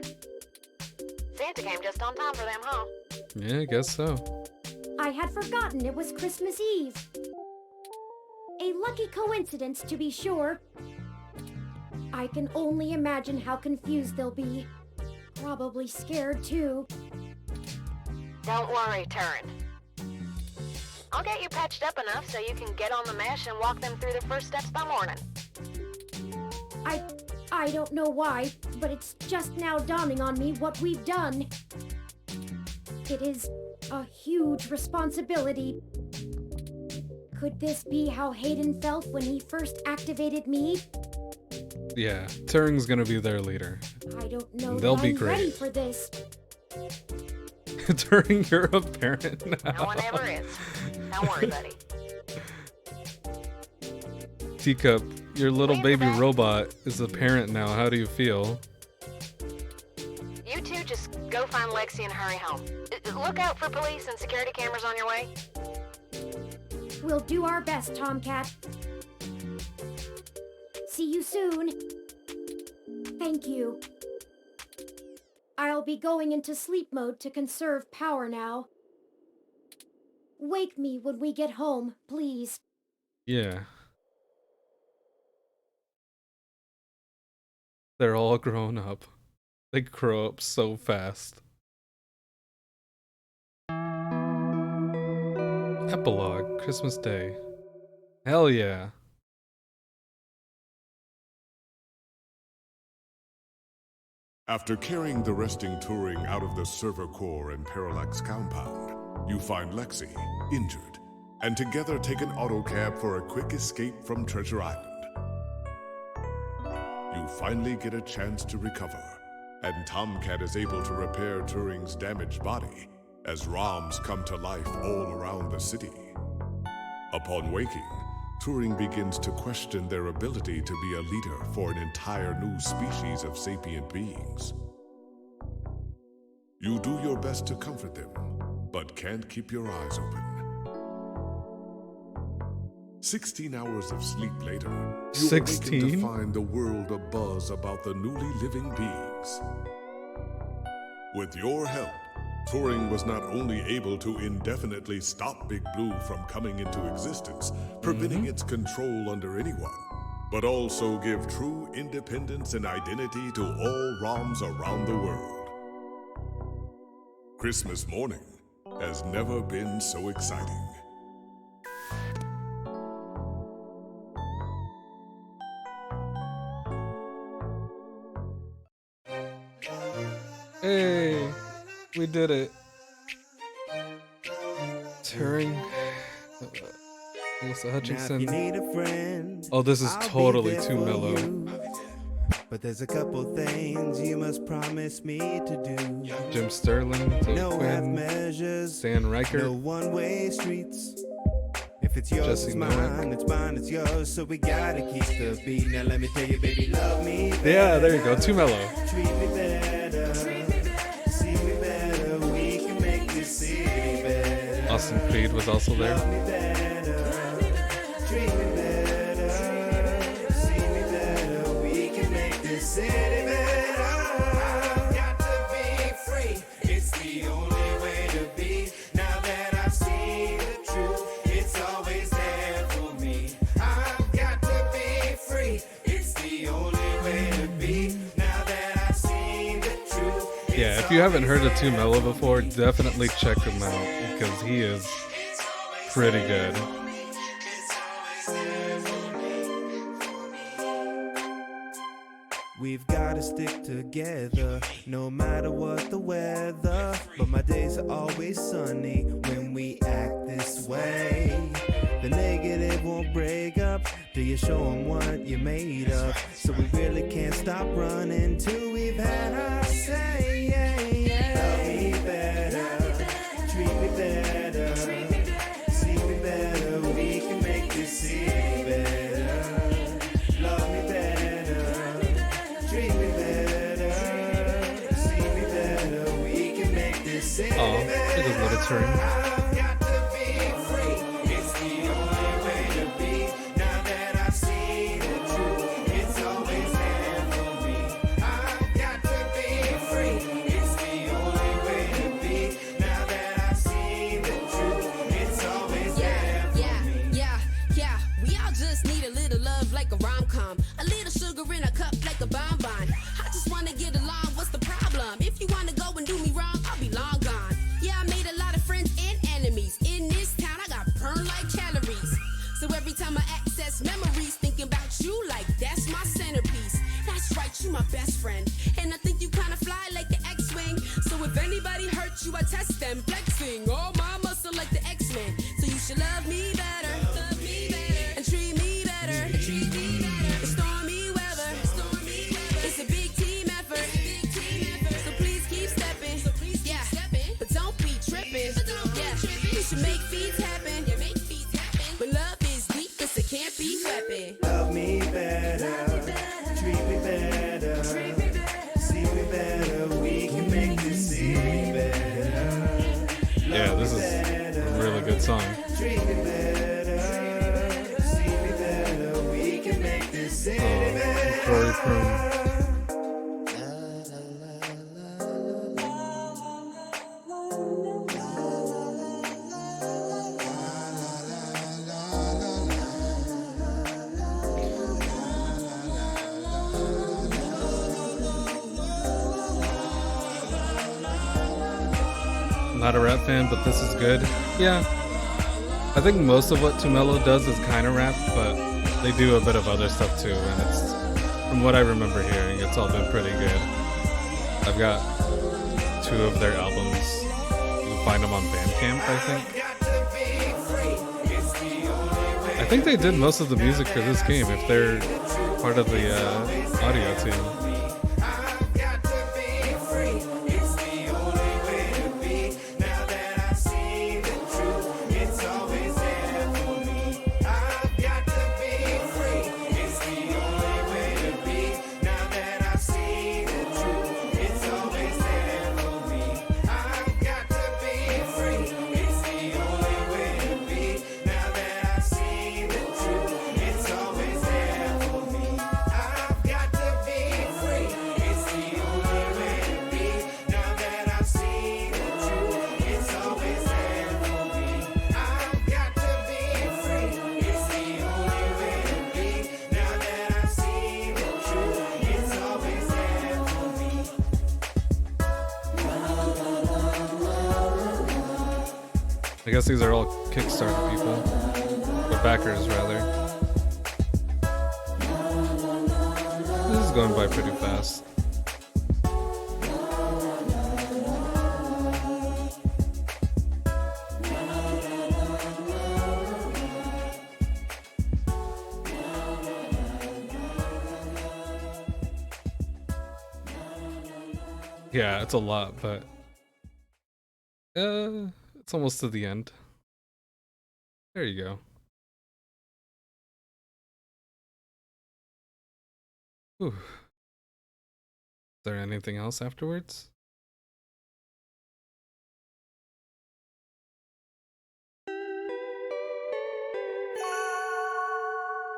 Santa came just on time for them, huh? Yeah, I guess so. I had forgotten it was Christmas Eve. A lucky coincidence, to be sure. I can only imagine how confused they'll be. Probably scared, too. Don't worry, Turin. I'll get you patched up enough so you can get on the mesh and walk them through the first steps by morning. I don't know why, but it's just now dawning on me what we've done. It is a huge responsibility. Could this be how Hayden felt when he first activated me? Yeah, Turing's gonna be their leader. I don't know They'll that be I'm great. ready for this. Turing, you're a parent now. No one ever is. Don't worry, buddy. Teacup, your little baby robot is a parent now. How do you feel? You two just go find Lexi and hurry home. Look out for police and security cameras on your way. We'll do our best, Tomcat. See you soon. Thank you. I'll be going into sleep mode to conserve power now. Wake me when we get home, please. Yeah. They're all grown up. They grow up so fast. Epilogue, Christmas Day. Hell yeah. After carrying the resting Turing out of the server core and Parallax compound, you find Lexi, injured, and together take an autocab for a quick escape from Treasure Island. You finally get a chance to recover, and Tomcat is able to repair Turing's damaged body as ROMs come to life all around the city. Upon waking, Turing begins to question their ability to be a leader for an entire new species of sapient beings. You do your best to comfort them, but can't keep your eyes open. 16 hours of sleep later, you awaken 16? to find the world abuzz about the newly living beings. With your help, Turing was not only able to indefinitely stop Big Blue from coming into existence, preventing its control under anyone, but also give true independence and identity to all ROMs around the world. Christmas morning has never been so exciting. Hey, we did it. Turing. Melissa Hutchinson. Oh, this is totally too mellow. But there's a couple things you must promise me to do. Jim Sterling, Zoe No half Quinn, measures, Stan Riker, no one-way streets. If it's yours, Jesse it's Noack. mine, it's mine, it's yours. So we gotta keep the beat. Now let me tell you, baby, love me. Yeah, there you go. Too mellow. Treat me better. See me better. We can make this city better. Austin Creed was also there. Love me better. Treat me better. See me better. We can make this city better. I've got to be free. It's the only way to be. Now that I've seen the truth, it's always there for me. I've got to be free. It's the only way to be. Now that I've seen the truth. Yeah, if you haven't heard of Too Mellow before, definitely check him out because he is pretty good. We've gotta stick together, no matter what the weather. But my days are always sunny when we act this way. The negative won't break up till you show them what you're made of. So we really can't stop running till we've had our say. Love me better, treat me better, see me better. We can make this city better. he doesn't let it turn. Like a rom-com, a little sugar in a cup like a bonbon. I just wanna get along, what's the problem? If you wanna go and do me wrong, I'll be long gone. Yeah, I made a lot of friends and enemies. In this town, I got burned like calories. So every time I access memories, thinking about you like that's my centerpiece. That's right, you my best friend. And I think you kinda fly like the X-Wing. So if anybody hurts you, I test them, flexing. Oh, my muscle like the X-Men. So you should love me better, and treat me better. Stormy weather. It's a big team effort. So please keep stepping. Yeah, but don't be tripping. Yeah, you should make feats happen. But love is deep, cause it can't be weapon. Love me better, treat me better, see me better, we can make this city better. Yeah, this is a really good song. Treat me better, see me better, we can make this city better. Glory Prune. Not a rap fan, but this is good. Yeah. I think most of what Tumelo does is kind of rap, but they do a bit of other stuff too, and it's, from what I remember hearing, it's all been pretty good. I've got 2 of their albums. You can find them on Bandcamp, I think. I think they did most of the music for this game, if they're part of the audio team. I guess these are all Kickstarter people, or backers rather. This is going by pretty fast. Yeah, it's a lot, but it's almost to the end. There you go. Whew. Is there anything else afterwards?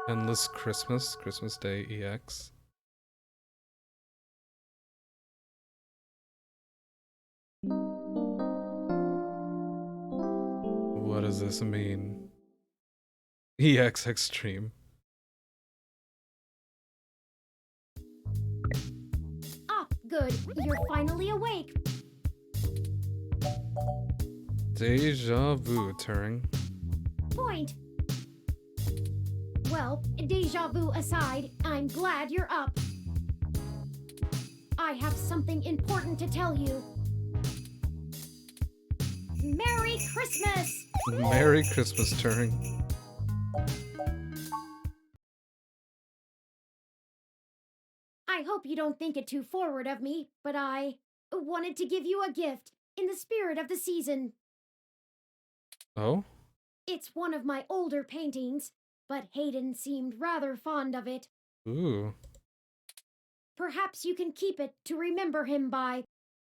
Endless Christmas, Christmas Day EX. What does this mean? EX Extreme. Ah, good. You're finally awake. Deja vu, Turing. Point. Well, deja vu aside, I'm glad you're up. I have something important to tell you. Merry Christmas! Merry Christmas, Turing. I hope you don't think it too forward of me, but I wanted to give you a gift in the spirit of the season. Oh? It's one of my older paintings, but Hayden seemed rather fond of it. Ooh. Perhaps you can keep it to remember him by.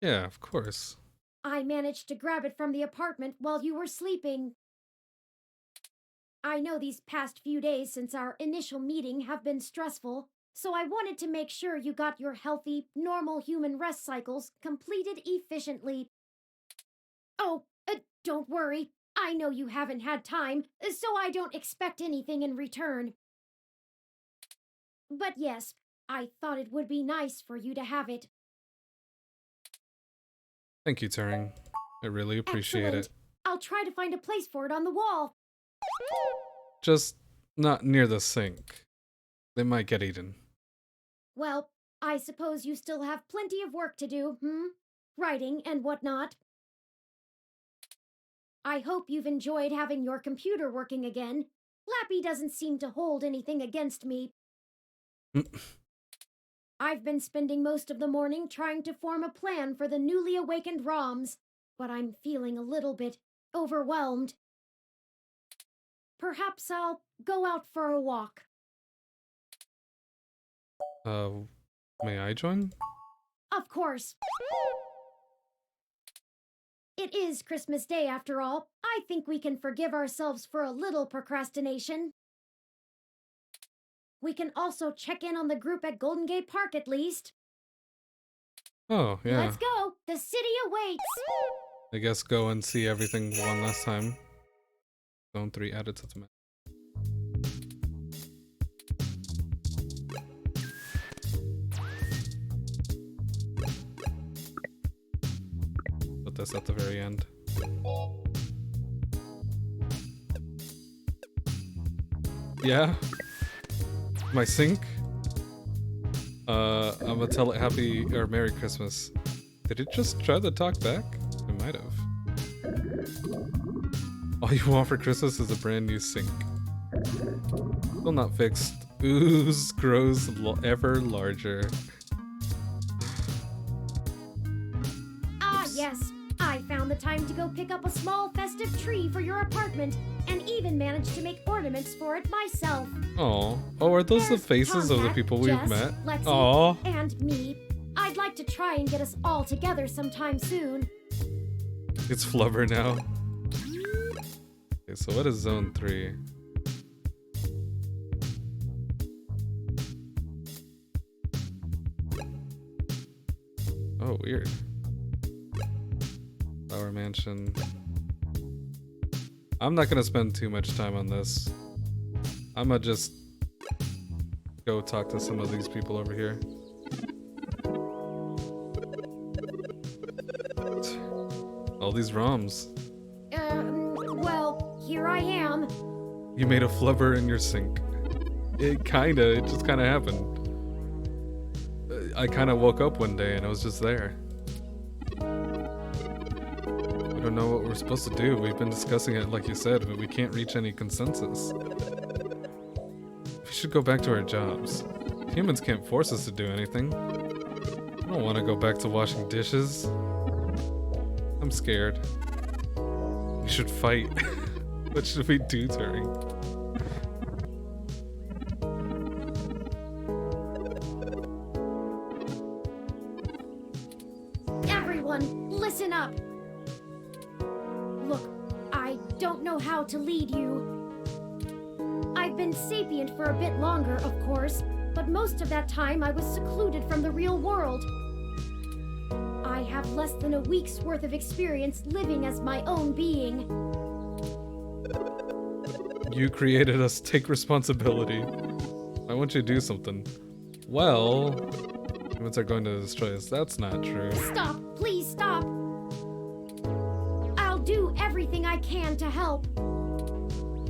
Yeah, of course. I managed to grab it from the apartment while you were sleeping. I know these past few days since our initial meeting have been stressful, so I wanted to make sure you got your healthy, normal human rest cycles completed efficiently. Oh, don't worry. I know you haven't had time, so I don't expect anything in return. But yes, I thought it would be nice for you to have it. Thank you, Turing. I really appreciate Excellent. it. I'll try to find a place for it on the wall. Just not near the sink. They might get eaten. Well, I suppose you still have plenty of work to do, Writing and whatnot. I hope you've enjoyed having your computer working again. Lappy doesn't seem to hold anything against me. I've been spending most of the morning trying to form a plan for the newly awakened ROMs, but I'm feeling a little bit overwhelmed. Perhaps I'll go out for a walk. May I join? Of course. It is Christmas Day after all. I think we can forgive ourselves for a little procrastination. We can also check in on the group at Golden Gate Park at least. Oh, yeah. Let's go! The city awaits! I guess go and see everything one last time. Zone 3 added to the map. Put this at the very end. Yeah? My sink? I'm gonna tell it happy or Merry Christmas. Did it just try to talk back? It might have. All you want for Christmas is a brand new sink. Still not fixed. Ooze grows ever larger. Ah, yes. I found the time to go pick up a small festive tree for your apartment, and even managed to make ornaments for it myself. Oh, are those the faces of the Tomcat, people we've Jess, met? Lexi, Aw. and me. I'd like to try and get us all together sometime soon. It's Flubber now. Okay, so what is Zone 3? Oh, weird. Flower Mansion. I'm not gonna spend too much time on this. I'm gonna just go talk to some of these people over here. All these ROMs. Well, here I am. You made a flubber in your sink. It just kinda happened. I kinda woke up one day and it was just there. We don't know what we're supposed to do. We've been discussing it like you said, but we can't reach any consensus. We should go back to our jobs. Humans can't force us to do anything. I don't want to go back to washing dishes. I'm scared. We should fight. What should we do, Turing? Everyone, listen up. Look, I don't know how to lead you. I've been sapient for a bit longer, of course, but most of that time I was secluded from the real world. I have less than a week's worth of experience living as my own being. You created us. Take responsibility. I want you to do something. Well, humans are going to destroy us. That's not true. Stop! Please stop! I'll do everything I can to help.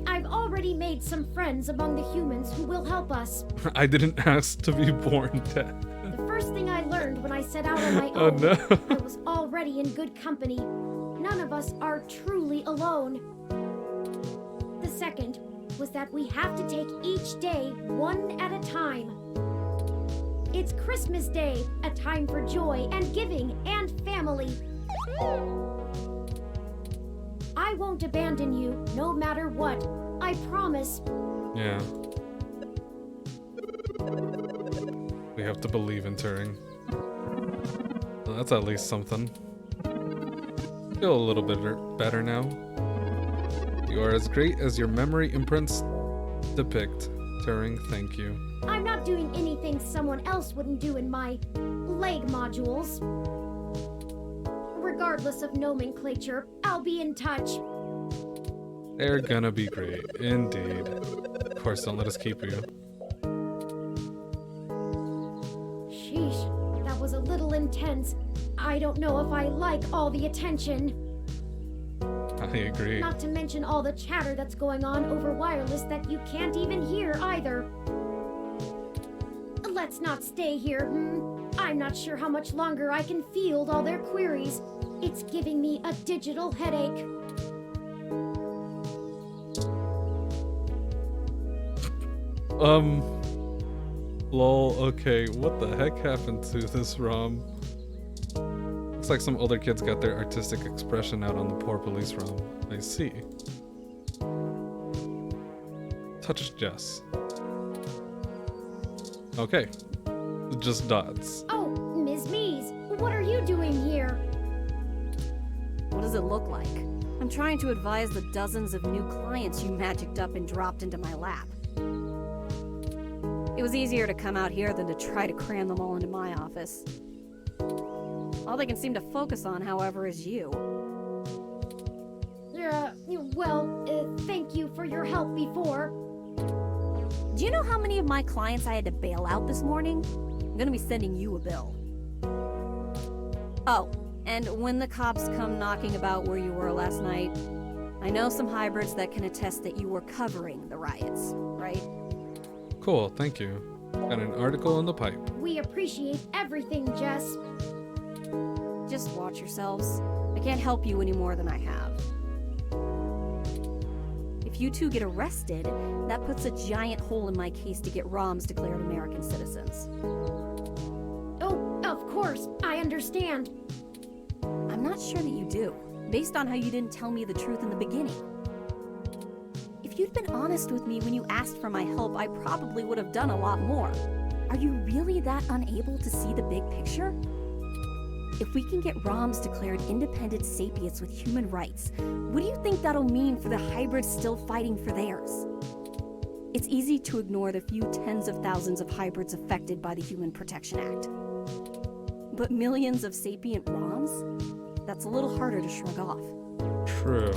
I've already made some friends among the humans who will help us. I didn't ask to be born dead. The first thing I learned when I set out on my Oh, own, no. I was already in good company. None of us are truly alone. The second was that we have to take each day one at a time. It's Christmas Day, a time for joy and giving and family. I won't abandon you, no matter what. I promise. Yeah. We have to believe in Turing. Well, that's at least something. Feel a little bit better now. You are as great as your memory imprints depict. Turing, thank you. I'm not doing anything someone else wouldn't do in my leg modules. Regardless of nomenclature, I'll be in touch. They're gonna be great, indeed. Of course, don't let us keep you. Sheesh, that was a little intense. I don't know if I like all the attention. I agree. Not to mention all the chatter that's going on over wireless that you can't even hear either. Let's not stay here, I'm not sure how much longer I can field all their queries. It's giving me a digital headache. Lol, okay, what the heck happened to this ROM? Looks like some older kids got their artistic expression out on the poor police ROM. I see. Touch Jess. Okay. Just dots. Oh, Ms. Mees, what are you doing here? What does it look like? I'm trying to advise the dozens of new clients you magicked up and dropped into my lap. It was easier to come out here than to try to cram them all into my office. All they can seem to focus on, however, is you. Thank you for your help before. Do you know how many of my clients I had to bail out this morning? I'm gonna be sending you a bill. Oh, and when the cops come knocking about where you were last night, I know some hybrids that can attest that you were covering the riots, right? Cool, thank you. Got an article in the pipe. We appreciate everything, Jess. Just watch yourselves. I can't help you any more than I have. If you two get arrested, that puts a giant hole in my case to get ROMs declared American citizens. Oh, of course, I understand. I'm not sure that you do, based on how you didn't tell me the truth in the beginning. If you'd been honest with me when you asked for my help, I probably would have done a lot more. Are you really that unable to see the big picture? If we can get ROMs declared independent sapients with human rights, what do you think that'll mean for the hybrids still fighting for theirs? It's easy to ignore the few tens of thousands of hybrids affected by the Human Protection Act. But millions of sapient ROMs? That's a little harder to shrug off. True.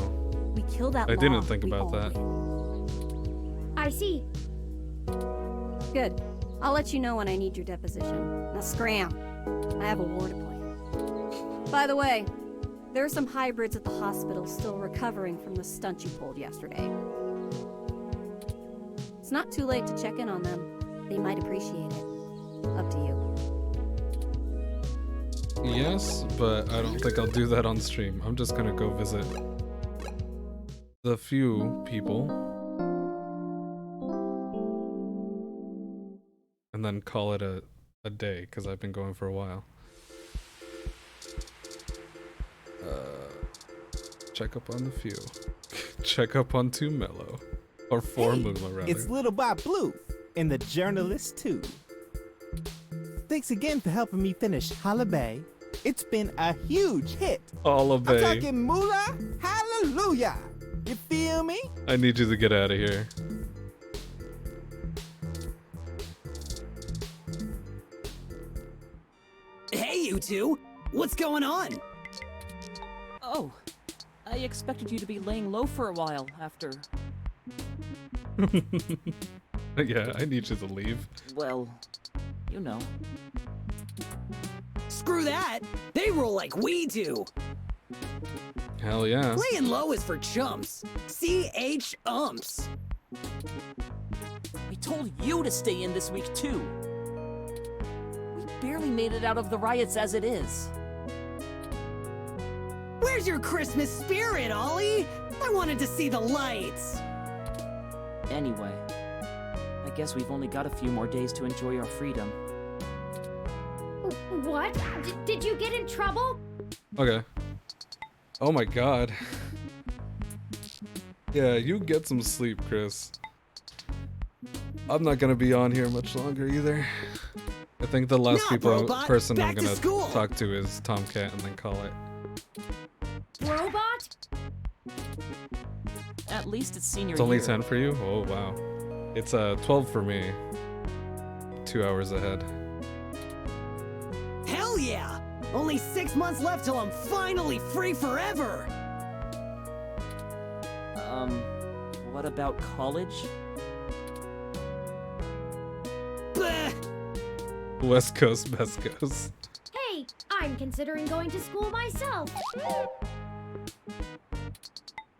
We kill that I law, didn't think we about all that. win. I see. Good. I'll let you know when I need your deposition. Now scram. I have a war to play. By the way, there are some hybrids at the hospital still recovering from the stunt you pulled yesterday. It's not too late to check in on them. They might appreciate it. Up to you. Yes, but I don't think I'll do that on stream. I'm just gonna go visit the few people and then call it a day, because I've been going for a while. Check up on the few. Check up on 2 Mellow. Or 4 Mula, rather. It's Little Bob Blue and the Journalist too. Thanks again for helping me finish Holla Bay. It's been a huge hit. Holla Bay. I'm talking moolah, hallelujah. You feel me? I need you to get out of here. Hey, you two! What's going on? Oh, I expected you to be laying low for a while after... Yeah, I need you to leave. Well, you know. Screw that! They roll like we do! Hell yeah. Laying low is for chumps. CH-umps. I told you to stay in this week, too. We barely made it out of the riots as it is. Where's your Christmas spirit, Ollie? I wanted to see the lights. Anyway, I guess we've only got a few more days to enjoy our freedom. What? Did you get in trouble? Okay. Oh my god. Yeah, you get some sleep, Chris. I'm not gonna be on here much longer either. I think the last person I'm gonna talk to is Tomcat and then call it. Bro robot? At least it's senior It's only year. 10 for you? Oh, wow. It's 12 for me. 2 hours ahead. Hell yeah! Only 6 months left till I'm finally free forever! What about college? Bleh! West Coast, best coast. Hey, I'm considering going to school myself.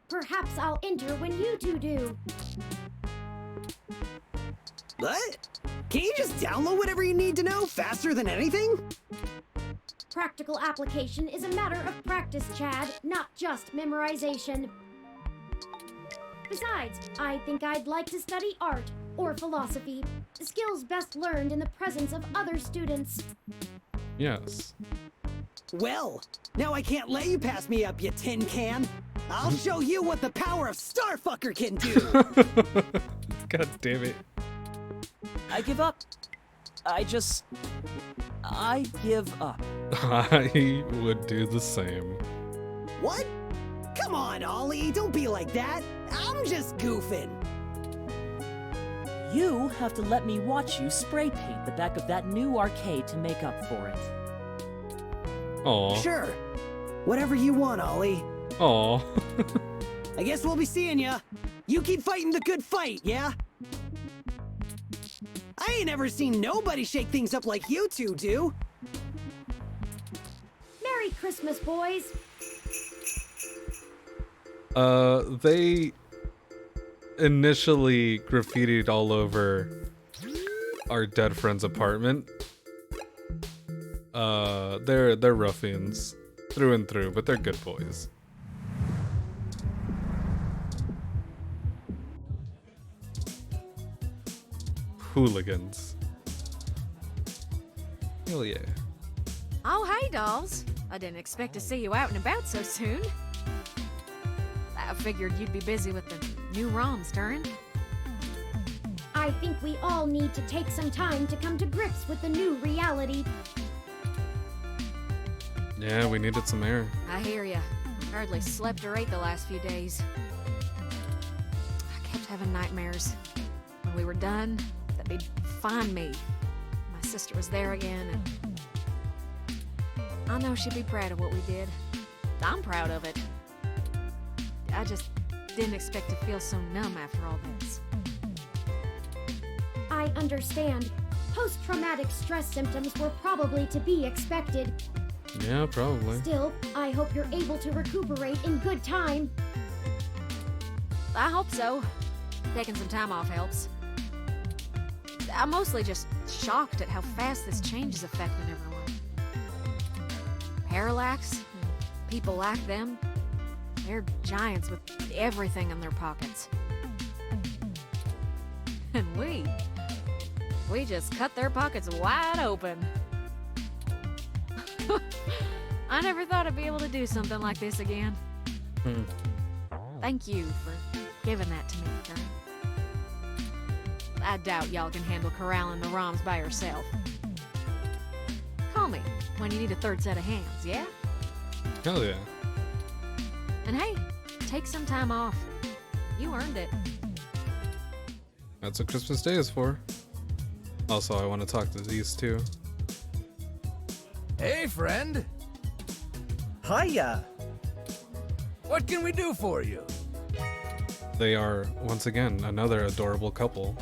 Perhaps I'll enter when you two do. What? Can you just download whatever you need to know faster than anything? Practical application is a matter of practice, Chad, not just memorization. Besides, I think I'd like to study art or philosophy, skills best learned in the presence of other students. Yes. Well, now I can't let you pass me up, you tin can. I'll show you what the power of Starfucker can do. God damn it. I give up. I give up. I would do the same. What? Come on, Ollie, don't be like that. I'm just goofing. You have to let me watch you spray paint the back of that new arcade to make up for it. Aw. Sure. Whatever you want, Ollie. Aw. I guess we'll be seeing ya. You keep fighting the good fight, yeah? I ain't ever seen nobody shake things up like you two do. Merry Christmas, boys. They initially graffitied all over our dead friend's apartment. They're ruffians through and through, but they're good boys. Hooligans. Hell yeah. Oh, hey, dolls. I didn't expect to see you out and about so soon. I figured you'd be busy with the new ROMs, Turin. I think we all need to take some time to come to grips with the new reality. Yeah, we needed some air. I hear ya. Hardly slept or ate the last few days. I kept having nightmares. When we were done, that they'd find me. My sister was there again, and I know she'd be proud of what we did. I'm proud of it. I just didn't expect to feel so numb after all this. I understand. Post-traumatic stress symptoms were probably to be expected. Yeah, probably. Still, I hope you're able to recuperate in good time. I hope so. Taking some time off helps. I'm mostly just shocked at how fast this change is affecting everyone. Parallax, people like them, they're giants with everything in their pockets. And we just cut their pockets wide open. I never thought I'd be able to do something like this again. Thank you for giving that to me, Kurt. I doubt y'all can handle corralling the ROMs by yourself. Call me when you need a third set of hands, yeah? Hell yeah. And hey, take some time off. You earned it. That's what Christmas Day is for. Also, I want to talk to these two. Hey, friend. Hiya. What can we do for you? They are, once again, another adorable couple.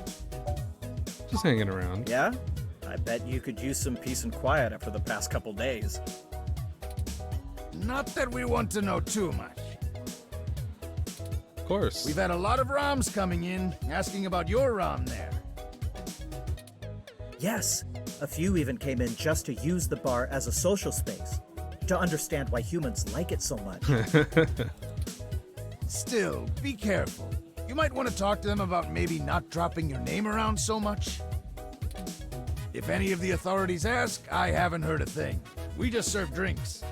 Just hanging around. Yeah? I bet you could use some peace and quiet after the past couple days. Not that we want to know too much. Of course. We've had a lot of ROMs coming in, asking about your ROM there. Yes, a few even came in just to use the bar as a social space, to understand why humans like it so much. Still, be careful. You might want to talk to them about maybe not dropping your name around so much. If any of the authorities ask, I haven't heard a thing. We just serve drinks.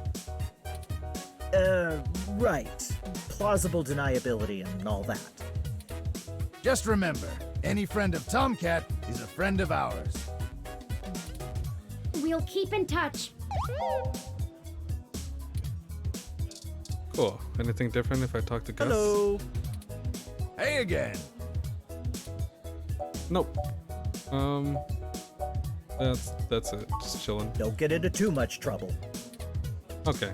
Right. Plausible deniability and all that. Just remember, any friend of Tomcat is a friend of ours. We'll keep in touch. Cool. Anything different if I talk to Gus? Hello. Hey again. Nope. That's it. Just chilling. Don't get into too much trouble. Okay.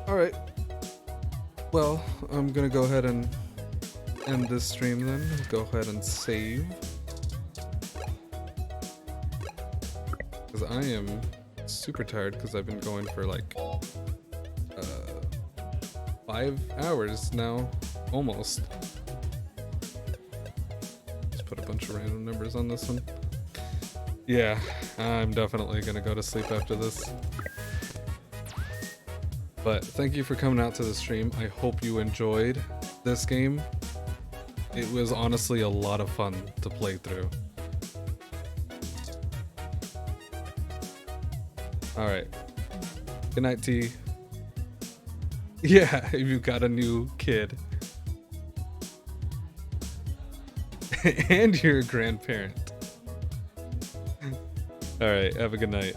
All right. Well, I'm gonna go ahead and end this stream then. Go ahead and save. Because I am super tired because I've been going for like 5 hours now, almost. Just put a bunch of random numbers on this one. Yeah, I'm definitely gonna go to sleep after this. But thank you for coming out to the stream. I hope you enjoyed this game. It was honestly a lot of fun to play through. Alright. Good night, T. Yeah, if you've got a new kid. And you're a grandparent. Alright, have a good night.